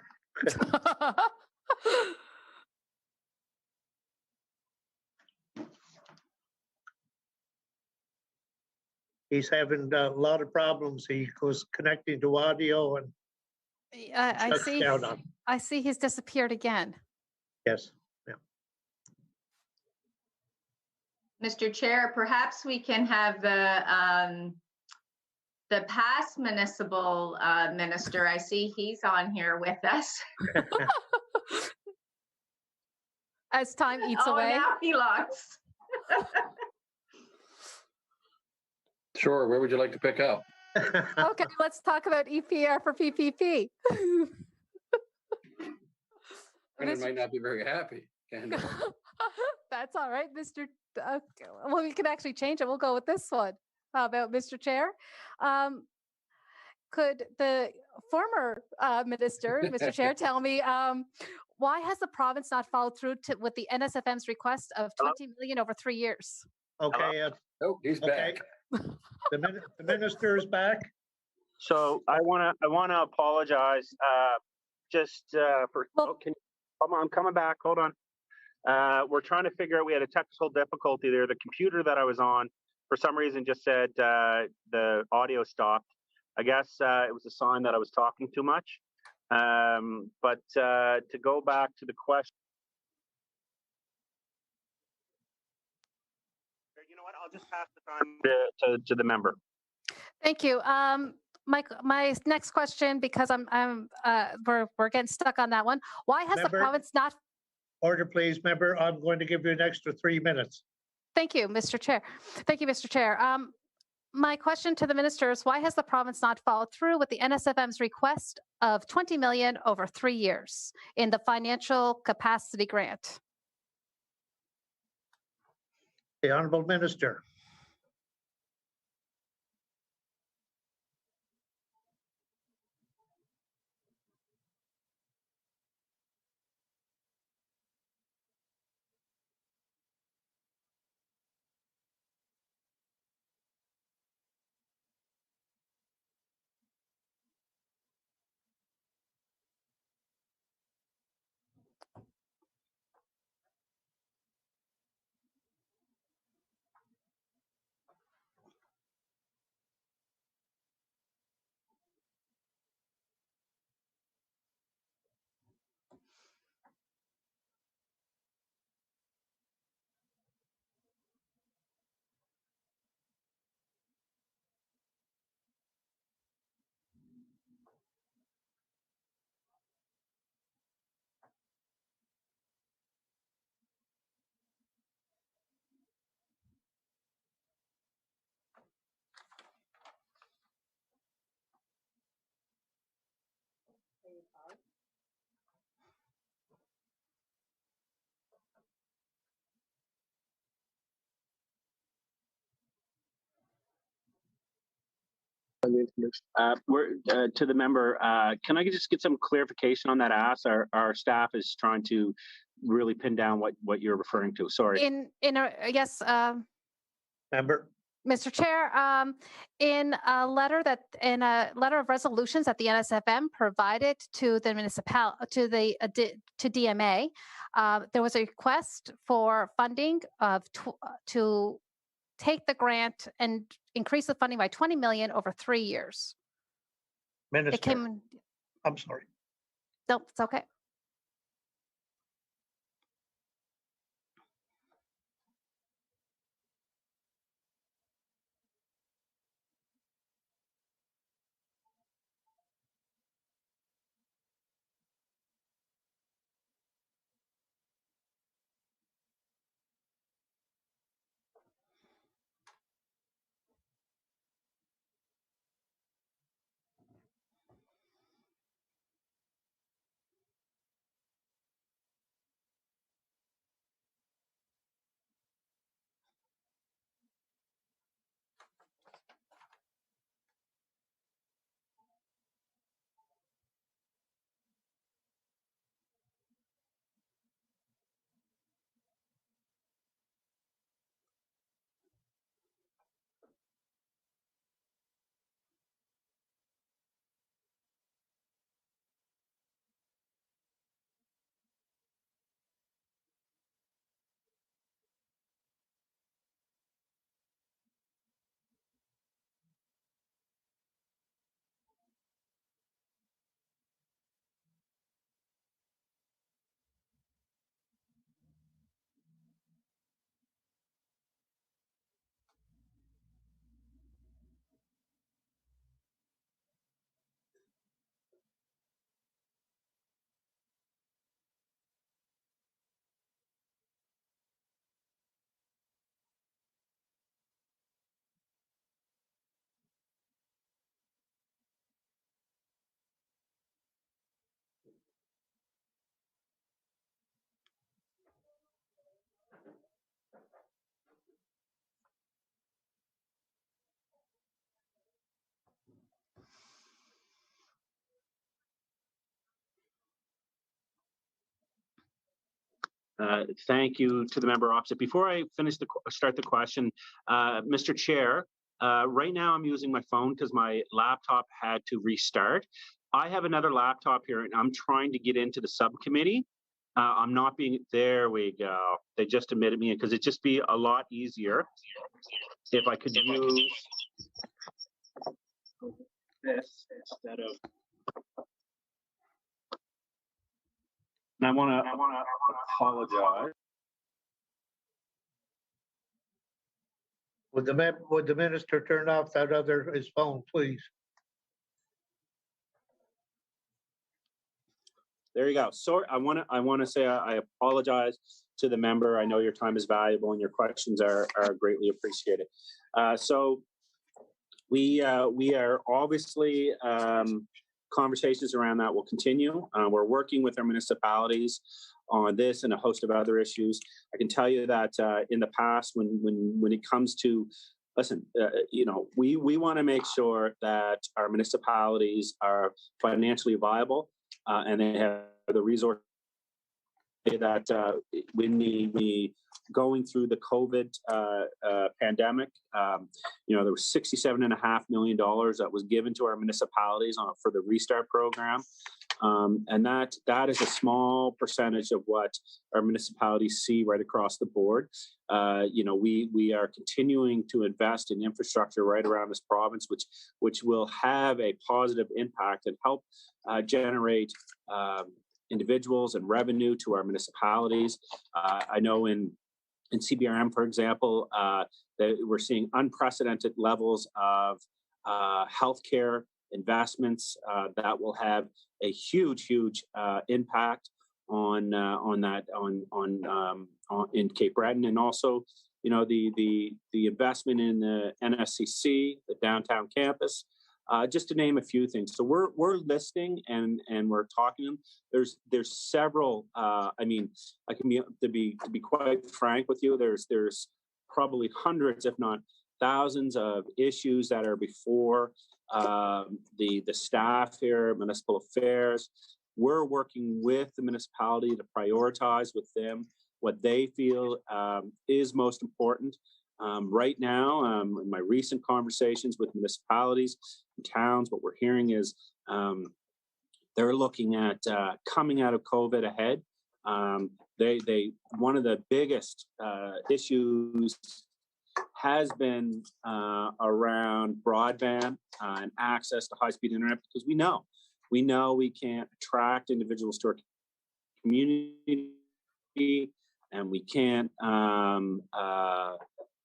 S1: He's having a lot of problems. He was connecting to audio and
S4: I see he's disappeared again.
S1: Yes. Yeah.
S5: Mr. Chair, perhaps we can have the past municipal minister. I see he's on here with us.
S4: As time eats away.
S5: Now he locks.
S6: Sure. Where would you like to pick up?
S4: Okay, let's talk about EPR for PPP.
S6: Brendan might not be very happy.
S4: That's all right, Mr. Well, we can actually change it. We'll go with this one. How about Mr. Chair? Could the former minister, Mr. Chair, tell me why has the province not followed through with the NSFM's request of 20 million over 3 years?
S1: Okay.
S6: Oh, he's back.
S1: The minister is back.
S2: So I want to apologize I'm coming back. Hold on. We're trying to figure out. We had a technical difficulty there. The computer that I was on, for some reason, just said the audio stopped. I guess it was a sign that I was talking too much. But to go back to the question, you know what? I'll just pass the time to the member.
S4: Thank you. My next question, because we're getting stuck on that one. Why has the province not?
S1: Order, please, member. I'm going to give you an extra 3 minutes.
S4: Thank you, Mr. Chair. Thank you, Mr. Chair. My question to the minister is, why has the province not followed through with the NSFM's request of 20 million over 3 years in the financial capacity grant?
S1: The Honourable Minister.
S2: To the member, can I just get some clarification on that ask? Our staff is trying to really pin down what you're referring to. Sorry.
S4: Yes,
S1: Member.
S4: Mr. Chair, in a letter of resolutions that the NSFM provided to the municipal to DMA, there was a request for funding to take the grant and increase the funding by 20 million over 3 years.
S1: Minister. I'm sorry.
S4: No, it's okay.
S2: Thank you to the member opposite. Before I start the question, Mr. Chair, right now I'm using my phone because my laptop had to restart. I have another laptop here and I'm trying to get into the subcommittee. I'm not being, there we go. They just admitted me in because it'd just be a lot easier if I could use this instead of. And I want to apologize.
S1: Would the minister turn off his phone, please?
S2: There you go. Sorry, I want to say I apologize to the member. I know your time is valuable and your questions are greatly appreciated. So we are obviously conversations around that will continue. We're working with our municipalities on this and a host of other issues. I can tell you that in the past, when it comes to listen, we want to make sure that our municipalities are financially viable and they have the resources that when we going through the COVID pandemic, there was $67.5 million that was given to our municipalities for the Restart program. And that is a small percentage of what our municipalities see right across the board. We are continuing to invest in infrastructure right around this province, which will have a positive impact and help generate individuals and revenue to our municipalities. I know in CBRM, for example, that we're seeing unprecedented levels of healthcare investments that will have a huge impact on in Cape Breton, and also the investment in the NSCC, the downtown campus, just to name a few things. So we're listening and we're talking. There's several. I can be quite frank with you. There's probably hundreds, if not thousands, of issues that are before the staff here at Municipal Affairs. We're working with the municipality to prioritize with them what they feel is most important. Right now, in my recent conversations with municipalities and towns, what we're hearing is they're looking at coming out of COVID ahead. One of the biggest issues has been around broadband and access to high-speed internet, because we know we can't attract individuals to our community, and we can't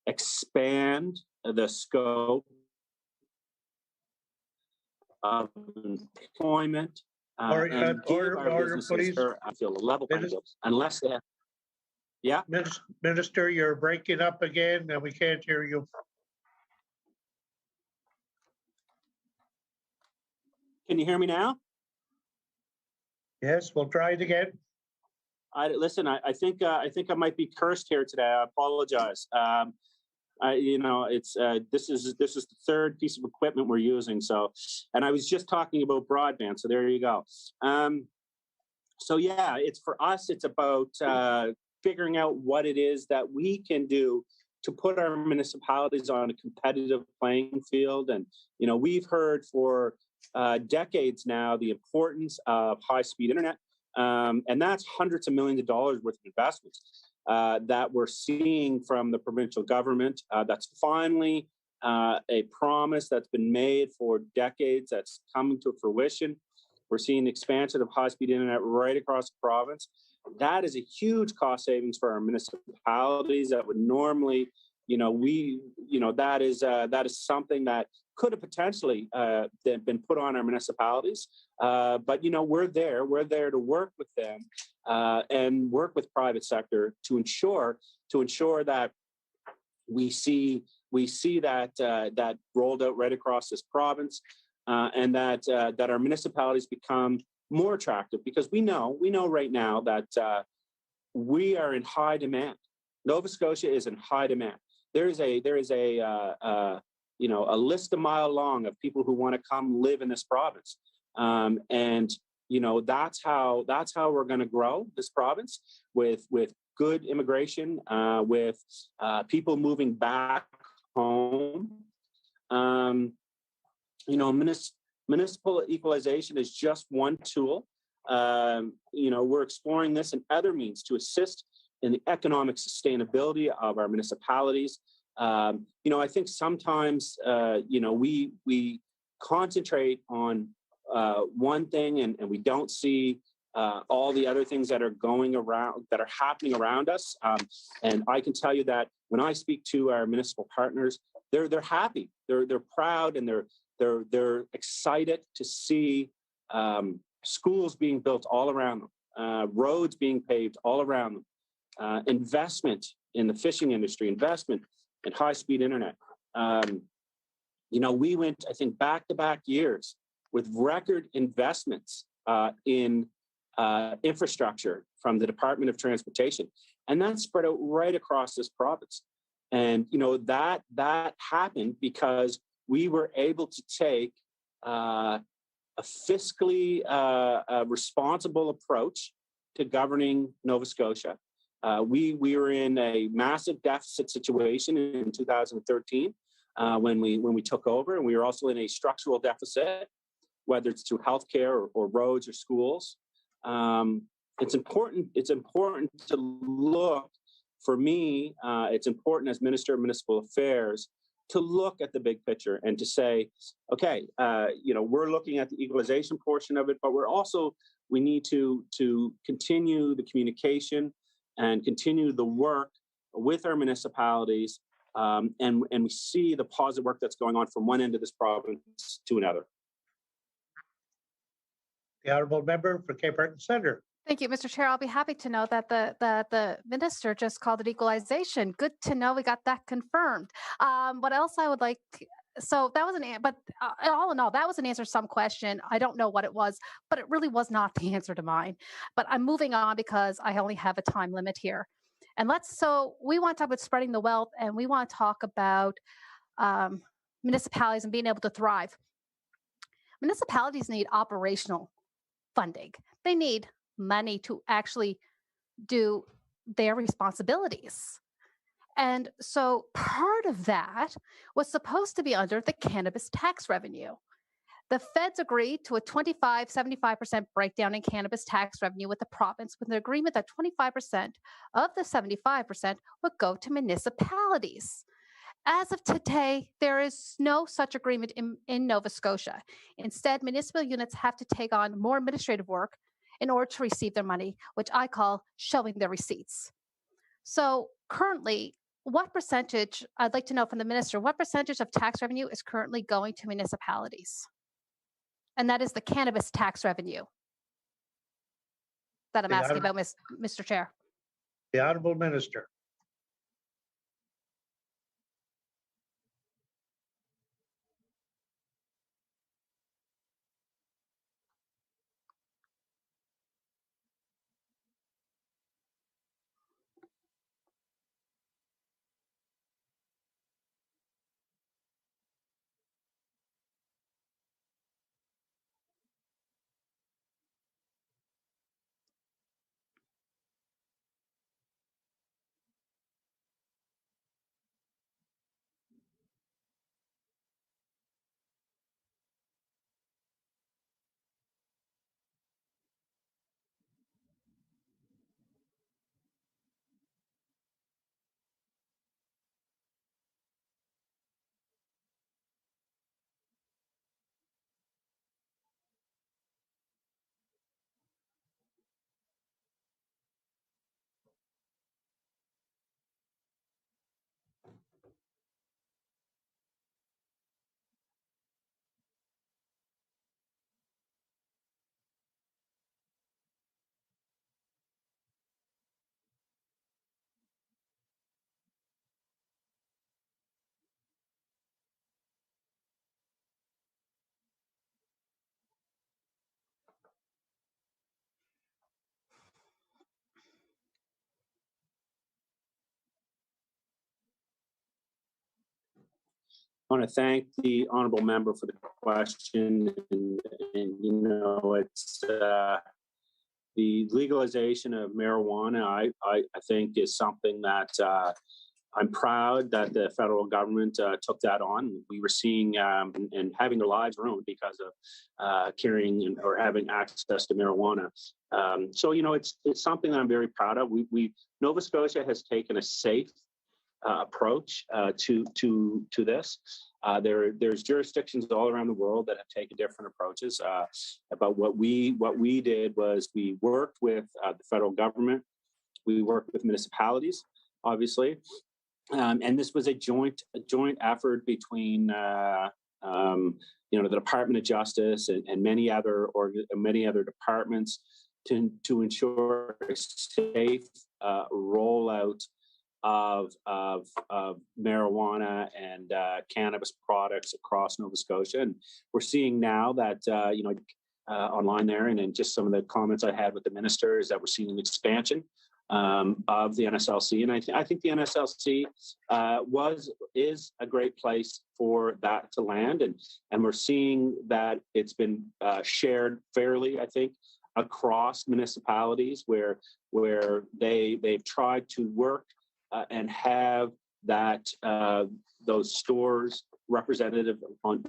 S2: expand the scope of employment and give our businesses I feel a level playing field unless they have. Yeah,
S1: Minister, you're breaking up again, and we can't hear you.
S2: Can you hear me now?
S1: Yes, we'll try it again.
S2: I think I might be cursed here today. I apologize. This is the third piece of equipment we're using. So, and I was just talking about broadband. So there you go. So yeah, it's for us. It's about figuring out what it is that we can do to put our municipalities on a competitive playing field. And we've heard for decades now the importance of high-speed internet. And that's hundreds of millions of dollars worth of investments that we're seeing from the provincial government. That's finally a promise that's been made for decades that's coming to fruition. We're seeing expansion of high-speed internet right across the province. That is a huge cost savings for our municipalities that would normally, that is something that could have potentially been put on our municipalities. But we're there to work with them and work with private sector to ensure that we see that rolled out right across this province, and that our municipalities become more attractive, because we know right now that we are in high demand. Nova Scotia is in high demand. There is a list a mile long of people who want to come live in this province, and that's how we're going to grow this province with good immigration, with people moving back home. Municipal equalization is just one tool. We're exploring this and other means to assist in the economic sustainability of our municipalities. I think sometimes, we concentrate on one thing and we don't see all the other things that are going around, that are happening around us. And I can tell you that when I speak to our municipal partners, they're happy, they're proud, and they're excited to see schools being built all around them, roads being paved all around them, investment in the fishing industry, investment in high-speed internet. We went, I think, back-to-back years with record investments in infrastructure from the Department of Transportation, and that spread out right across this province. And that happened because we were able to take a fiscally responsible approach to governing Nova Scotia. We were in a massive deficit situation in 2013 when we took over, and we were also in a structural deficit, whether it's through healthcare or roads or schools. It's important to look. For me, it's important as Minister of Municipal Affairs to look at the big picture and to say, okay, we're looking at the equalization portion of it, but we need to continue the communication and continue the work with our municipalities, and we see the positive work that's going on from one end of this province to another.
S1: The honourable member for Cape Breton Centre.
S4: Thank you, Mr. Chair. I'll be happy to know that the minister just called it equalization. Good to know we got that confirmed. What else I would like? So that was all in all, that was an answer to some question. I don't know what it was, but it really was not the answer to mine. But I'm moving on because I only have a time limit here. And so we want to talk about spreading the wealth, and we want to talk about municipalities and being able to thrive. Municipalities need operational funding. They need money to actually do their responsibilities. And so part of that was supposed to be under the cannabis tax revenue. The feds agreed to a 75% breakdown in cannabis tax revenue with the province, with an agreement that 25% of the 75% would go to municipalities. As of today, there is no such agreement in Nova Scotia. Instead, municipal units have to take on more administrative work in order to receive their money, which I call showing their receipts. So currently, what percentage, I'd like to know from the minister, what percentage of tax revenue is currently going to municipalities? And that is the cannabis tax revenue that I'm asking about, Mr. Chair.
S1: The honourable minister.
S2: I want to thank the honourable member for the question, and it's the legalization of marijuana. I think is something that I'm proud that the federal government took that on. We were seeing and having their lives ruined because of carrying or having access to marijuana. So it's something that I'm very proud of. Nova Scotia has taken a safe approach to this. There's jurisdictions all around the world that have taken different approaches. About what we did was we worked with the federal government, we worked with municipalities, obviously, and this was a joint effort between the Department of Justice and many other departments to ensure a safe rollout of marijuana and cannabis products across Nova Scotia. And we're seeing now that, online there and in just some of the comments I had with the minister is that we're seeing an expansion of the NSLC. And I think the NSLC is a great place for that to land. And we're seeing that it's been shared fairly, I think, across municipalities where they've tried to work and have that those stores representative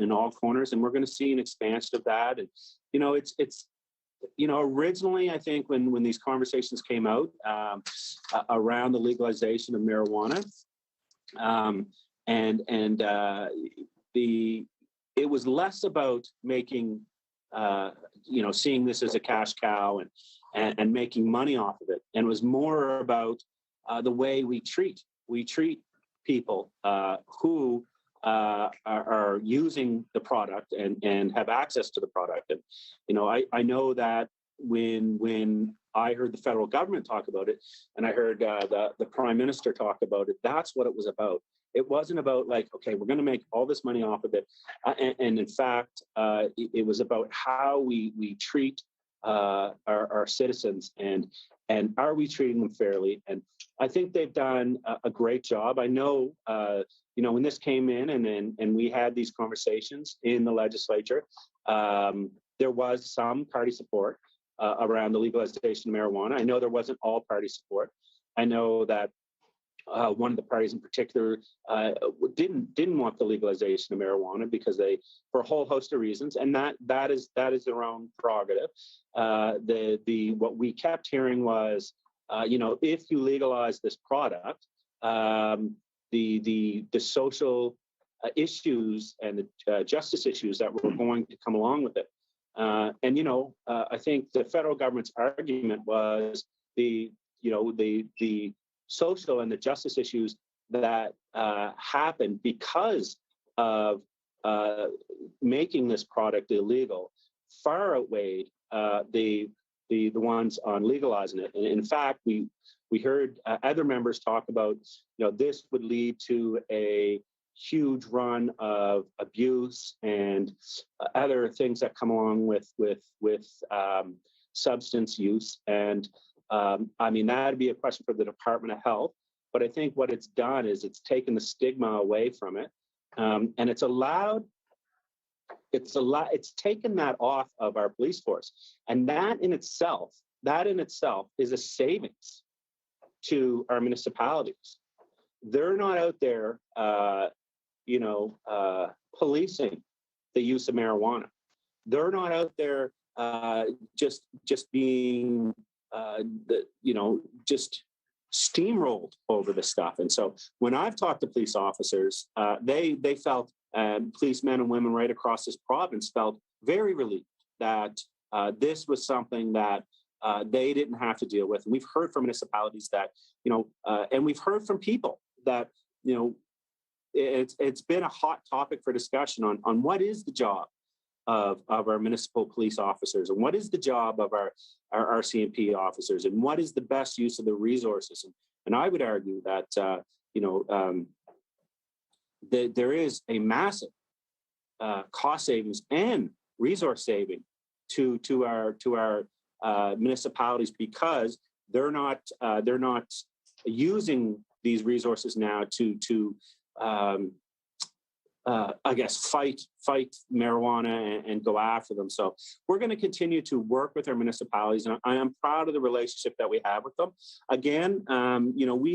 S2: in all corners, and we're going to see an expansion of that. And it's originally I think when these conversations came out around the legalization of marijuana, it was less about making seeing this as a cash cow and making money off of it, and it was more about the way we treat people who are using the product and have access to the product. And I know that when I heard the federal government talk about it, and I heard the Prime Minister talk about it, that's what it was about. It wasn't about like, okay, we're going to make all this money off of it, and in fact, it was about how we treat our citizens and are we treating them fairly? And I think they've done a great job. I know, when this came in and we had these conversations in the legislature, there was some party support around the legalization of marijuana. I know there wasn't all party support. I know that one of the parties in particular didn't want the legalization of marijuana because for a whole host of reasons, and that is their own prerogative. What we kept hearing was, if you legalize this product, the social issues and the justice issues that were going to come along with it. I think the federal government's argument was the social and the justice issues that happened because of making this product illegal far outweighed the ones on legalizing it. And in fact, we heard other members talk about, this would lead to a huge run of abuse and other things that come along with substance use. And that'd be a question for the Department of Health. But I think what it's done is it's taken the stigma away from it, and it's taken that off of our police force, and that in itself is a savings to our municipalities. They're not out there, policing the use of marijuana. They're not out there just being just steamrolled over the stuff. And so when I've talked to police officers, they felt, policemen and women right across this province felt very relieved that this was something that they didn't have to deal with. And we've heard from municipalities that, and we've heard from people that, it's been a hot topic for discussion on what is the job of our municipal police officers, and what is the job of our RCMP officers, and what is the best use of the resources. And I would argue that, there is a massive cost savings and resource saving to our municipalities, because they're not using these resources now to fight marijuana and go after them. So we're going to continue to work with our municipalities, and I am proud of the relationship that we have with them. Again, I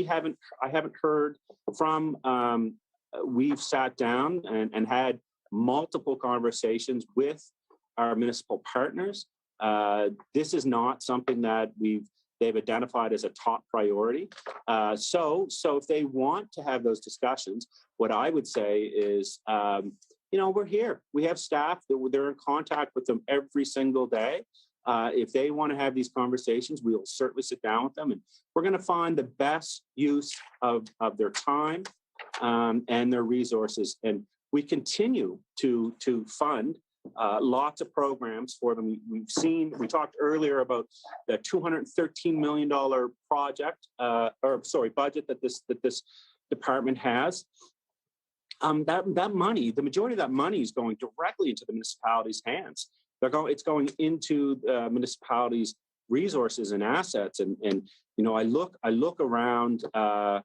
S2: haven't heard from. We've sat down and had multiple conversations with our municipal partners. This is not something that we've they've identified as a top priority. So if they want to have those discussions, what I would say is, we're here. We have staff that they're in contact with them every single day. If they want to have these conversations, we will certainly sit down with them, and we're going to find the best use of their time and their resources. And we continue to fund lots of programs for them. We talked earlier about the $213 million budget that this department has. That money, the majority of that money is going directly into the municipalities' hands. It's going into municipalities' resources and assets. And I look around our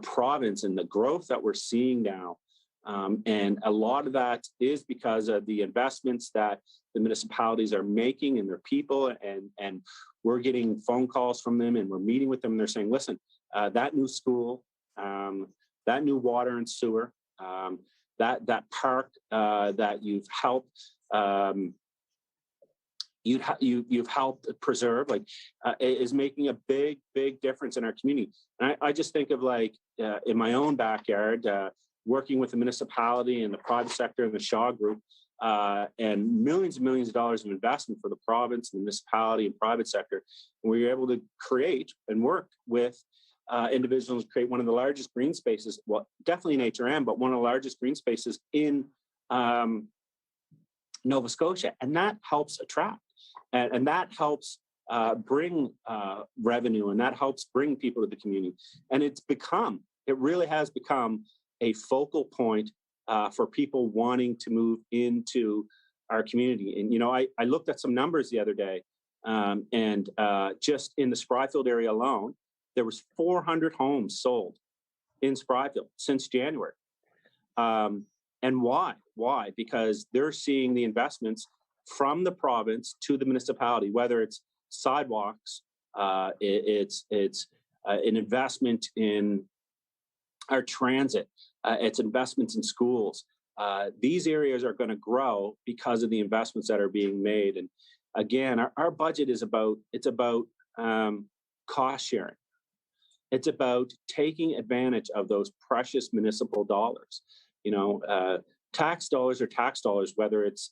S2: province and the growth that we're seeing now. And a lot of that is because of the investments that the municipalities are making in their people. And we're getting phone calls from them, and we're meeting with them. And they're saying, listen, that new school, that new water and sewer, that park that you've helped you've helped preserve, is making a big difference in our community. And I just think of in my own backyard, working with the municipality and the private sector and the Shaw Group, and millions and millions of dollars of investment for the province, the municipality, and private sector. And we were able to create and work with individuals to create one of the largest green spaces, well, definitely in HRM, but one of the largest green spaces in Nova Scotia. And that helps attract, and that helps bring revenue, and that helps bring people to the community. And it really has become a focal point for people wanting to move into our community. And, I looked at some numbers the other day, and just in the Spryfield area alone, there was 400 homes sold in Spryfield since January. And why? Why? Because they're seeing the investments from the province to the municipality, whether it's sidewalks, it's an investment in our transit, it's investments in schools. These areas are going to grow because of the investments that are being made. And again, our budget is about cost sharing. It's about taking advantage of those precious municipal dollars. Tax dollars are tax dollars, whether it's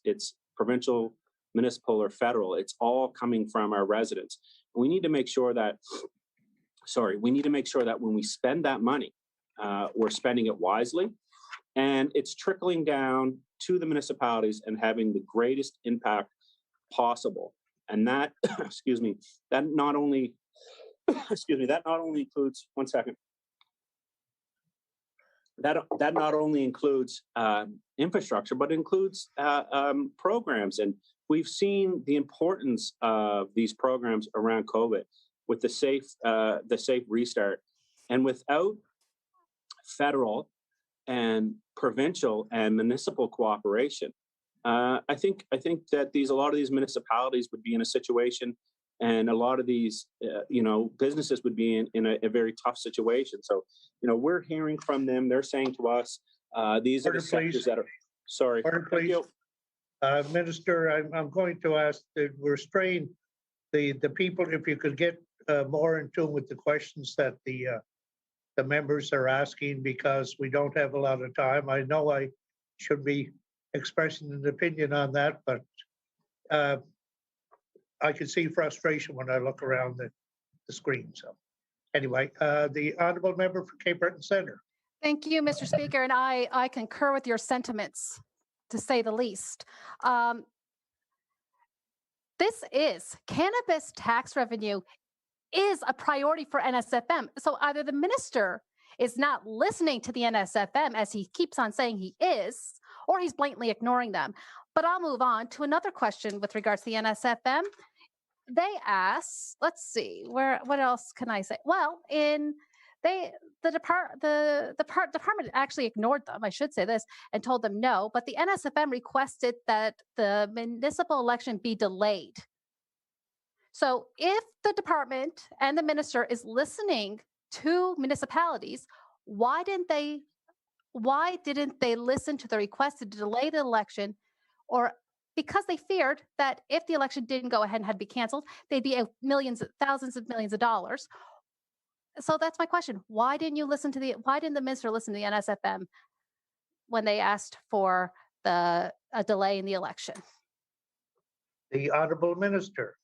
S2: provincial, municipal, or federal. It's all coming from our residents. We need to make sure that when we spend that money, we're spending it wisely, and it's trickling down to the municipalities and having the greatest impact possible. And that, that not only includes, one second. That not only includes infrastructure, but includes programs. And we've seen the importance of these programs around COVID with the safe restart. And without federal and provincial and municipal cooperation, I think that a lot of these municipalities would be in a situation, and a lot of these businesses would be in a very tough situation. So we're hearing from them. They're saying to us, these are the sectors that are. Sorry.
S1: Order, please. Minister, I'm going to ask to restrain the people, if you could get more in tune with the questions that the members are asking, because we don't have a lot of time. I know I should be expressing an opinion on that, but I can see frustration when I look around the screen. So anyway, the honourable member for Cape Breton Centre.
S4: Thank you, Mr. Speaker, and I concur with your sentiments, to say the least. Cannabis tax revenue is a priority for NSFM. So either the minister is not listening to the NSFM, as he keeps on saying he is, or he's blatantly ignoring them. But I'll move on to another question with regards to the NSFM. They asked, let's see, what else can I say? Well, the department actually ignored them, I should say this, and told them no, but the NSFM requested that the municipal election be delayed. So if the department and the minister is listening to municipalities, why didn't they listen to the request to delay the election? Or because they feared that if the election didn't go ahead and had to be canceled, they'd be out millions, thousands of millions of dollars. So that's my question. Why didn't the minister listen to the NSFM when they asked for a delay in the election?
S1: The Honorable Minister.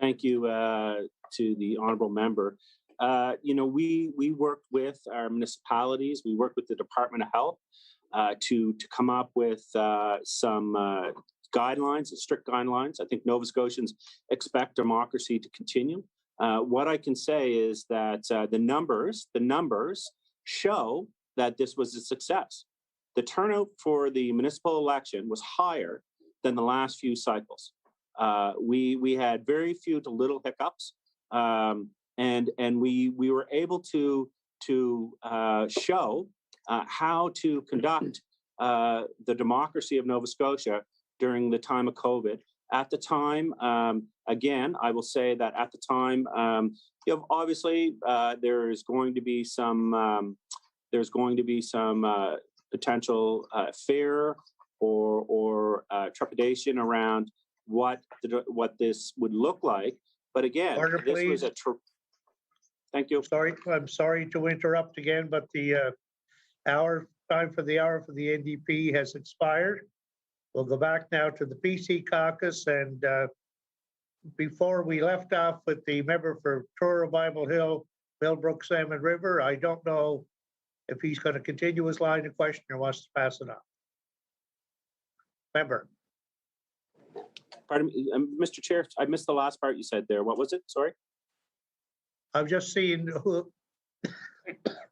S2: Thank you to the honorable member. We worked with our municipalities. We worked with the Department of Health to come up with some guidelines, strict guidelines. I think Nova Scotians expect democracy to continue. What I can say is that the numbers show that this was a success. The turnout for the municipal election was higher than the last few cycles. We had very few to little hiccups, and we were able to show how to conduct the democracy of Nova Scotia during the time of COVID. At the time, again, I will say that at the time, obviously there's going to be some potential fear or trepidation around what this would look like. But again,
S1: Order,
S2: this
S1: please.
S2: was Thank you.
S1: I'm sorry to interrupt again, but the time for the hour for the NDP has expired. We'll go back now to the PC caucus, and before we left off with the member for Truro Bible Hill, Millbrook Salmon River, I don't know if he's going to continue his line of question or wants to pass it on. Member.
S2: Pardon me, Mr. Chair, I missed the last part you said there. What was it? Sorry.
S1: I'm just seeing who,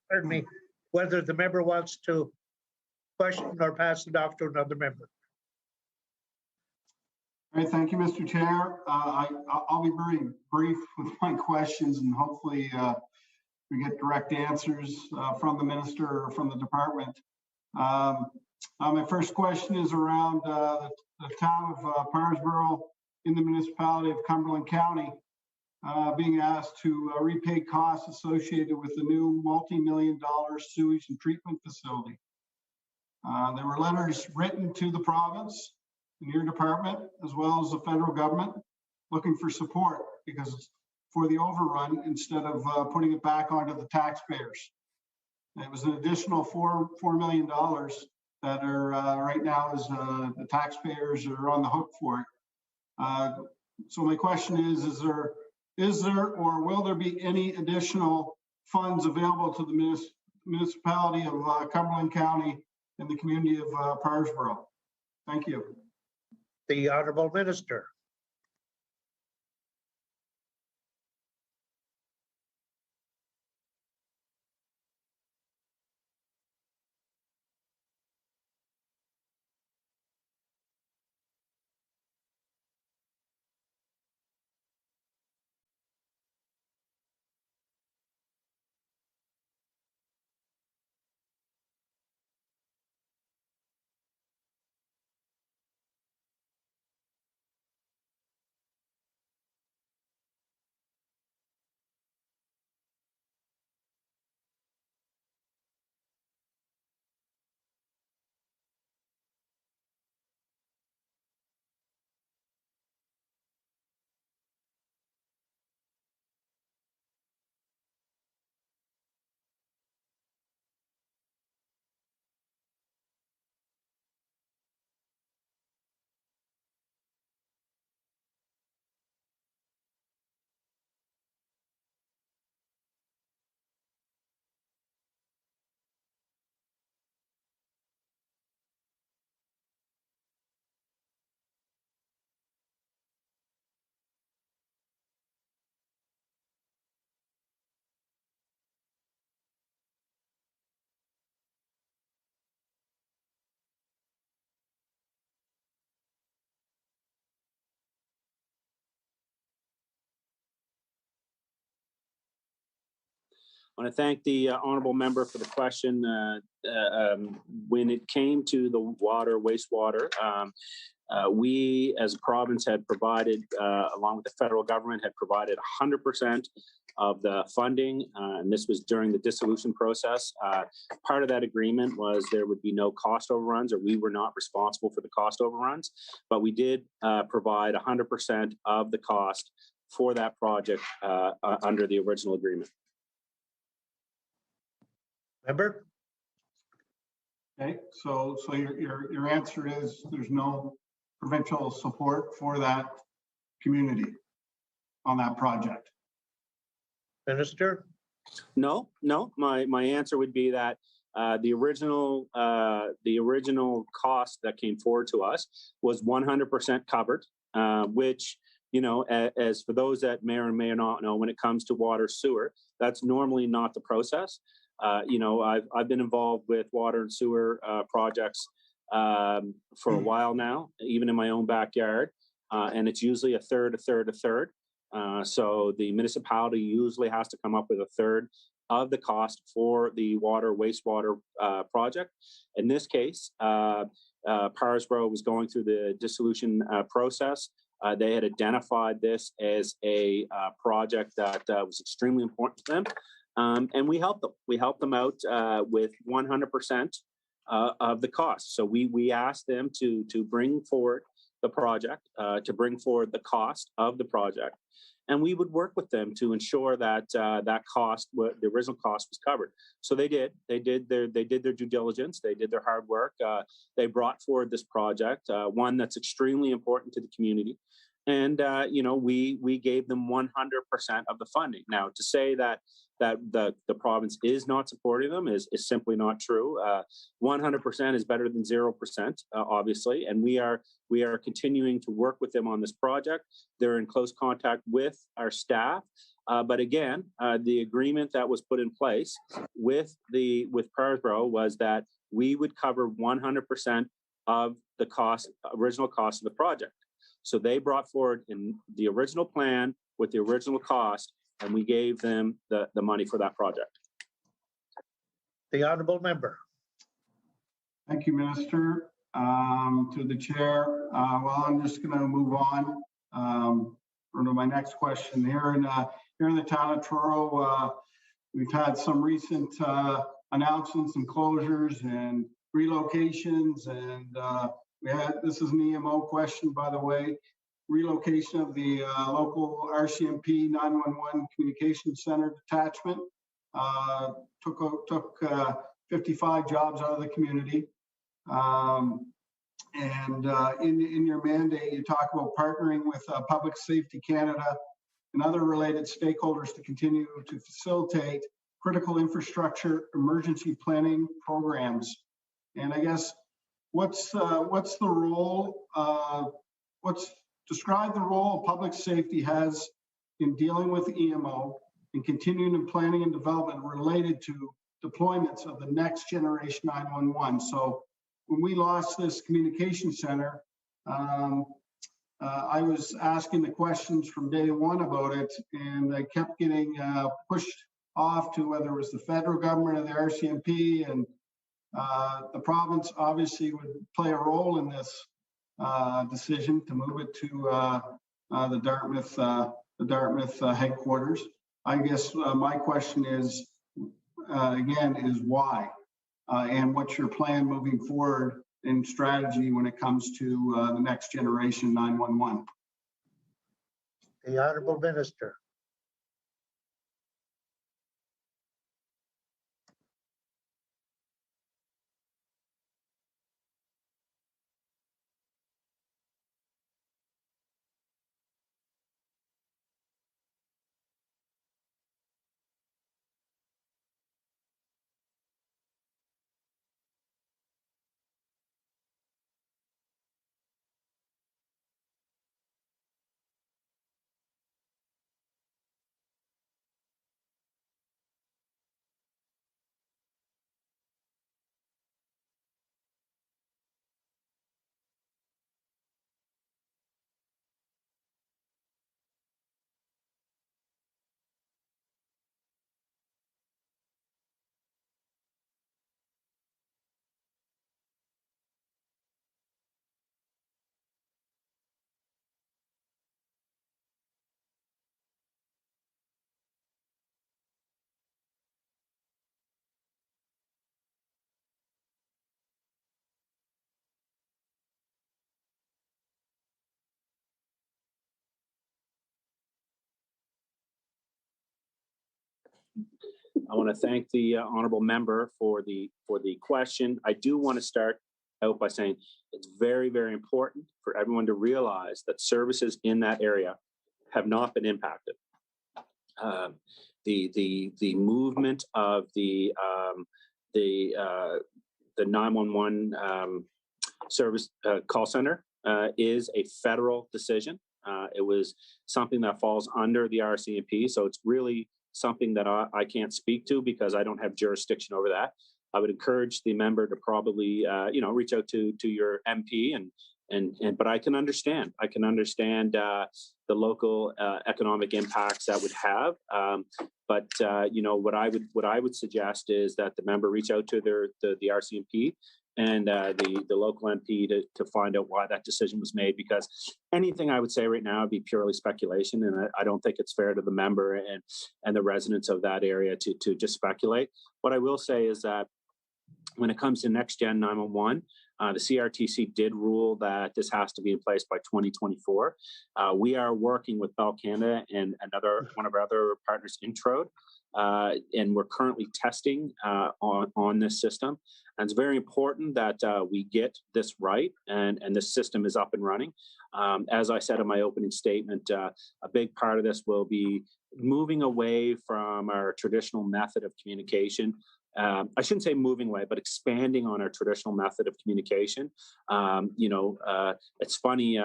S1: pardon me, whether the member wants to question or pass it off to another member.
S3: All right, thank you, Mr. Chair. I'll be very brief with my questions, and hopefully we get direct answers from the minister or from the department. My first question is around the town of Parsborough in the municipality of Cumberland County being asked to repay costs associated with the new multi-million-dollar sewage and treatment facility. There were letters written to the province and your department, as well as the federal government, looking for support because for the overrun instead of putting it back onto the taxpayers. It was an additional $4 million that are right now is the taxpayers are on the hook for it. So my question is there or will there be any additional funds available to the municipality of Cumberland County and the community of Parsborough? Thank you.
S1: The Honourable Minister.
S2: I want to thank the honorable member for the question. When it came to the water, wastewater, we as a province had provided, along with the federal government, had provided 100% of the funding, and this was during the dissolution process. Part of that agreement was there would be no cost overruns, or we were not responsible for the cost overruns, but we did provide 100% of the cost for that project under the original agreement.
S1: Member?
S3: Okay, so your answer is there's no provincial support for that community on that project?
S1: Minister?
S2: No. My answer would be that the original cost that came forward to us was 100% covered, which, you know, as for those that may or may not know, when it comes to water sewer, that's normally not the process. You know, I've been involved with water and sewer projects for a while now, even in my own backyard, and it's usually a third. So the municipality usually has to come up with a third of the cost for the water wastewater project. In this case, Parsboro was going through the dissolution process. They had identified this as a project that was extremely important to them, and we helped them. We helped them out with 100% of the cost. So we asked them to bring forward the project, to bring forward the cost of the project, and we would work with them to ensure that that cost, the original cost, was covered. So they did. They did their due diligence. They did their hard work. They brought forward this project, one that's extremely important to the community, and you know, we gave them 100% of the funding. Now, to say that the province is not supporting them is simply not true. 100% is better than 0%, obviously, and we are continuing to work with them on this project. They're in close contact with our staff, but again, the agreement that was put in place with Parsboro was that we would cover 100% of the original cost of the project. So they brought forward in the original plan with the original cost, and we gave them the money for that project.
S1: The honorable member.
S3: Thank you, Minister. To the chair. Well, I'm just going to move on to my next question. Here in the town of Truro, we've had some recent announcements and closures and relocations, and this is an EMO question, by the way. Relocation of the local RCMP 911 Communication Center detachment took 55 jobs out of the community. In your mandate, you talk about partnering with Public Safety Canada and other related stakeholders to continue to facilitate critical infrastructure emergency planning programs. And I guess what's the role? Describe the role public safety has in dealing with EMO and continuing in planning and development related to deployments of the next generation 911. So when we lost this communication center, I was asking the questions from day one about it, and I kept getting pushed off to whether it was the federal government or the RCMP, and the province obviously would play a role in this decision to move it to the Dartmouth headquarters. I guess my question is, again, is why? And what's your plan moving forward in strategy when it comes to the next generation 911?
S1: The honorable minister.
S2: I want to thank the honorable member for the question. I do want to start out by saying it's very, very important for everyone to realize that services in that area have not been impacted. The movement of the 911 service call center is a federal decision. It was something that falls under the RCMP, so it's really something that I can't speak to because I don't have jurisdiction over that. I would encourage the member to probably reach out to your MP but I can understand. I can understand the local economic impacts that would have. But what I would suggest is that the member reach out to the RCMP and the local MP to find out why that decision was made, because anything I would say right now would be purely speculation, and I don't think it's fair to the member and the residents of that area to just speculate. What I will say is that when it comes to Next Gen 911, the CRTC did rule that this has to be in place by 2024. We are working with Bell Canada and one of our other partners, Introde, and we're currently testing on this system. And it's very important that we get this right and this system is up and running. As I said in my opening statement, a big part of this will be moving away from our traditional method of communication. I shouldn't say moving away, but expanding on our traditional method of communication. It's funny,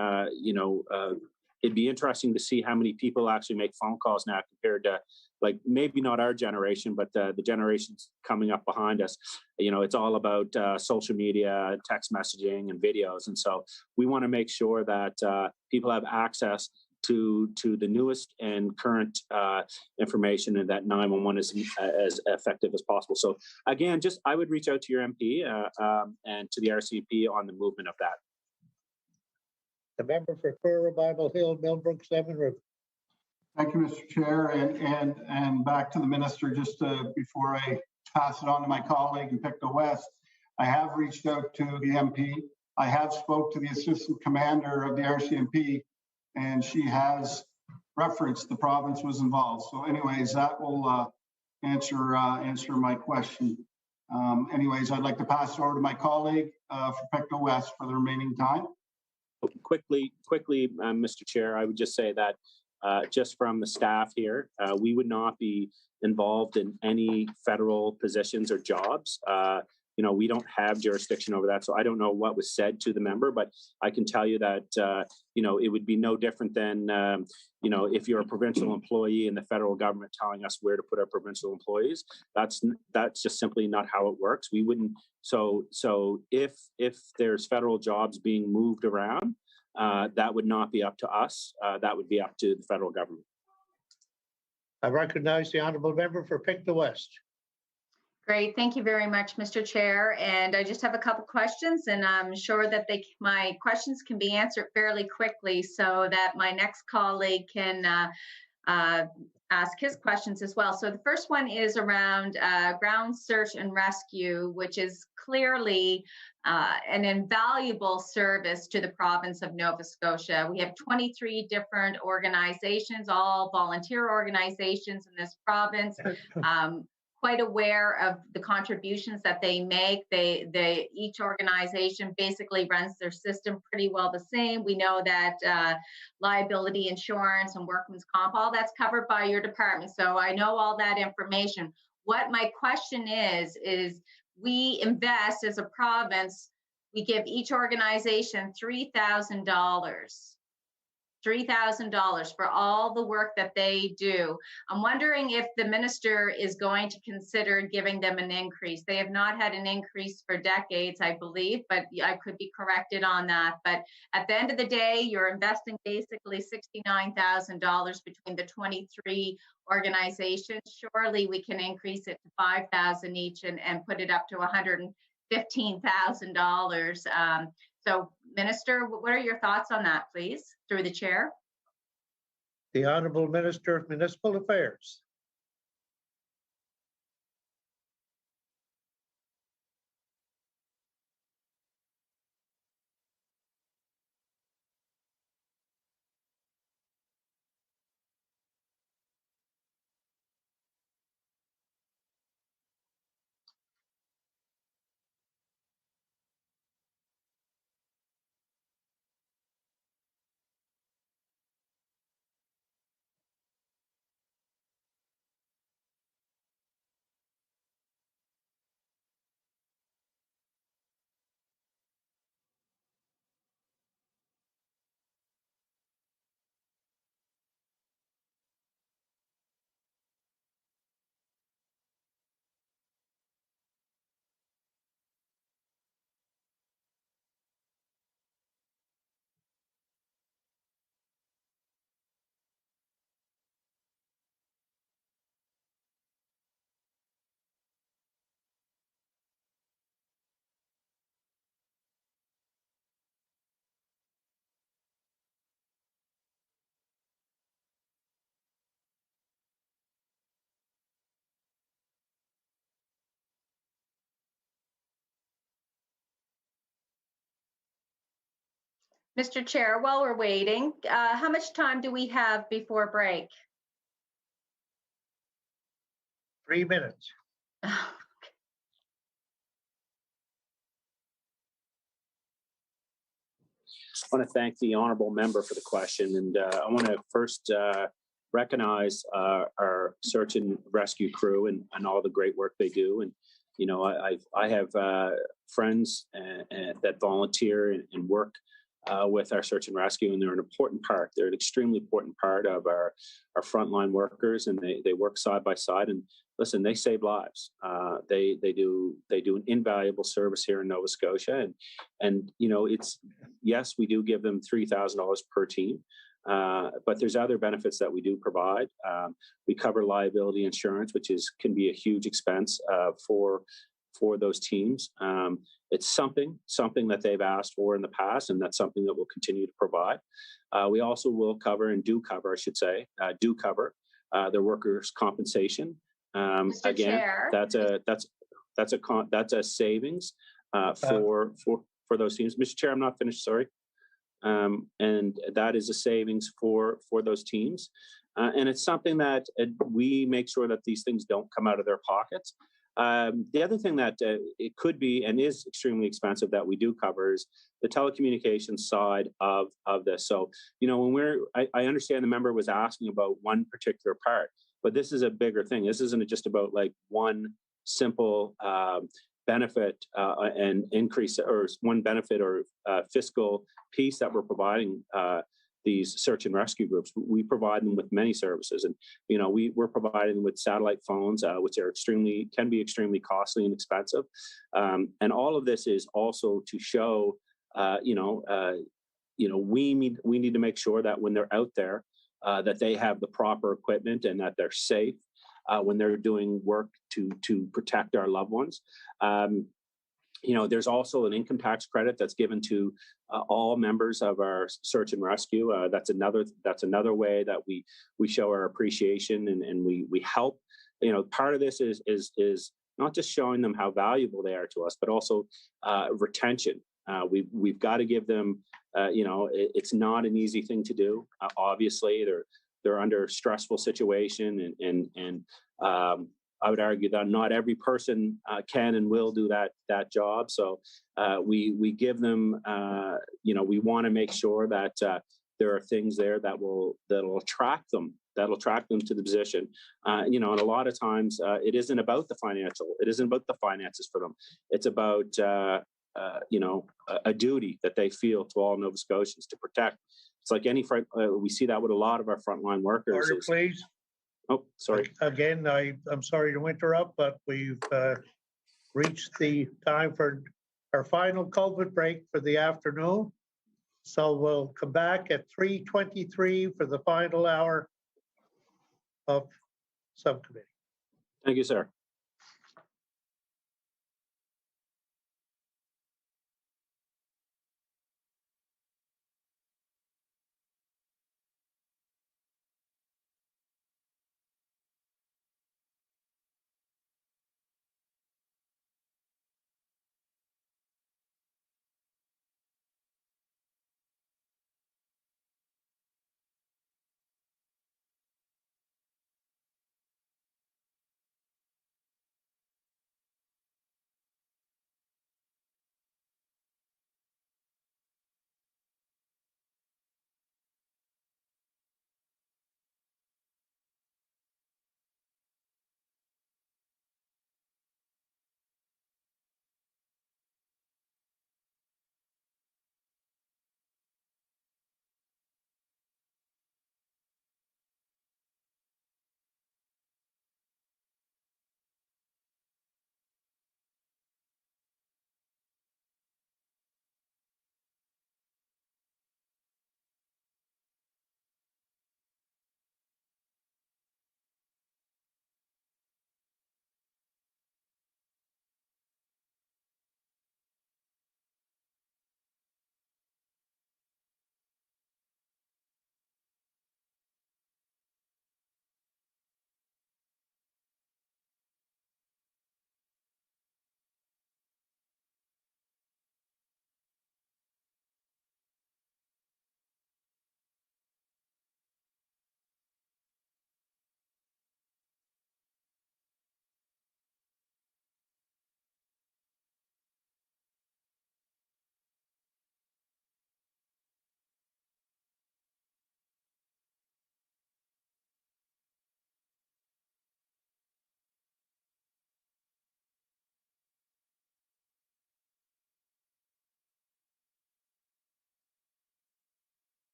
S2: it'd be interesting to see how many people actually make phone calls now compared to, like, maybe not our generation, but the generations coming up behind us. It's all about social media, text messaging, and videos. And so we want to make sure that people have access to the newest and current information, and that 911 is as effective as possible. So again, I would reach out to your MP and to the RCP on the movement of that.
S1: The member for Kura, Bible Hill, Millbrook, Seven Rivers.
S3: Thank you, Mr. Chair, and back to the minister. Just before I pass it on to my colleague in Pictou West, I have reached out to the MP. I have spoke to the assistant commander of the RCMP, and she has referenced the province was involved. So anyways, that will answer my question. Anyways, I'd like to pass it over to my colleague for Pictou West for the remaining time.
S2: Quickly, Mr. Chair, I would just say that just from the staff here, we would not be involved in any federal positions or jobs. We don't have jurisdiction over that, so I don't know what was said to the member, but I can tell you that, it would be no different than, if you're a provincial employee and the federal government telling us where to put our provincial employees. That's just simply not how it works. We wouldn't. So if there's federal jobs being moved around, that would not be up to us. That would be up to the federal government.
S1: I recognize the honourable member for Pictou West.
S5: Great. Thank you very much, Mr. Chair. And I just have a couple questions, and I'm sure that my questions can be answered fairly quickly so that my next colleague can ask his questions as well. So the first one is around ground search and rescue, which is clearly an invaluable service to the province of Nova Scotia. We have 23 different organizations, all volunteer organizations in this province. Quite aware of the contributions that they make. Each organization basically runs their system pretty well the same. We know that liability insurance and workman's comp, all that's covered by your department. So I know all that information. What my question is we invest as a province, we give each organization $3,000. $3,000 for all the work that they do. I'm wondering if the minister is going to consider giving them an increase. They have not had an increase for decades, I believe, but I could be corrected on that. But at the end of the day, you're investing basically $69,000 between the 23 organizations. Surely we can increase it to $5,000 each and put it up to $115,000. So, Minister, what are your thoughts on that, please, through the chair?
S1: The Honourable Minister of Municipal Affairs.
S5: Mr. Chair, while we're waiting, how much time do we have before break?
S1: 3 minutes.
S7: I want to thank the honorable member for the question, and I want to first recognize our search and rescue crew and all the great work they do. And you know, I have friends that volunteer and work with our search and rescue, and they're an important part. They're an extremely important part of our frontline workers, and they work side by side. And listen, they save lives. They do an invaluable service here in Nova Scotia, and you know, it's yes, we do give them $3,000 per team. But there's other benefits that we do provide. We cover liability insurance, which can be a huge expense for those teams. It's something that they've asked for in the past, and that's something that we'll continue to provide. We also will cover and do cover, I should say, their workers' compensation.
S5: Mr.
S7: Again,
S5: Chair.
S7: that's a savings for those teams. Mr. Chair, I'm not finished. Sorry. And that is a savings for those teams. And it's something that we make sure that these things don't come out of their pockets. The other thing that it could be and is extremely expensive that we do cover is the telecommunications side of this. So, you know, when I understand the member was asking about one particular part, but this is a bigger thing. This isn't just about like one simple benefit and increase, or one benefit or fiscal piece that we're providing these search and rescue groups. We provide them with many services, and you know, we're providing them with satellite phones, which are can be extremely costly and expensive. And all of this is also to show, we need to make sure that when they're out there, that they have the proper equipment and that they're safe when they're doing work to protect our loved ones. You know, there's also an income tax credit that's given to all members of our search and rescue. That's another way that we show our appreciation and we help. You know, part of this is not just showing them how valuable they are to us, but also retention. We've got to give them. It's not an easy thing to do. Obviously, they're under a stressful situation, and I would argue that not every person can and will do that job. So we give them, we want to make sure that there are things there that'll attract them to the position. And a lot of times it isn't about the financial. It isn't about the finances for them. It's about a duty that they feel to all Nova Scotians to protect. It's like any we see that with a lot of our frontline workers.
S1: Order, please.
S7: Oh, sorry.
S1: Again, I'm sorry to interrupt, but we've reached the time for our final COVID break for the afternoon. So we'll come back at 3:23 for the final hour of subcommittee.
S7: Thank you, sir.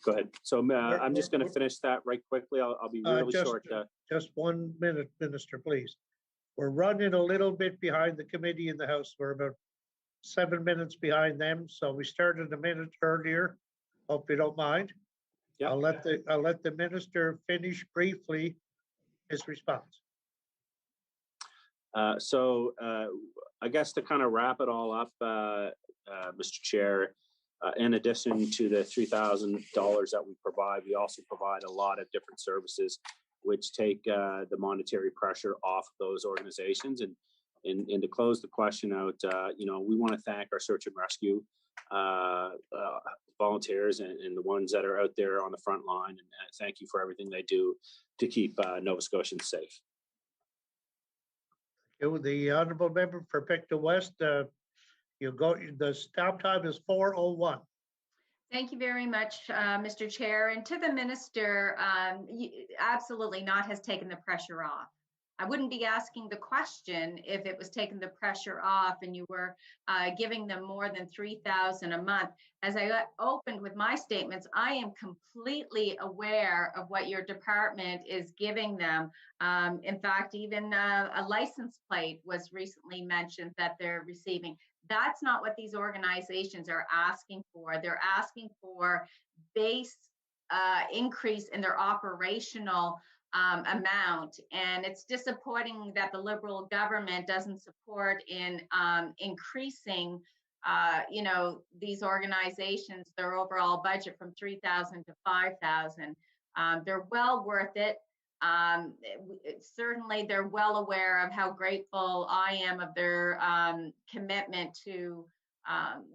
S7: Go ahead. So I'm just going to finish that right quickly. I'll be really short.
S1: Just 1 minute, Minister, please. We're running a little bit behind the committee in the House. We're about 7 minutes behind them, so we started a minute earlier. Hope you don't mind.
S7: Yeah.
S1: I'll let the minister finish briefly his response.
S7: So I guess to kind of wrap it all up, Mr. Chair, in addition to the $3,000 that we provide, we also provide a lot of different services which take the monetary pressure off those organizations. And to close the question out, we want to thank our search and rescue volunteers and the ones that are out there on the front line. And thank you for everything they do to keep Nova Scotians safe.
S1: The honourable member for Pictou West, the stop time is 4:01.
S5: Thank you very much, Mr. Chair. And to the minister, absolutely not has taken the pressure off. I wouldn't be asking the question if it was taking the pressure off and you were giving them more than $3,000 a month. As I opened with my statements, I am completely aware of what your department is giving them. In fact, even a license plate was recently mentioned that they're receiving. That's not what these organizations are asking for. They're asking for base increase in their operational amount. And it's disappointing that the Liberal government doesn't support in increasing, these organizations, their overall budget from 3,000 to 5,000. They're well worth it. Certainly they're well aware of how grateful I am of their commitment to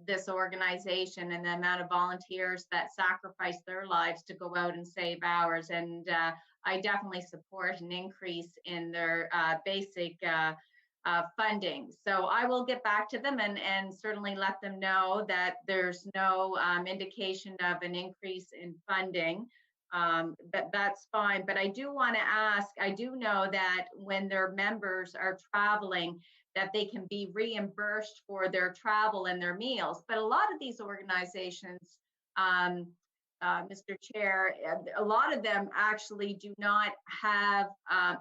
S5: this organization and the amount of volunteers that sacrifice their lives to go out and save ours. And I definitely support an increase in their basic funding. So I will get back to them and certainly let them know that there's no indication of an increase in funding. But that's fine. But I do want to ask, I do know that when their members are traveling, that they can be reimbursed for their travel and their meals. But a lot of these organizations, Mr. Chair, a lot of them actually do not have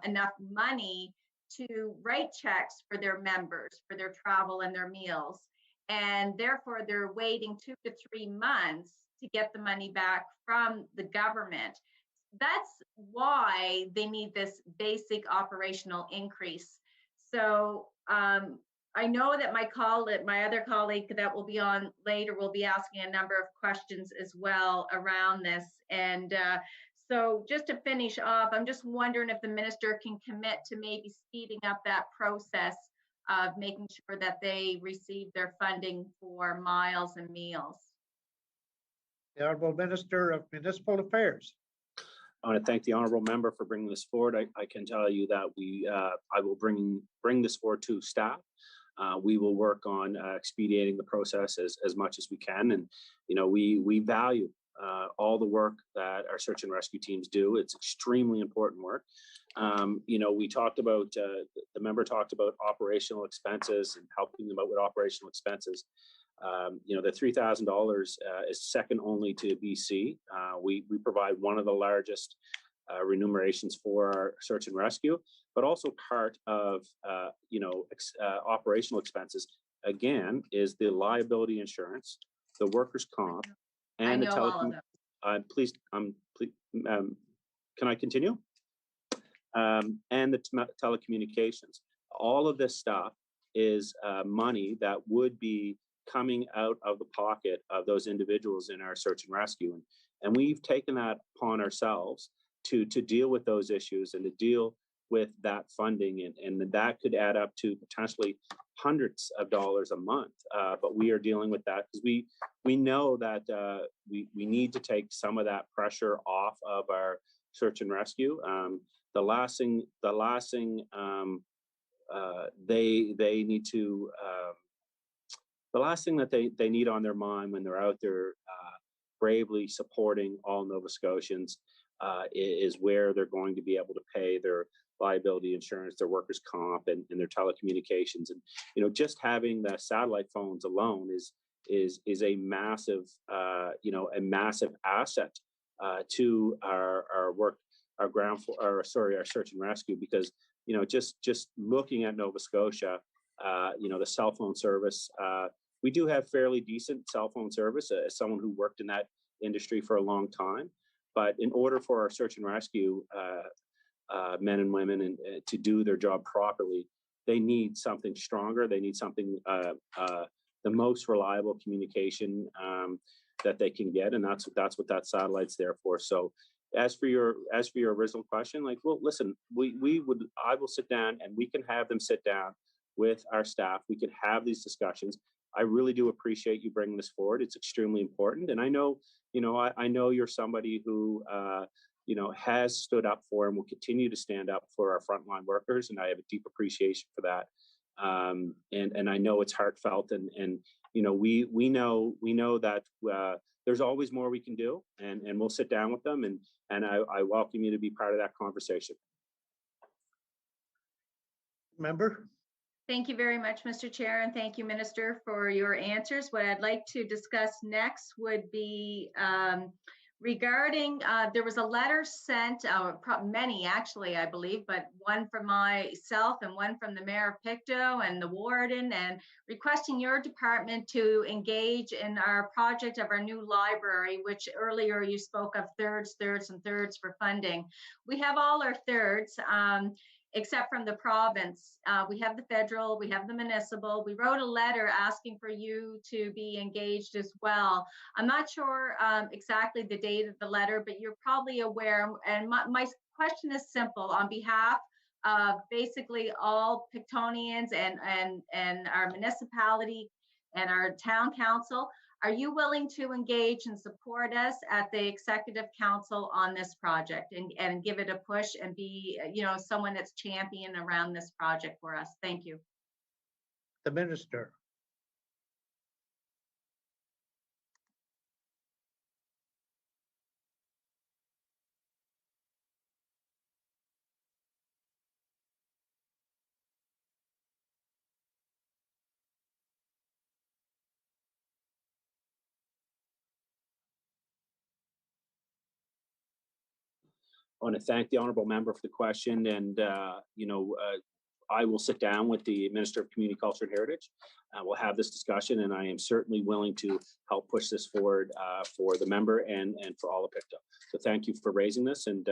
S5: enough money to write checks for their members, for their travel and their meals. And therefore, they're waiting 2 to 3 months to get the money back from the government. That's why they need this basic operational increase. So I know that my other colleague that will be on later will be asking a number of questions as well around this. And so just to finish off, I'm just wondering if the minister can commit to maybe speeding up that process of making sure that they receive their funding for miles and meals.
S1: The Honourable Minister of Municipal Affairs.
S7: I want to thank the honourable member for bringing this forward. I can tell you that I will bring this forward to staff. We will work on expediting the process as much as we can, and we value all the work that our search and rescue teams do. It's extremely important work. We talked about the member talked about operational expenses and helping them out with operational expenses. The $3,000 is second only to BC. We provide one of the largest remunerations for our search and rescue, but also part of operational expenses again is the liability insurance, the workers' comp, and the telecom. Please, can I continue? And the telecommunications. All of this stuff is money that would be coming out of the pocket of those individuals in our search and rescue. And we've taken that upon ourselves to deal with those issues and to deal with that funding. And that could add up to potentially hundreds of dollars a month. But we are dealing with that because we know that we need to take some of that pressure off of our search and rescue. The last thing they need to the last thing that they need on their mind when they're out there bravely supporting all Nova Scotians is where they're going to be able to pay their liability insurance, their workers' comp, and their telecommunications. And just having the satellite phones alone is a massive, a massive asset to our work, our search and rescue, because just looking at Nova Scotia, the cell phone service, we do have fairly decent cell phone service as someone who worked in that industry for a long time. But in order for our search and rescue men and women and to do their job properly, they need something stronger. They need something, the most reliable communication that they can get, and that's what that satellite's there for. So, as for your original question, listen, I will sit down and we can have them sit down with our staff. We can have these discussions. I really do appreciate you bringing this forward. It's extremely important, and I know, I know you're somebody who, has stood up for and will continue to stand up for our frontline workers, and I have a deep appreciation for that. And I know it's heartfelt, and we know that there's always more we can do, and we'll sit down with them, and I welcome you to be part of that conversation.
S1: Member?
S5: Thank you very much, Mr. Chair, and thank you, Minister, for your answers. What I'd like to discuss next would be regarding, there was a letter sent, many actually, I believe, but one from myself and one from the Mayor of Pictou and the Warden, and requesting your department to engage in our project of our new library, which earlier you spoke of thirds for funding. We have all our thirds, except from the province. We have the federal, we have the municipal. We wrote a letter asking for you to be engaged as well. I'm not sure exactly the date of the letter, but you're probably aware. And my question is simple. On behalf of basically all Pictonians and our municipality and our town council, are you willing to engage and support us at the executive council on this project and give it a push and be, someone that's champion around this project for us? Thank you.
S1: The Minister.
S7: I want to thank the honourable member for the question, and I will sit down with the Minister of Community Culture and Heritage. We'll have this discussion, and I am certainly willing to help push this forward for the member and for all of Pictou. So thank you for raising this. And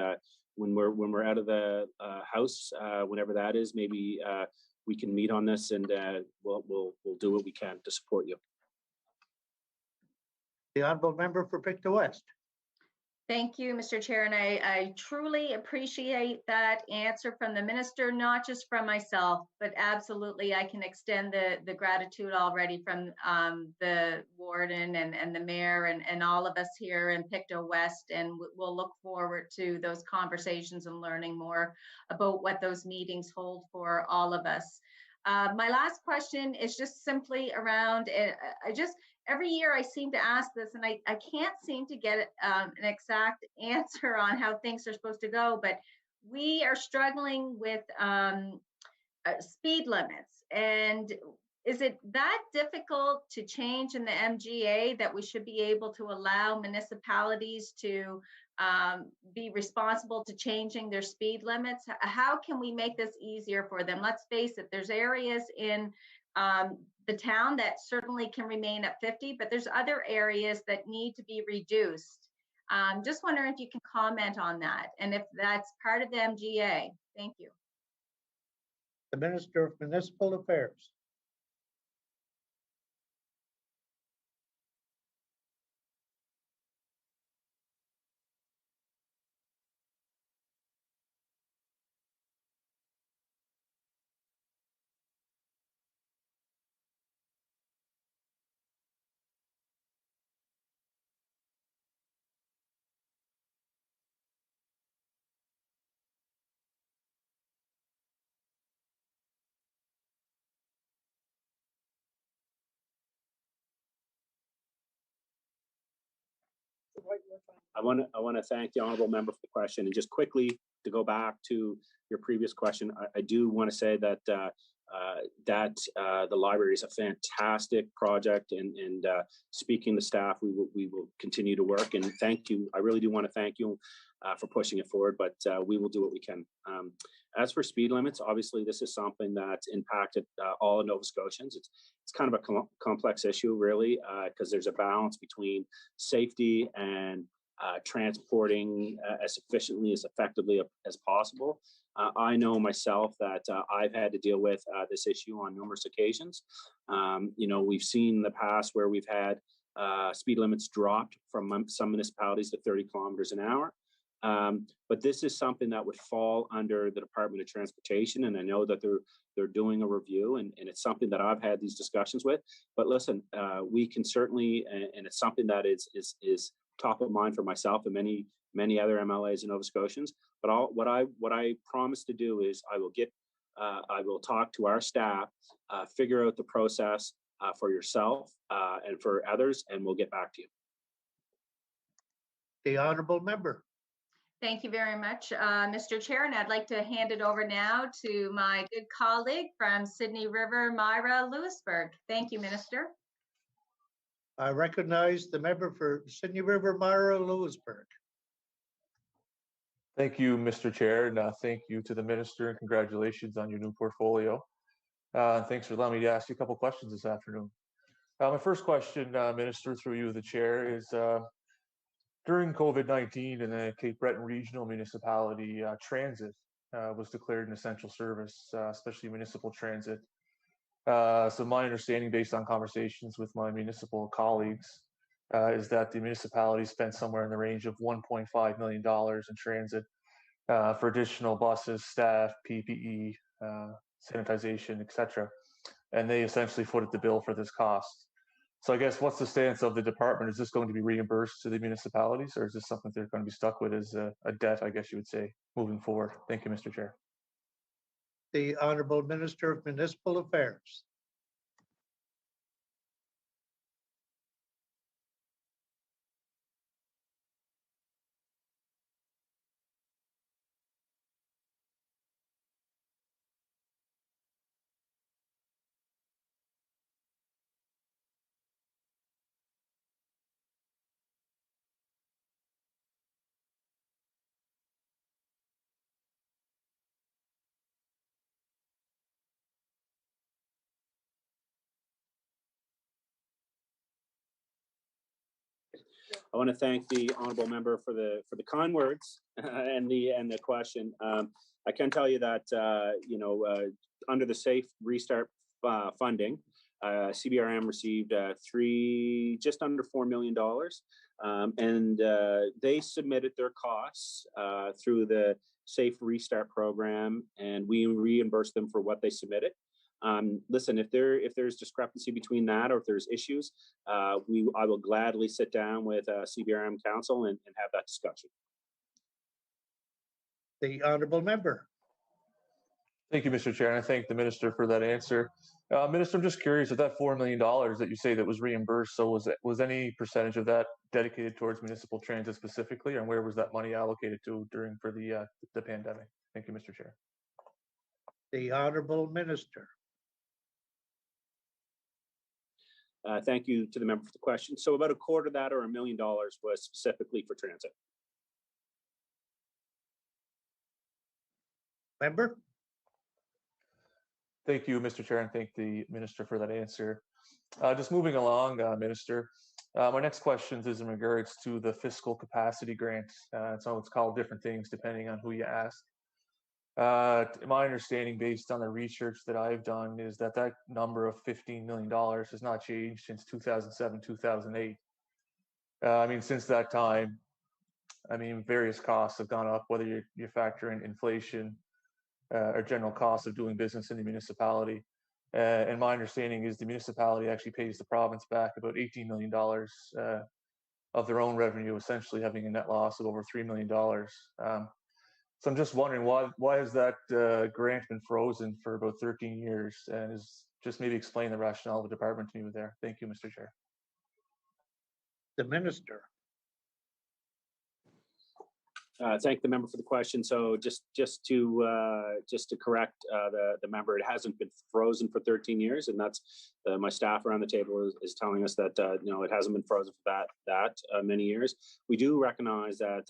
S7: when we're out of the house, whenever that is, maybe we can meet on this, and we'll do what we can to support you.
S1: The honourable member for Pictou West.
S5: Thank you, Mr. Chair, and I truly appreciate that answer from the minister, not just from myself, but absolutely I can extend the gratitude already from the warden and the mayor and all of us here in Pictou West, and we'll look forward to those conversations and learning more about what those meetings hold for all of us. My last question is just simply around, every year I seem to ask this and I can't seem to get an exact answer on how things are supposed to go, but we are struggling with speed limits. And is it that difficult to change in the MGA that we should be able to allow municipalities to be responsible to changing their speed limits? How can we make this easier for them? Let's face it, there's areas in the town that certainly can remain at 50, but there's other areas that need to be reduced. Just wondering if you can comment on that and if that's part of the MGA. Thank you.
S1: The Minister of Municipal Affairs.
S7: I want to thank the honourable member for the question, and just quickly to go back to your previous question, I do want to say that that the library is a fantastic project, and speaking to staff, we will continue to work. And thank you. I really do want to thank you for pushing it forward, but we will do what we can. As for speed limits, obviously this is something that's impacted all Nova Scotians. It's kind of a complex issue, really, because there's a balance between safety and transporting as efficiently, as effectively as possible. I know myself that I've had to deal with this issue on numerous occasions. We've seen in the past where we've had speed limits dropped from some municipalities to 30 kilometers an hour. But this is something that would fall under the Department of Transportation, and I know that they're doing a review, and it's something that I've had these discussions with. But listen, we can certainly, and it's something that is top of mind for myself and many other MLAs and Nova Scotians. But what I promise to do is I will talk to our staff, figure out the process for yourself and for others, and we'll get back to you.
S1: The honourable member.
S5: Thank you very much, Mr. Chair, and I'd like to hand it over now to my good colleague from Sydney River, Myra Lewisburg. Thank you, Minister.
S1: I recognize the member for Sydney River, Myra Lewisburg.
S8: Thank you, Mr. Chair, and thank you to the Minister, and congratulations on your new portfolio. Thanks for allowing me to ask you a couple questions this afternoon. My first question, Minister, through you, the Chair, is during COVID-19 in the Cape Breton Regional Municipality, transit was declared an essential service, especially municipal transit. So my understanding, based on conversations with my municipal colleagues, is that the municipality spent somewhere in the range of $1.5 million in transit for additional buses, staff, PPE, sanitization, etc. And they essentially footed the bill for this cost. So I guess, what's the stance of the department? Is this going to be reimbursed to the municipalities, or is this something they're going to be stuck with as a debt, I guess you would say, moving forward? Thank you, Mr. Chair.
S1: The Honourable Minister of Municipal Affairs.
S7: I want to thank the honourable member for the kind words and the question. I can tell you that under the Safe Restart funding, CBRM received just under $4 million, and they submitted their costs through the Safe Restart program, and we reimbursed them for what they submitted. Listen, if there's discrepancy between that, or if there's issues, I will gladly sit down with CBRM Council and have that discussion.
S1: The honourable member.
S8: Thank you, Mr. Chair, and I thank the Minister for that answer. Minister, I'm just curious, if that $4 million that you say that was reimbursed, so was any percentage of that dedicated towards municipal transit specifically, and where was that money allocated to for the pandemic? Thank you, Mr. Chair.
S1: The honourable minister.
S7: Thank you to the member for the question. So about a quarter of that, or $1 million, was specifically for transit.
S1: Member.
S8: Thank you, Mr. Chair, and thank the Minister for that answer. Just moving along, Minister, my next question is in regards to the fiscal capacity grant. So it's called different things depending on who you ask. My understanding, based on the research that I've done, is that number of $15 million has not changed since 2007, 2008. Since that time, various costs have gone up, whether you factor in inflation or general costs of doing business in the municipality. And my understanding is the municipality actually pays the province back about $18 million of their own revenue, essentially having a net loss of over $3 million. So I'm just wondering, why has that grant been frozen for about 13 years? And just maybe explain the rationale of the department to me there. Thank you, Mr. Chair.
S1: The minister.
S7: Thank the member for the question. So just to correct the member, it hasn't been frozen for 13 years, and that's my staff around the table is telling us that it hasn't been frozen for that many years. We do recognize that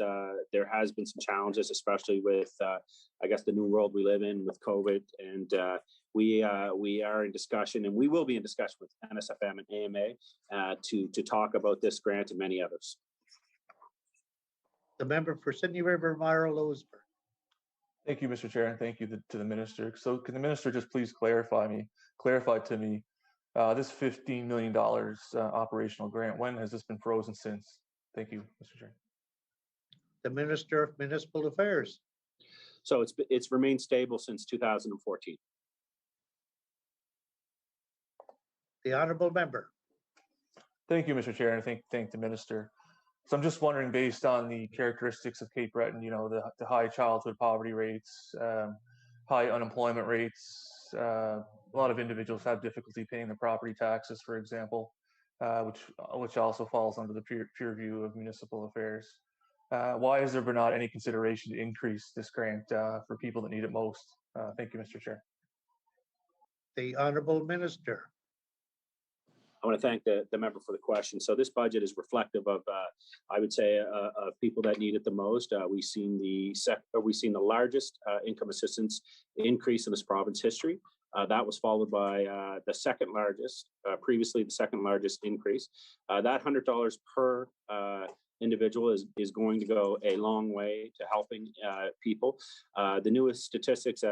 S7: there has been some challenges, especially with I guess the new world we live in with COVID, and we are in discussion, and we will be in discussion with NSFM and AMA to talk about this grant and many others.
S1: The member for Sydney River, Mara Lewisburg.
S8: Thank you, Mr. Chair, and thank you to the minister. So can the minister just please clarify to me this $15 million operational grant, when has this been frozen since? Thank you, Mr. Chair.
S1: The Minister of Municipal Affairs.
S7: So it's remained stable since 2014.
S1: The honourable member.
S8: Thank you, Mr. Chair, and thank the minister. So I'm just wondering, based on the characteristics of Cape Breton, the high childhood poverty rates, high unemployment rates, a lot of individuals have difficulty paying their property taxes, for example, which also falls under the peer view of municipal affairs. Why has there been not any consideration to increase this grant for people that need it most? Thank you, Mr. Chair.
S1: The honourable minister.
S7: I want to thank the member for the question. So this budget is reflective of, I would say, of people that need it the most. We've seen the largest income assistance increase in this province history. That was followed by the second largest, previously the second largest increase. That $100 per individual is going to go a long way to helping people. The newest statistics,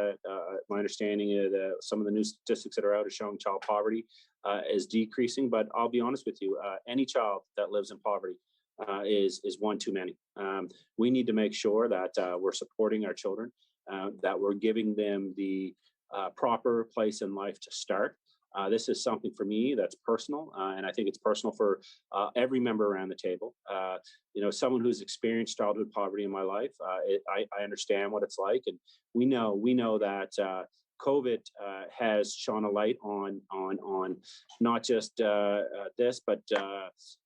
S7: my understanding is some of the new statistics that are out are showing child poverty is decreasing. But I'll be honest with you, any child that lives in poverty is one too many. We need to make sure that we're supporting our children, that we're giving them the proper place in life to start. This is something for me that's personal, and I think it's personal for every member around the table. Someone who's experienced childhood poverty in my life, I understand what it's like, and we know that COVID has shone a light on not just this, but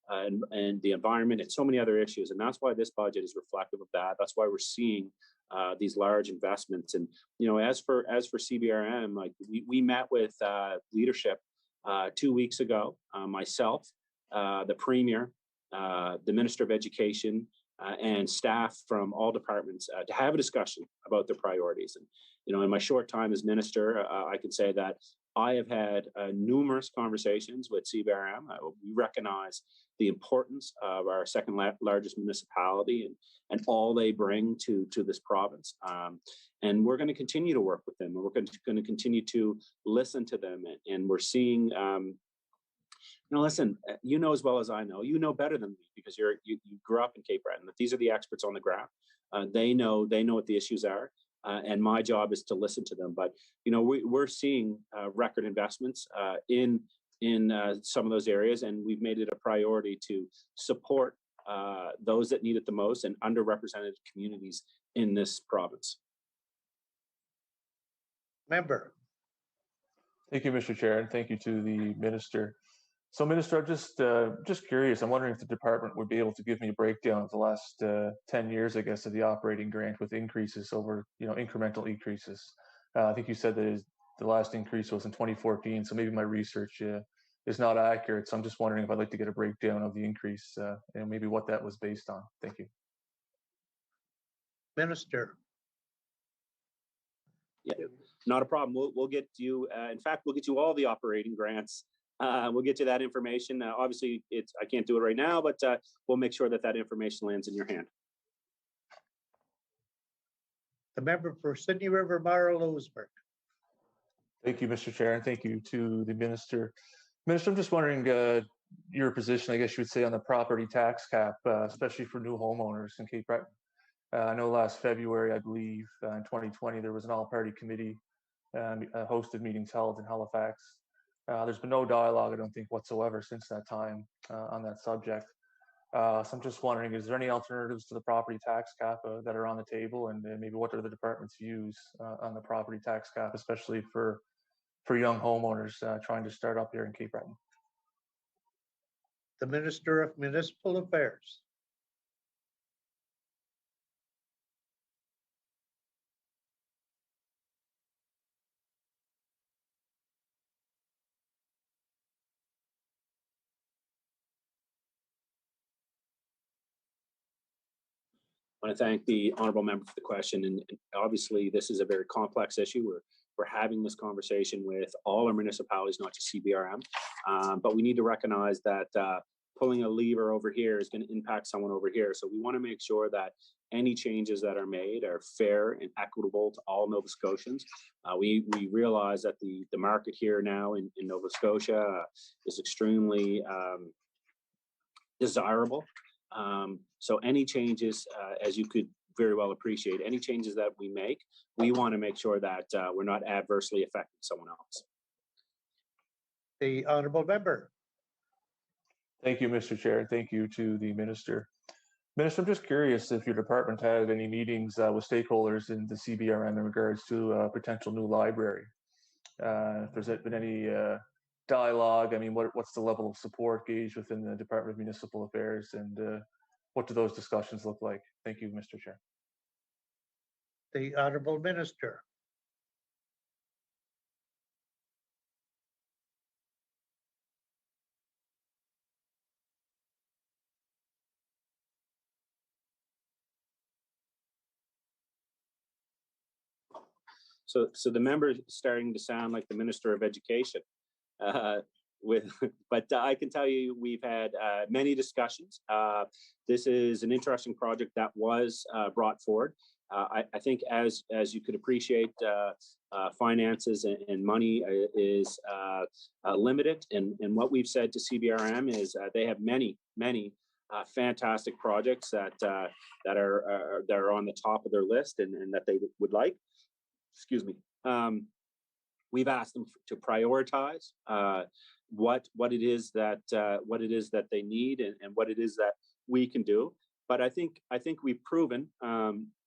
S7: and the environment and so many other issues, and that's why this budget is reflective of that. That's why we're seeing these large investments. And as for CBRM, like we met with leadership 2 weeks ago, myself, the Premier, the Minister of Education, and staff from all departments to have a discussion about their priorities. And in my short time as minister, I can say that I have had numerous conversations with CBRM. We recognize the importance of our second largest municipality and all they bring to this province. And we're going to continue to work with them. And we're going to continue to listen to them. And we're seeing, listen, as well as I know, better than me because you grew up in Cape Breton, that these are the experts on the ground. They know what the issues are. And my job is to listen to them. But we're seeing record investments in some of those areas, and we've made it a priority to support those that need it the most and underrepresented communities in this province.
S1: Member.
S8: Thank you, Mr. Chair, and thank you to the minister. So, Minister, I'm just curious. I'm wondering if the department would be able to give me a breakdown of the last 10 years, I guess, of the operating grant with increases over, incremental increases. I think you said that the last increase was in 2014, so maybe my research is not accurate. So I'm just wondering if I'd like to get a breakdown of the increase and maybe what that was based on. Thank you.
S1: Minister.
S7: Yeah, not a problem. We'll get you. In fact, we'll get you all the operating grants. We'll get you that information. Obviously, I can't do it right now, but we'll make sure that information lands in your hand.
S1: The member for Sydney River, Mara Lewisburg.
S8: Thank you, Mr. Chair, and thank you to the minister. Minister, I'm just wondering your position, I guess you would say, on the property tax cap, especially for new homeowners in Cape Breton. I know last February, I believe, in 2020, there was an all-party committee hosted meetings held in Halifax. There's been no dialogue, I don't think, whatsoever since that time on that subject. So I'm just wondering, is there any alternatives to the property tax cap that are on the table, and maybe what are the department's views on the property tax cap, especially for young homeowners trying to start up here in Cape Breton?
S1: The Minister of Municipal Affairs.
S7: want to thank the honourable member for the question. And obviously, this is a very complex issue. We're having this conversation with all our municipalities, not just CBRM. But we need to recognize that pulling a lever over here is going to impact someone over here. So we want to make sure that any changes that are made are fair and equitable to all Nova Scotians. We realize that the market here now in Nova Scotia is extremely desirable. So any changes, as you could very well appreciate, any changes that we make, we want to make sure that we're not adversely affecting someone else.
S1: The honourable member.
S8: Thank you, Mr. Chair. Thank you to the Minister. Minister, I'm just curious if your department had any meetings with stakeholders in the CBRM in regards to a potential new library. If there's been any dialogue, I mean, what's the level of support gauge within the Department of Municipal Affairs, and what do those discussions look like? Thank you, Mr. Chair.
S1: The honourable minister.
S7: So the member is starting to sound like the Minister of Education. But I can tell you we've had many discussions. This is an interesting project that was brought forward. I think as you could appreciate, finances and money is limited. And what we've said to CBRM is they have many fantastic projects that are on the top of their list and that they would like. Excuse me. We've asked them to prioritize what it is that they need and what it is that we can do. But I think we've proven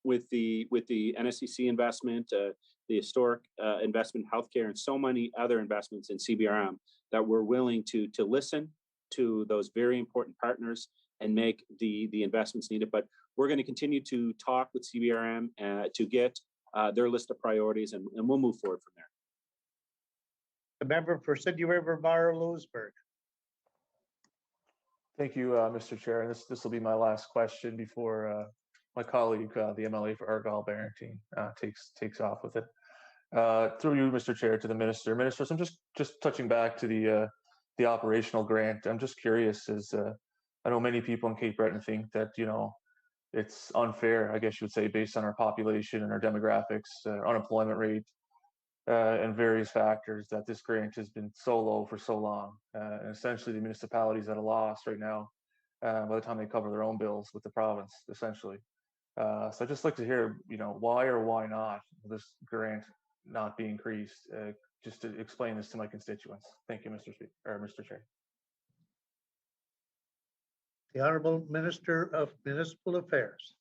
S7: with the NSCC investment, the historic investment in healthcare, and so many other investments in CBRM that we're willing to listen to those very important partners and make the investments needed. But we're going to continue to talk with CBRM to get their list of priorities, and we'll move forward from there.
S1: The member for Sydney River Mara Lewisburg.
S8: Thank you, Mr. Chair. And this will be my last question before my colleague, the MLA for Argyle Barrington, takes off with it. Through you, Mr. Chair, to the Minister. Minister, so I'm just touching back to the operational grant. I'm just curious, as I know many people in Cape Breton think that, you know, it's unfair, I guess you would say, based on our population and our demographics, unemployment rate, and various factors, that this grant has been so low for so long. And essentially the municipality's at a loss right now by the time they cover their own bills with the province, essentially. So I'd just like to hear, you know, why or why not this grant not be increased, just to explain this to my constituents. Thank you, Mr. Speaker, or Mr. Chair.
S1: The Honourable Minister of Municipal Affairs.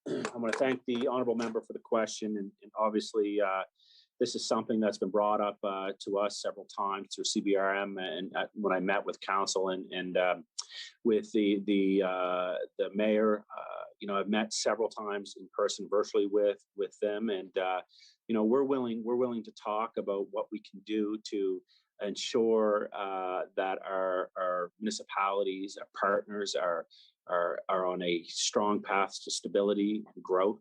S7: I want to thank the honourable member for the question, and obviously this is something that's been brought up to us several times through CBRM, and when I met with council and with the mayor, you know, I've met several times in person, virtually with them, and you know, we're willing to talk about what we can do to ensure that our municipalities, our partners, are are on a strong path to stability and growth.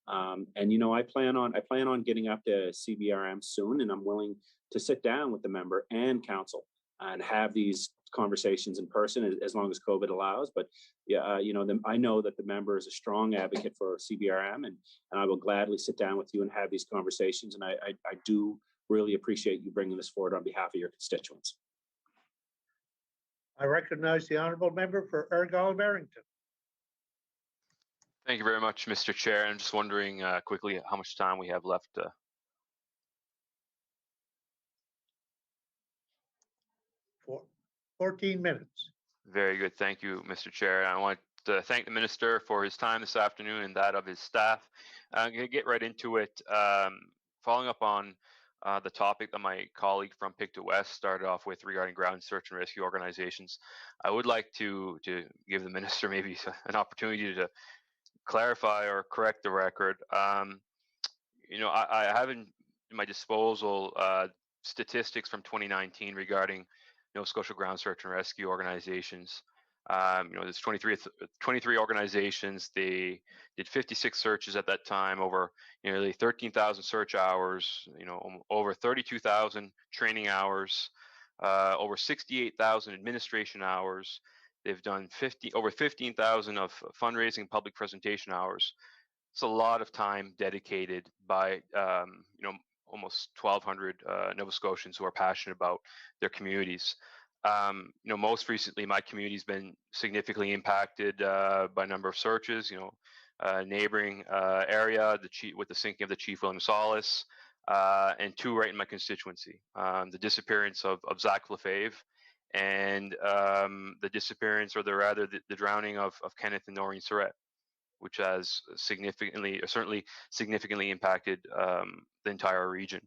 S7: And I plan on getting up to CBRM soon, and I'm willing to sit down with the member and council and have these conversations in person as long as COVID allows. But yeah, I know that the member is a strong advocate for CBRM, and I will gladly sit down with you and have these conversations. And I do really appreciate you bringing this forward on behalf of your constituents.
S1: I recognize the honourable member for Argyle-Barrington.
S9: Thank you very much, Mr. Chair. I'm just wondering quickly how much time we have left.
S1: 14 minutes.
S9: Very good. Thank you, Mr. Chair. I want to thank the minister for his time this afternoon and that of his staff. I'm going to get right into it. Following up on the topic that my colleague from Pictou West started off with regarding ground search and rescue organizations, I would like to give the minister maybe an opportunity to clarify or correct the record. I have in my disposal statistics from 2019 regarding Nova Scotia ground search and rescue organizations. There's 23 organizations. They did 56 searches at that time, over nearly 13,000 search hours, over 32,000 training hours, over 68,000 administration hours. They've done over 15,000 of fundraising public presentation hours. It's a lot of time dedicated by almost 1,200 Nova Scotians who are passionate about their communities. Most recently, my community's been significantly impacted by a number of searches. Neighboring area, with the sinking of the Chief William Solace, and two right in my constituency: the disappearance of Zach Lefebvre, and the disappearance, or the drowning of Kenneth and Noreen Surratt, which has certainly significantly impacted the entire region.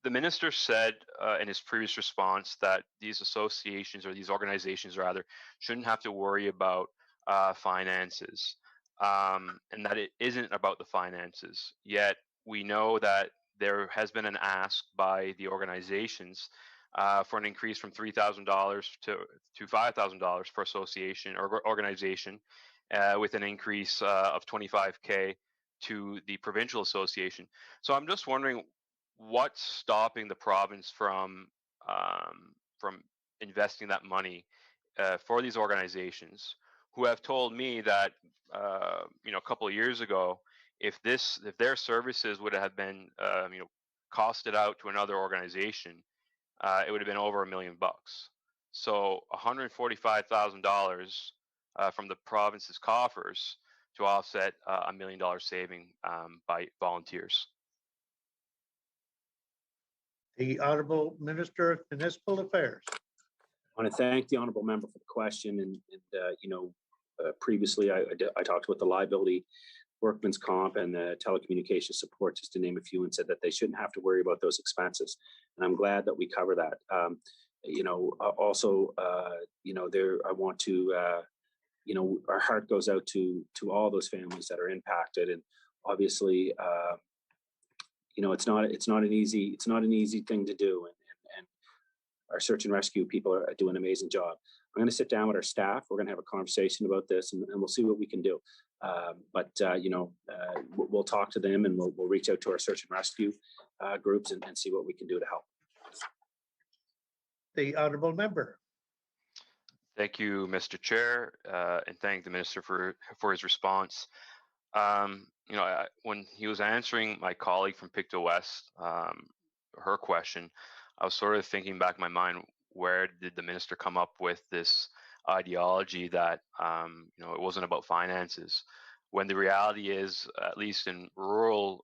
S9: The minister said in his previous response that these associations, or these organizations rather, shouldn't have to worry about finances, and that it isn't about the finances. Yet we know that there has been an ask by the organizations for an increase from $3,000 to $5,000 per association or organization, with an increase of $25,000 to the provincial association. So I'm just wondering, what's stopping the province from investing that money for these organizations, who have told me that a couple of years ago, if their services would have been costed out to another organization, it would have been over $1 million. So $145,000 from the province's coffers to offset $1 million saving by volunteers.
S1: The Honourable Minister of Municipal Affairs.
S7: I want to thank the honourable member for the question. And previously I talked about the liability, workman's comp, and the telecommunication support, just to name a few, and said that they shouldn't have to worry about those expenses. And I'm glad that we cover that. Also, I want to, our heart goes out to all those families that are impacted. And obviously, it's not an easy thing to do. And our search and rescue people are doing an amazing job. I'm going to sit down with our staff. We're going to have a conversation about this, and we'll see what we can do. We'll talk to them, and we'll reach out to our search and rescue groups and see what we can do to help.
S1: The honourable member.
S9: Thank you, Mr. Chair, and thank the minister for his response. When he was answering my colleague from Pictou West, her question, I was sort of thinking back in my mind, where did the minister come up with this ideology that it wasn't about finances, when the reality is, at least in rural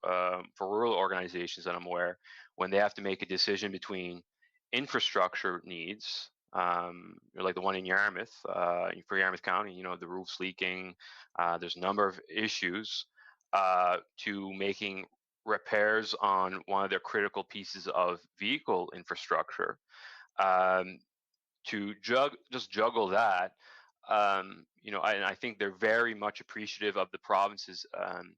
S9: organizations that I'm aware, when they have to make a decision between infrastructure needs, like the one in Yarmouth, for Yarmouth County, the roof's leaking, there's a number of issues, to making repairs on one of their critical pieces of vehicle infrastructure, to juggle that. I think they're very much appreciative of the province's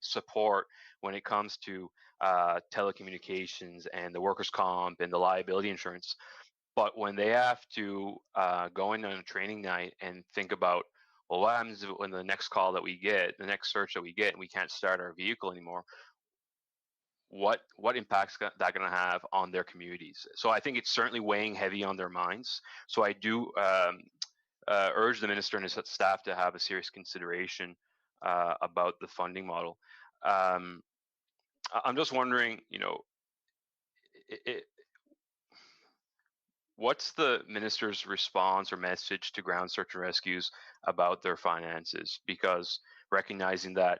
S9: support when it comes to telecommunications and the workers' comp and the liability insurance. But when they have to go in on a training night and think about, well, what happens when the next call that we get, the next search that we get, and we can't start our vehicle anymore? What impact's that going to have on their communities? So I think it's certainly weighing heavy on their minds. So I do urge the minister and his staff to have a serious consideration about the funding model. I'm just wondering, what's the minister's response or message to ground search and rescues about their finances? Because recognizing that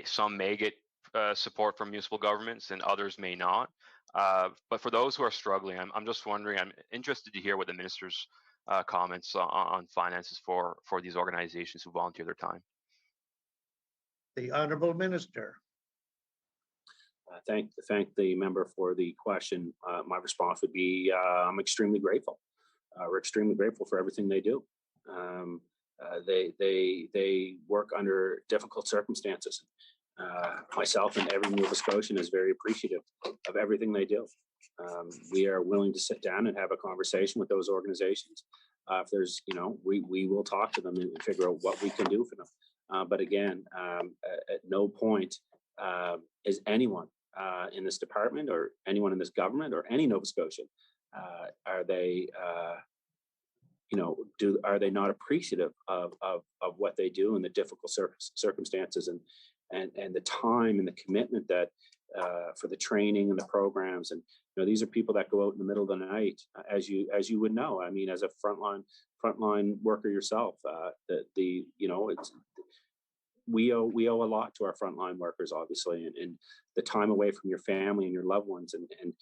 S9: some may get support from municipal governments and others may not. But for those who are struggling, I'm just wondering, I'm interested to hear what the minister's comments on finances for these organizations who volunteer their time.
S1: The Honourable Minister.
S7: Thank the member for the question. My response would be I'm extremely grateful. We're extremely grateful for everything they do. They work under difficult circumstances. Myself and every Nova Scotian is very appreciative of everything they do. We are willing to sit down and have a conversation with those organizations. If there's, we will talk to them and figure out what we can do for them. But again, at no point is anyone in this department or anyone in this government or any Nova Scotian are they are they not appreciative of what they do and the difficult circumstances and the time and the commitment that for the training and the programs. And these are people that go out in the middle of the night, as you would know. I mean, as a frontline worker yourself, it's we owe a lot to our frontline workers, obviously, and the time away from your family and your loved ones, and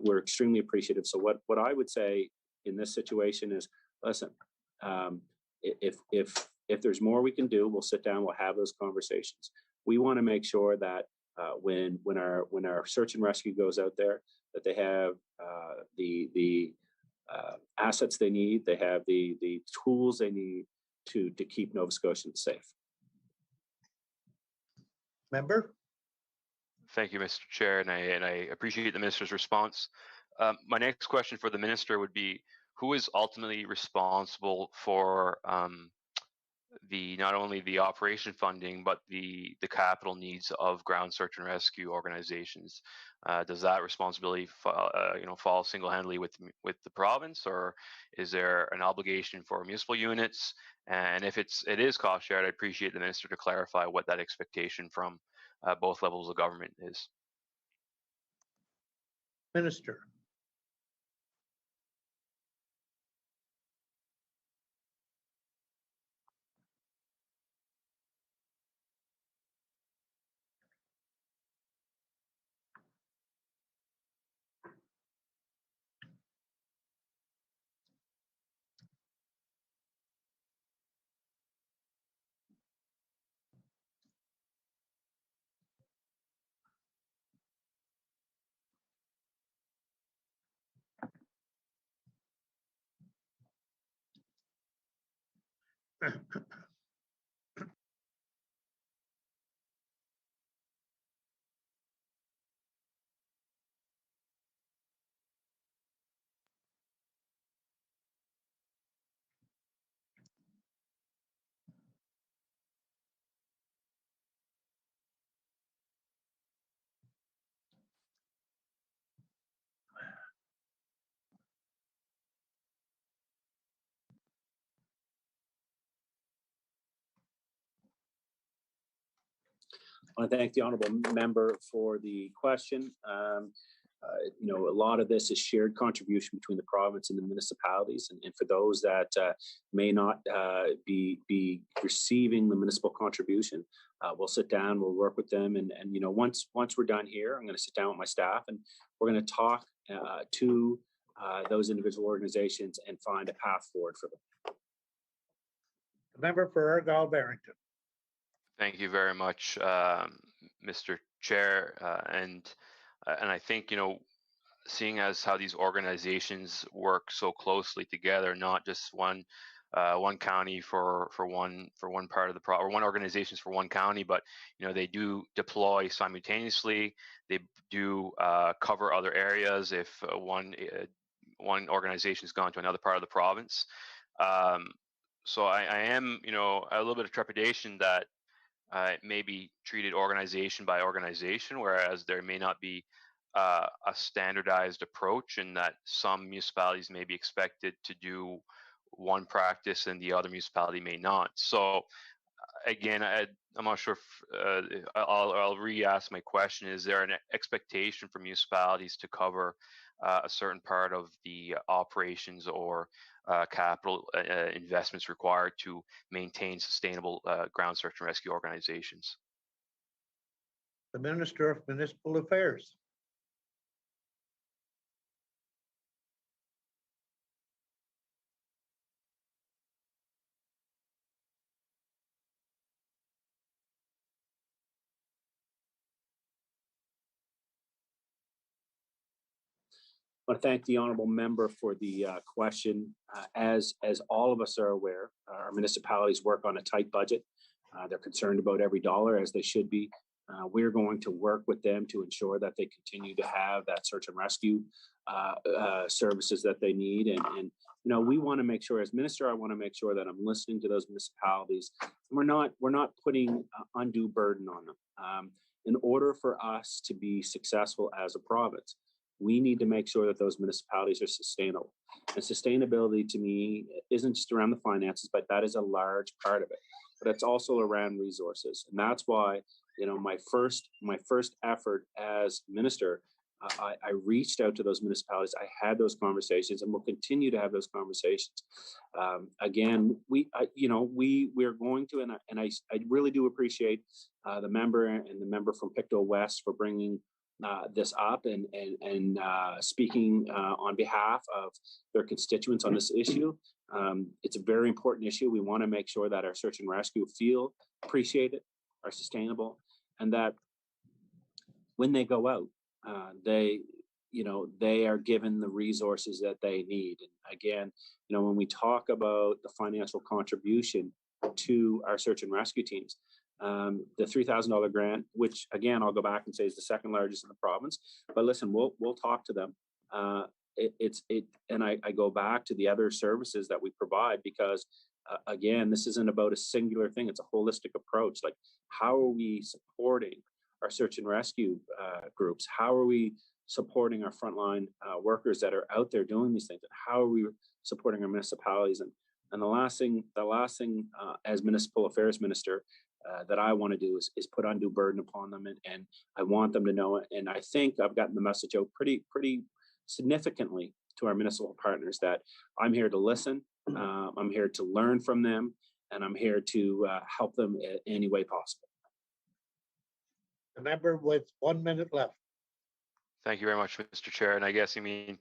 S7: we're extremely appreciative. So what I would say in this situation is, listen, if there's more we can do, we'll sit down, we'll have those conversations. We want to make sure that when our search and rescue goes out there, that they have the assets they need, they have the tools they need to keep Nova Scotians safe.
S1: Member?
S9: Thank you, Mr. Chair, and I appreciate the minister's response. My next question for the minister would be, who is ultimately responsible for not only the operation funding, but the capital needs of ground search and rescue organizations? Does that responsibility fall single-handedly with the province, or is there an obligation for municipal units? And if it is cost shared, I'd appreciate the minister to clarify what that expectation from both levels of government is.
S1: Minister.
S7: I want to thank the honourable member for the question. A lot of this is shared contribution between the province and the municipalities, and for those that may not be receiving the municipal contribution, we'll sit down, we'll work with them, and once we're done here, I'm going to sit down with my staff and we're going to talk to those individual organizations and find a path forward for them.
S1: The member for Argyle-Barrington.
S9: Thank you very much, Mr. Chair, and I think seeing as how these organizations work so closely together, not just one county for one part of the or one organizations for one county, but they do deploy simultaneously. They do cover other areas if one one organization's gone to another part of the province. So I am, a little bit of trepidation that it may be treated organization by organization, whereas there may not be a standardized approach, and that some municipalities may be expected to do one practice and the other municipality may not. So again, I'm not sure if I'll re-ask my question. Is there an expectation for municipalities to cover a certain part of the operations or capital investments required to maintain sustainable ground search and rescue organizations?
S1: The Minister of Municipal Affairs.
S7: I want to thank the honourable member for the question. As all of us are aware, our municipalities work on a tight budget. They're concerned about every dollar, as they should be. We're going to work with them to ensure that they continue to have that search and rescue services that they need. And we want to make sure, as minister, I want to make sure that I'm listening to those municipalities. We're not putting undue burden on them. In order for us to be successful as a province, we need to make sure that those municipalities are sustainable. And sustainability to me isn't just around the finances, but that is a large part of it. But it's also around resources. And that's why, my first effort as minister, I reached out to those municipalities. I had those conversations, and we'll continue to have those conversations. Again, we're going to, and I really do appreciate the member and the member from Pictou West for bringing this up and speaking on behalf of their constituents on this issue. It's a very important issue. We want to make sure that our search and rescue feel appreciated, are sustainable, and that when they go out, they are given the resources that they need. And again, when we talk about the financial contribution to our search and rescue teams, the $3,000 grant, which again, I'll go back and say is the second largest in the province, but listen, we'll talk to them. And I go back to the other services that we provide, because again, this isn't about a singular thing. It's a holistic approach. Like, how are we supporting our search and rescue groups? How are we supporting our frontline workers that are out there doing these things? And how are we supporting our municipalities? And the last thing as municipal affairs minister that I want to do is put undue burden upon them, and I want them to know it. And I think I've gotten the message out pretty significantly to our municipal partners that I'm here to listen, I'm here to learn from them, and I'm here to help them in any way possible.
S1: The member with 1 minute left.
S9: Thank you very much, Mr. Chair. And I guess you mean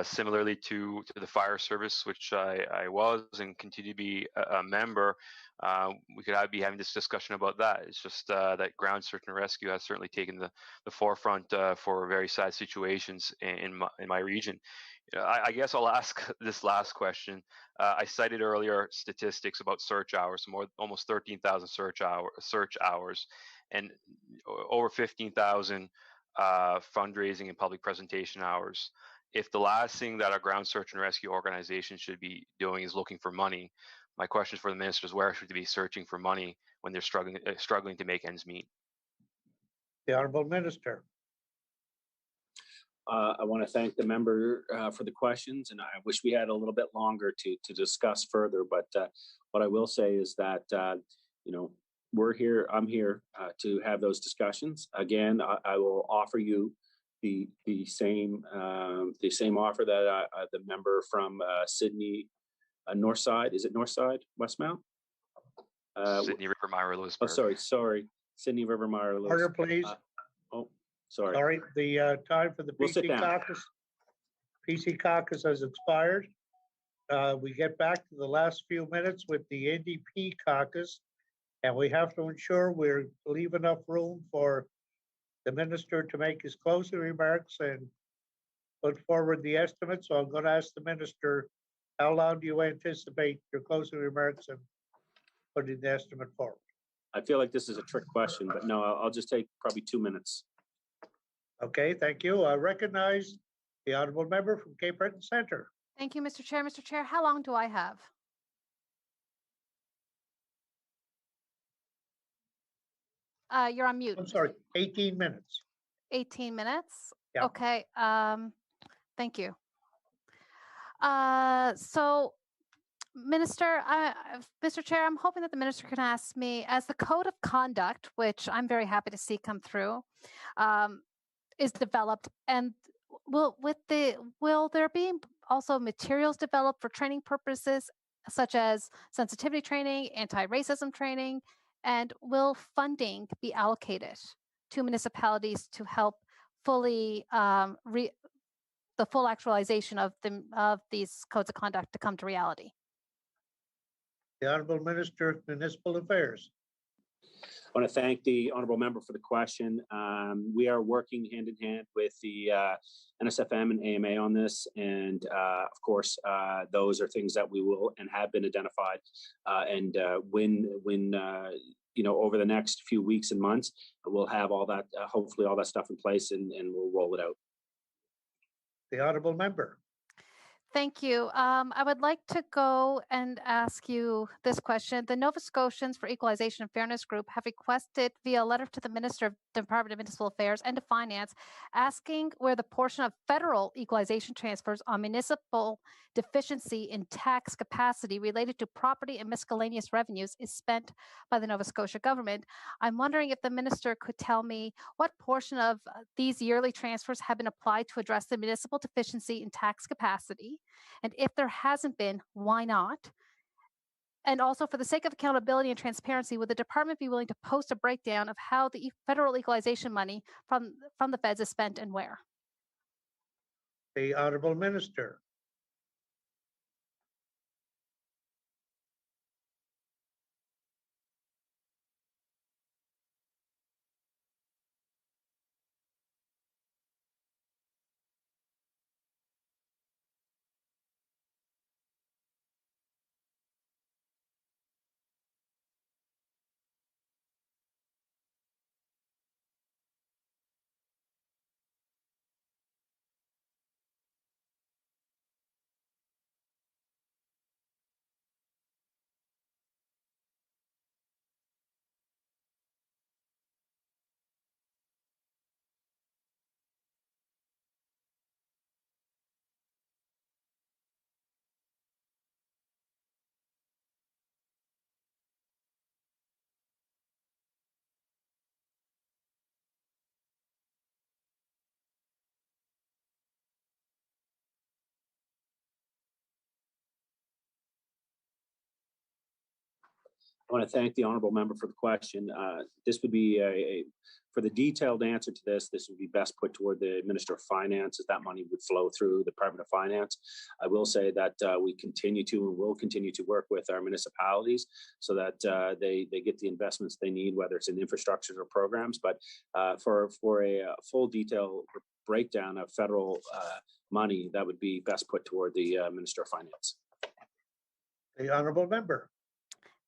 S9: similarly to the fire service, which I was and continue to be a member. We could be having this discussion about that. It's just that ground search and rescue has certainly taken the forefront for very sad situations in my region. I guess I'll ask this last question. I cited earlier statistics about search hours, almost 13,000 search hours, and over 15,000 fundraising and public presentation hours. If the last thing that our ground search and rescue organization should be doing is looking for money, my question for the minister is, where should they be searching for money when they're struggling to make ends meet?
S1: The Honourable Minister.
S7: I want to thank the member for the questions, and I wish we had a little bit longer to discuss further. But what I will say is that we're here. I'm here to have those discussions. Again, I will offer you the same offer that the member from Sydney Northside. Is it Northside, Westmount?
S9: Sydney River Myra Lewisburg.
S7: Oh, sorry, Sydney River Myra Lewisburg.
S1: Order, please.
S7: Sorry.
S1: Sorry, the time for the PC caucus. PC caucus has expired. We get back to the last few minutes with the NDP caucus, and we have to ensure we leave enough room for the minister to make his closing remarks and put forward the estimate. So I'm going to ask the minister, how long do you anticipate your closing remarks and putting the estimate forward?
S7: I feel like this is a trick question, but no, I'll just take probably 2 minutes.
S1: Okay, thank you. I recognize The honourable member from Cape Breton Centre.
S4: Thank you, Mr. Chair. Mr. Chair, how long do I have? You're on mute.
S1: I'm sorry, 18 minutes.
S4: 18 minutes?
S1: Yeah.
S4: Okay, thank you. So, Minister, Mr. Chair, I'm hoping that the minister can ask me, as the code of conduct, which I'm very happy to see come through, is developed, and will there be also materials developed for training purposes, such as sensitivity training, anti-racism training, and will funding be allocated to municipalities to help fully the full actualization of these codes of conduct to come to reality?
S1: The Honourable Minister of Municipal Affairs.
S7: I want to thank the honourable member for the question. We are working hand in hand with the NSFM and AMA on this, and of course, those are things that we will and have been identified. And when over the next few weeks and months, we'll have all that, hopefully, all that stuff in place, and we'll roll it out.
S1: The honourable member.
S4: Thank you. I would like to go and ask you this question. The Nova Scotians for Equalization and Fairness Group have requested via a letter to the Minister of the Department of Municipal Affairs and to Finance, asking where the portion of federal equalization transfers on municipal deficiency in tax capacity related to property and miscellaneous revenues is spent by the Nova Scotia government. I'm wondering if the minister could tell me what portion of these yearly transfers have been applied to address the municipal deficiency in tax capacity. And if there hasn't been, why not? And also, for the sake of accountability and transparency, would the department be willing to post a breakdown of how the federal equalization money from the feds is spent and where?
S1: The honourable minister.
S7: I want to thank the honourable member for the question. This would be for the detailed answer to this would be best put toward the Minister of Finance, as that money would flow through the Department of Finance. I will say that we continue to and will continue to work with our municipalities so that they get the investments they need, whether it's in infrastructure or programs. But for a full detail breakdown of federal money, that would be best put toward the Minister of Finance.
S1: The honourable member.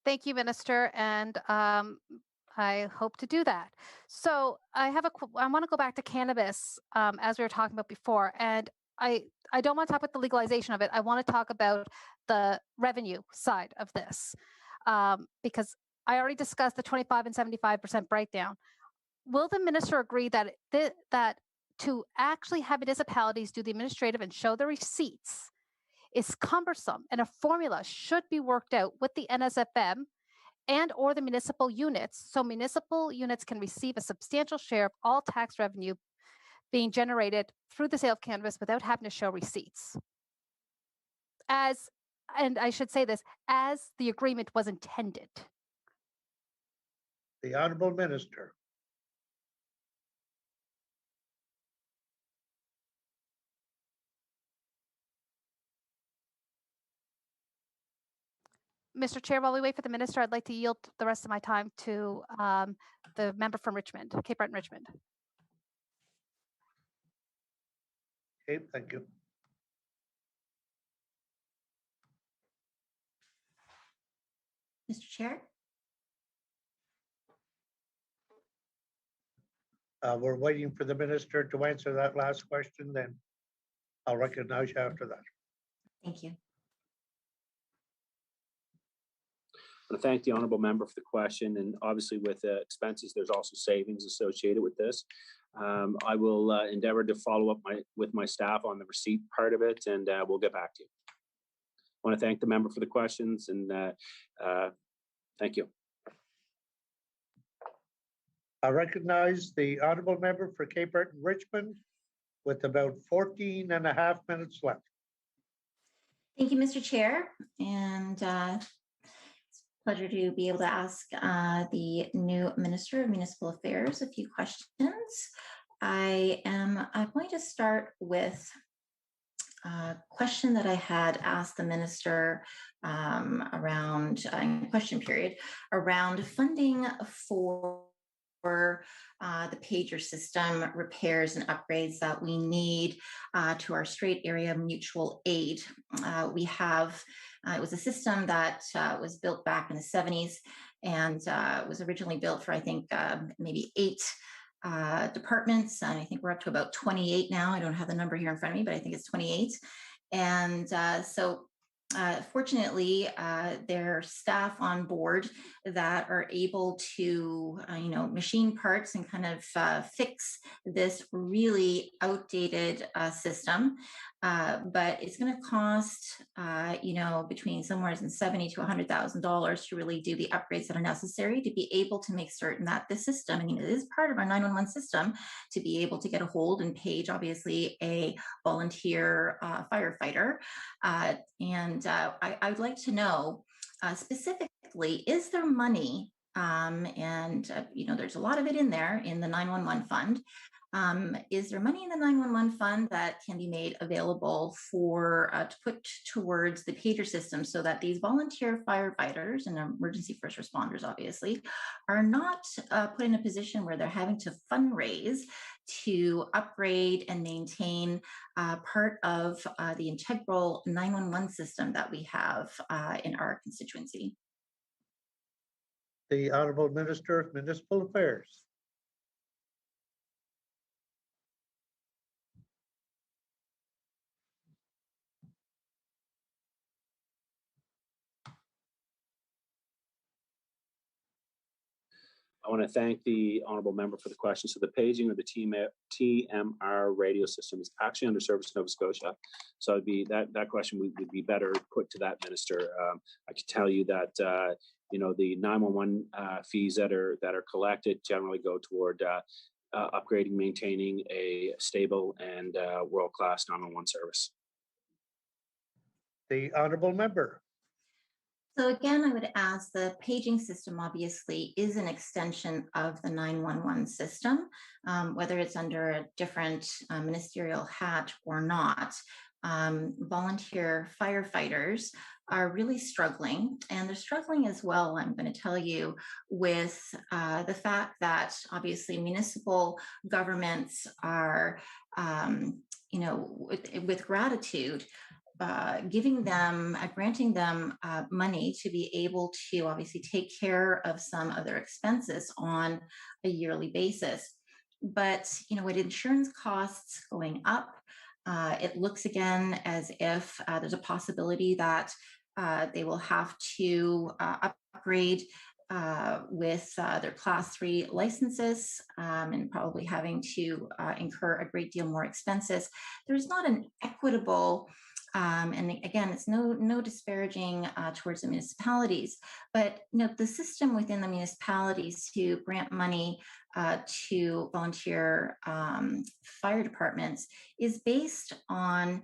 S4: Thank you, Minister, and I hope to do that. So I want to go back to cannabis, as we were talking about before, and I don't want to talk about the legalization of it. I want to talk about the revenue side of this, because I already discussed the 25 and 75% breakdown. Will the minister agree that that to actually have municipalities do the administrative and show the receipts is cumbersome, and a formula should be worked out with the NSFM and or the municipal units, so municipal units can receive a substantial share of all tax revenue being generated through the sale of cannabis without having to show receipts? And I should say this, as the agreement was intended.
S1: The honourable minister.
S4: Mr. Chair, while we wait for the minister, I'd like to yield the rest of my time to the member from Richmond, Cape Breton Richmond.
S1: Okay, thank you.
S10: Mr. Chair?
S1: We're waiting for the minister to answer that last question then. I'll recognize you after that.
S10: Thank you.
S7: I want to thank the honourable member for the question, and obviously with expenses, there's also savings associated with this. I will endeavour to follow up with my staff on the receipt part of it, and we'll get back to you. I want to thank the member for the questions, and thank you.
S1: I recognize the honourable member for Cape Breton Richmond with about 14 and a half minutes left.
S10: Thank you, Mr. Chair. And it's a pleasure to be able to ask the new Minister of Municipal Affairs a few questions. I'm going to start with a question that I had asked the Minister around in question period around funding for the pager system repairs and upgrades that we need to our Strait Area Mutual Aid. We have, it was a system that was built back in the 70s and was originally built for, I think, maybe 8 departments. And I think we're up to about 28 now. I don't have the number here in front of me, but I think it's 28. And fortunately, there are staff on board that are able to, machine parts and kind of fix this really outdated system. But it's going to cost, between somewhere in $70,000 to $100,000 to really do the upgrades that are necessary to be able to make certain that the system, it is part of our 911 system, to be able to get a hold and page, obviously, a volunteer firefighter. I would like to know specifically, is there money, there's a lot of it in there in the 911 fund. Is there money in the 911 fund that can be made available for to put towards the pager system so that these volunteer firefighters and emergency first responders, obviously, are not put in a position where they're having to fundraise to upgrade and maintain part of the integral 911 system that we have in our constituency?
S1: The Honourable Minister of Municipal Affairs.
S7: I want to thank the honourable member for the question. So the paging or the TMR radio system is actually under service in Nova Scotia. So it'd be that question would be better put to that minister. I can tell you that the 911 fees that are collected generally go toward upgrading, maintaining a stable and world-class 911 service.
S1: The honourable member.
S10: So again, I would ask, the paging system obviously is an extension of the 911 system, whether it's under a different ministerial hat or not. Volunteer firefighters are really struggling, and they're struggling as well, I'm going to tell you, with the fact that obviously municipal governments are, with gratitude, granting them money to be able to obviously take care of some of their expenses on a yearly basis. But, with insurance costs going up, it looks again as if there's a possibility that they will have to upgrade with their Class 3 licenses and probably having to incur a great deal more expenses. There's not an equitable and again, it's no disparaging towards the municipalities, but the system within the municipalities to grant money to volunteer fire departments is based on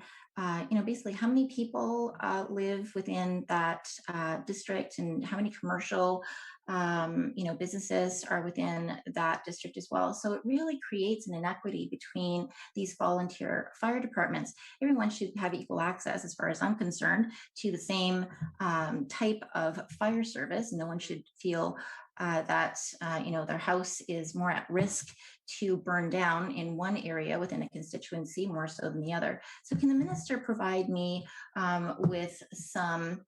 S10: basically how many people live within that district and how many commercial businesses are within that district as well. So it really creates an inequity between these volunteer fire departments. Everyone should have equal access, as far as I'm concerned, to the same type of fire service. No one should feel that their house is more at risk to burn down in one area within a constituency more so than the other. So can the minister provide me with some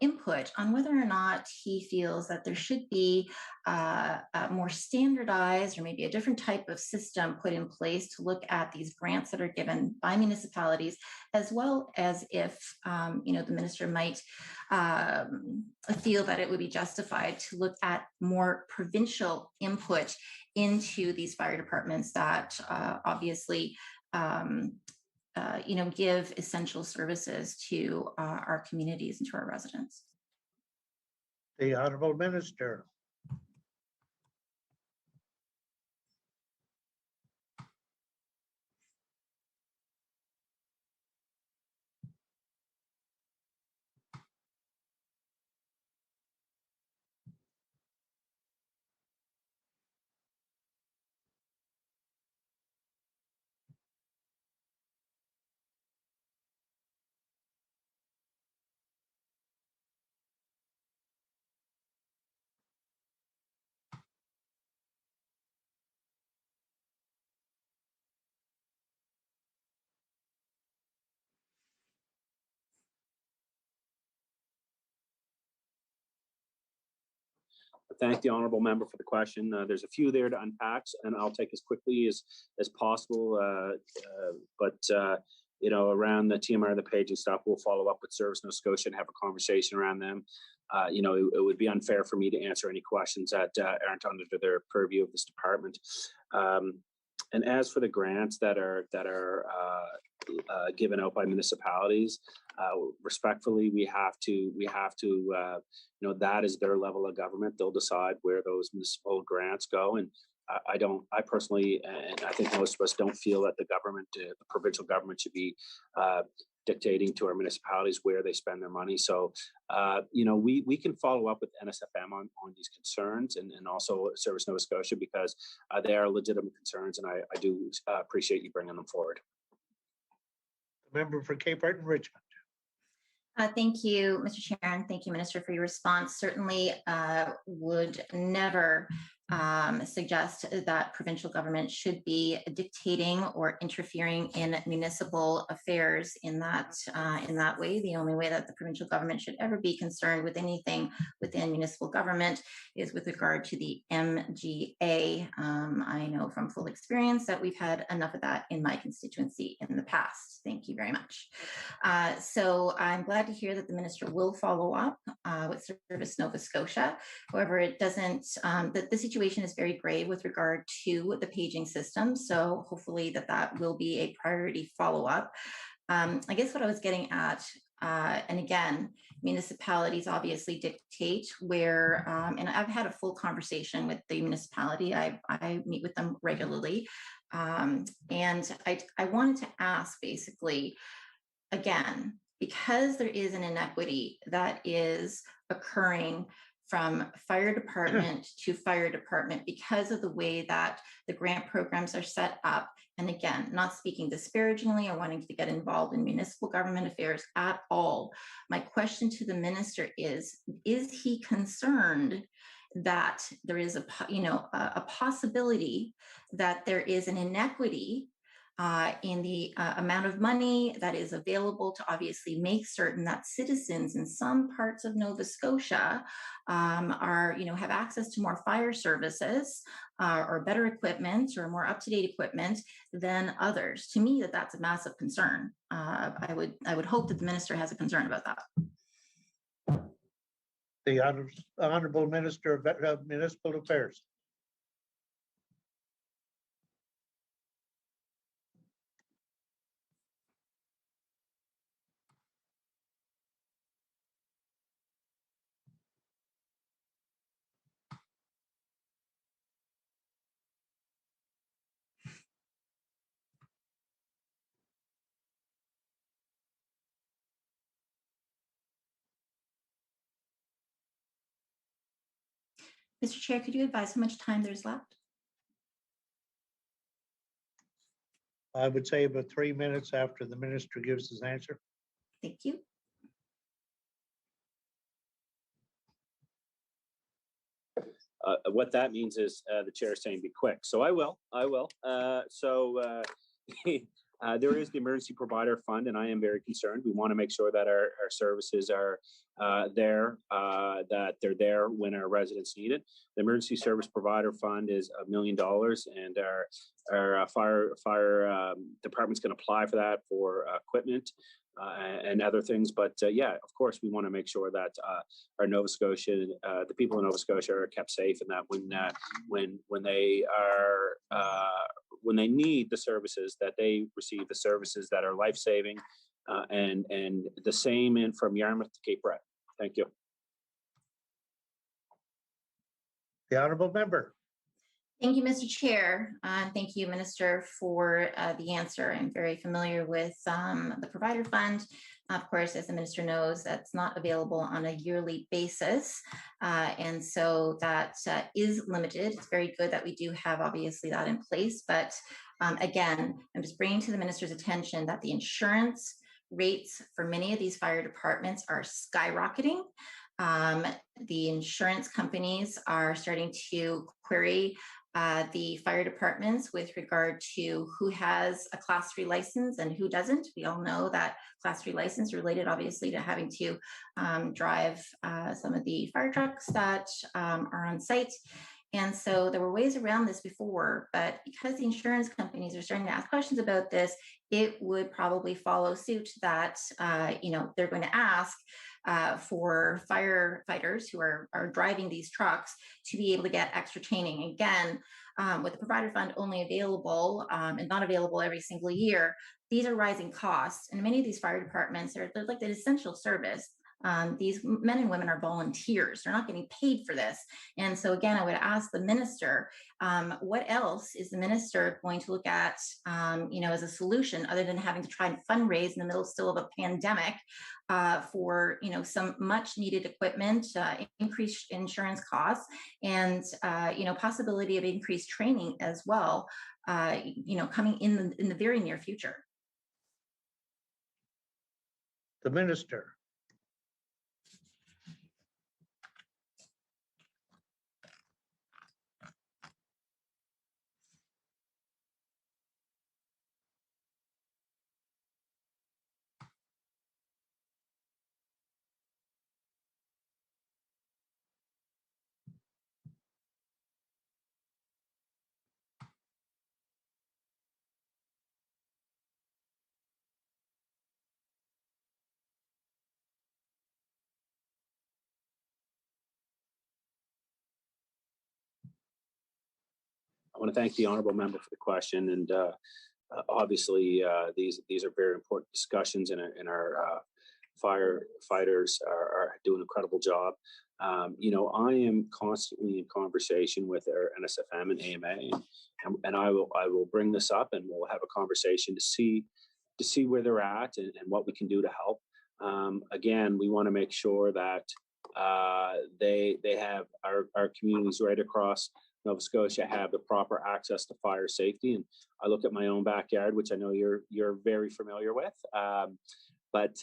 S10: input on whether or not he feels that there should be a more standardized or maybe a different type of system put in place to look at these grants that are given by municipalities, as well as if, the minister might feel that it would be justified to look at more provincial input into these fire departments that obviously give essential services to our communities and to our residents.
S1: The Honourable Minister.
S7: Thank the honourable member for the question. There's a few there to unpack, and I'll take as quickly as possible. Around the TMR, the page and stuff, we'll follow up with Service Nova Scotia and have a conversation around them. It would be unfair for me to answer any questions that aren't under their purview of this department. And as for the grants that are given out by municipalities, respectfully, we have to that is their level of government. They'll decide where those municipal grants go. And I personally, and I think most of us don't feel that the provincial government should be dictating to our municipalities where they spend their money. So, we can follow up with NSFM on these concerns and also Service Nova Scotia, because they are legitimate concerns, and I do appreciate you bringing them forward.
S1: The member for Cape Breton Richmond.
S10: Thank you, Mr. Chair, and thank you, Minister, for your response. Certainly would never suggest that provincial government should be dictating or interfering in municipal affairs in that way. The only way that the provincial government should ever be concerned with anything within municipal government is with regard to the MGA. I know from full experience that we've had enough of that in my constituency in the past. Thank you very much. So I'm glad to hear that the minister will follow up with Service Nova Scotia. However, it doesn't, the situation is very grave with regard to the paging system. So hopefully that will be a priority follow-up. I guess what I was getting at, and again, municipalities obviously dictate where, and I've had a full conversation with the municipality. I meet with them regularly. And I wanted to ask basically, again, because there is an inequity that is occurring from fire department to fire department because of the way that the grant programs are set up. And again, not speaking disparagingly or wanting to get involved in municipal government affairs at all. My question to the minister is he concerned that there is a possibility that there is an inequity in the amount of money that is available to obviously make certain that citizens in some parts of Nova Scotia have access to more fire services or better equipment or more up-to-date equipment than others? To me, that's a massive concern. I would hope that the minister has a concern about that.
S1: The Honourable Minister of Municipal Affairs.
S10: Mr. Chair, could you advise how much time there's left?
S1: I would say about 3 minutes after the minister gives his answer.
S10: Thank you.
S7: What that means is the chair is saying be quick. So I will. There is the emergency provider fund, and I am very concerned. We want to make sure that our services are there, that they're there when our residents need it. The emergency service provider fund is $1 million, and our fire department's going to apply for that for equipment and other things. But yeah, of course, we want to make sure that our Nova Scotia, the people in Nova Scotia, are kept safe, and that when they are when they need the services, that they receive the services that are life-saving, and the same in from Yarmouth to Cape Breton. Thank you.
S1: The honourable member.
S10: Thank you, Mr. Chair. Thank you, Minister, for the answer. I'm very familiar with the provider fund. Of course, as the Minister knows, that's not available on a yearly basis. And so that is limited. It's very good that we do have, obviously, that in place. But again, I'm just bringing to the Minister's attention that the insurance rates for many of these fire departments are skyrocketing. The insurance companies are starting to query the fire departments with regard to who has a Class 3 license and who doesn't. We all know that Class 3 license related, obviously, to having to drive some of the fire trucks that are on site. And so there were ways around this before, but because the insurance companies are starting to ask questions about this, it would probably follow suit that, they're going to ask for firefighters who are driving these trucks to be able to get extra training. Again, with the provider fund only available and not available every single year, these are rising costs. And many of these fire departments they're like an essential service. These men and women are volunteers. They're not getting paid for this. And so again, I would ask the minister, what else is the minister going to look at, as a solution other than having to try and fundraise in the middle still of a pandemic for, some much needed equipment, increased insurance costs, and, possibility of increased training as well, coming in the very near future.
S1: The minister.
S7: I want to thank the honourable member for the question, and obviously these are very important discussions, and our firefighters are doing an incredible job. I am constantly in conversation with our NSFM and AMA, and I will bring this up, and we'll have a conversation to see where they're at and what we can do to help. Again, we want to make sure that they have our communities right across Nova Scotia have the proper access to fire safety. And I look at my own backyard, which I know you're very familiar with. But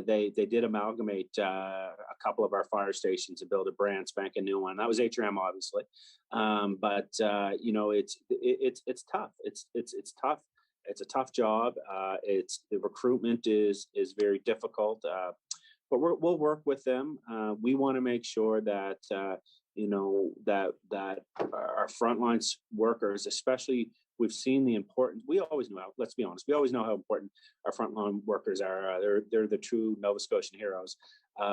S7: they did amalgamate a couple of our fire stations and build a brand spanking new one. That was HRM, obviously. But it's tough. It's tough. It's a tough job. The recruitment is very difficult. But we'll work with them. We want to make sure that that our frontline workers, especially, we've seen the importance. We always know. Let's be honest. We always know how important our frontline workers are. They're the true Nova Scotian heroes.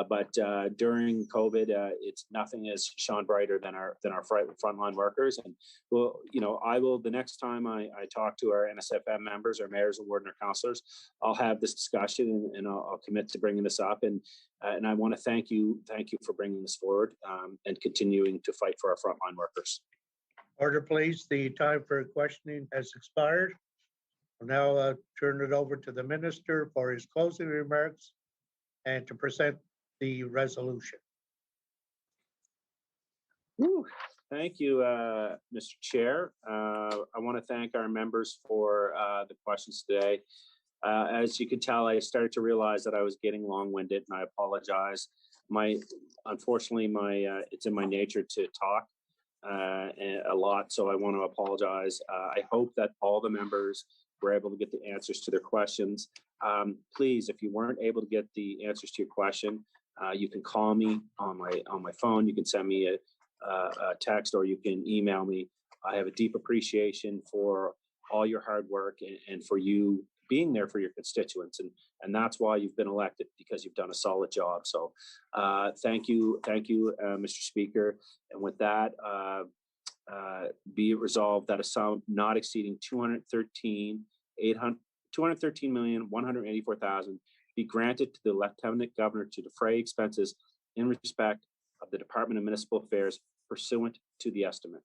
S7: But during COVID, it's nothing has shone brighter than our frontline workers. And I will, the next time I talk to our NSFM members, our mayors, and warden, or councillors, I'll have this discussion, and I'll commit to bringing this up. And I want to thank you for bringing this forward and continuing to fight for our frontline workers.
S1: Order, please. The time for questioning has expired. I'll now turn it over to the minister for his closing remarks and to present the resolution.
S7: Thank you, Mr. Chair. I want to thank our members for the questions today. As you can tell, I started to realize that I was getting long-winded, and I apologize. Unfortunately, it's in my nature to talk a lot, so I want to apologize. I hope that all the members were able to get the answers to their questions. Please, if you weren't able to get the answers to your question, you can call me on my phone. You can send me a text, or you can email me. I have a deep appreciation for all your hard work and for you being there for your constituents, and that's why you've been elected, because you've done a solid job. So thank you, Mr. Speaker. And with that, be it resolved that a sum not exceeding $213,184,000 be granted to the Lieutenant Governor to defray expenses in respect of the Department of Municipal Affairs pursuant to the estimate.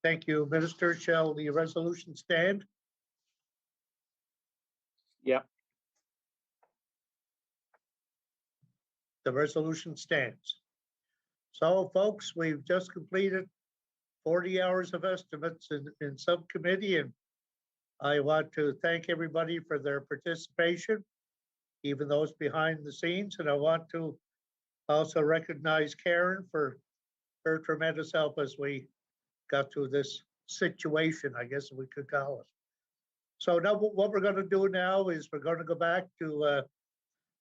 S1: Thank you, Minister. Shall the resolution stand?
S7: Yep.
S1: The resolution stands. So, folks, we've just completed 40 hours of estimates in subcommittee, and I want to thank everybody for their participation, even those behind the scenes, and I want to also recognize Karen for her tremendous help as we got to this situation, I guess we could call it. So now what we're going to do now is we're going to go back to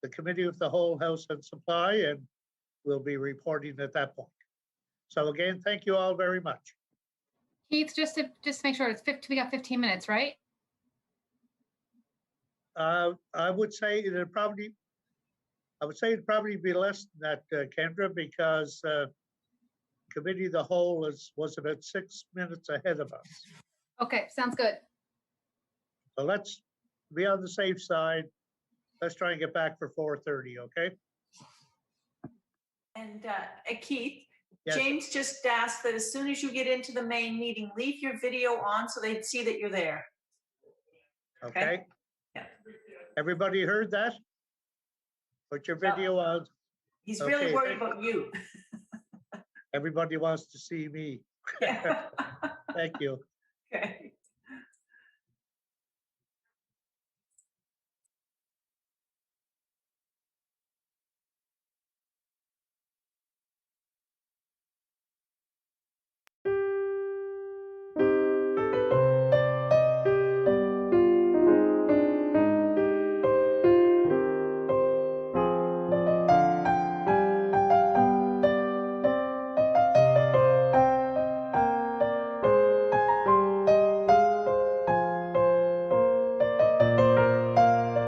S1: the Committee of the Whole, House and Supply, and we'll be reporting at that point. So again, thank you all very much.
S4: Keith, just to make sure, we got 15 minutes, right?
S1: I would say it'd probably be less than that, Kendra, because Committee of the Whole was about 6 minutes ahead of us.
S4: Okay, sounds good.
S1: So let's be on the safe side. Let's try and get back for 4:30, okay?
S11: And Keith,
S1: Yes.
S11: James just asked that as soon as you get into the main meeting, leave your video on so they'd see that you're there.
S1: Okay.
S11: Yeah.
S1: Everybody heard that? Put your video on.
S11: He's really worried about you.
S1: Everybody wants to see me.
S11: Yeah.
S1: Thank you.
S11: Okay.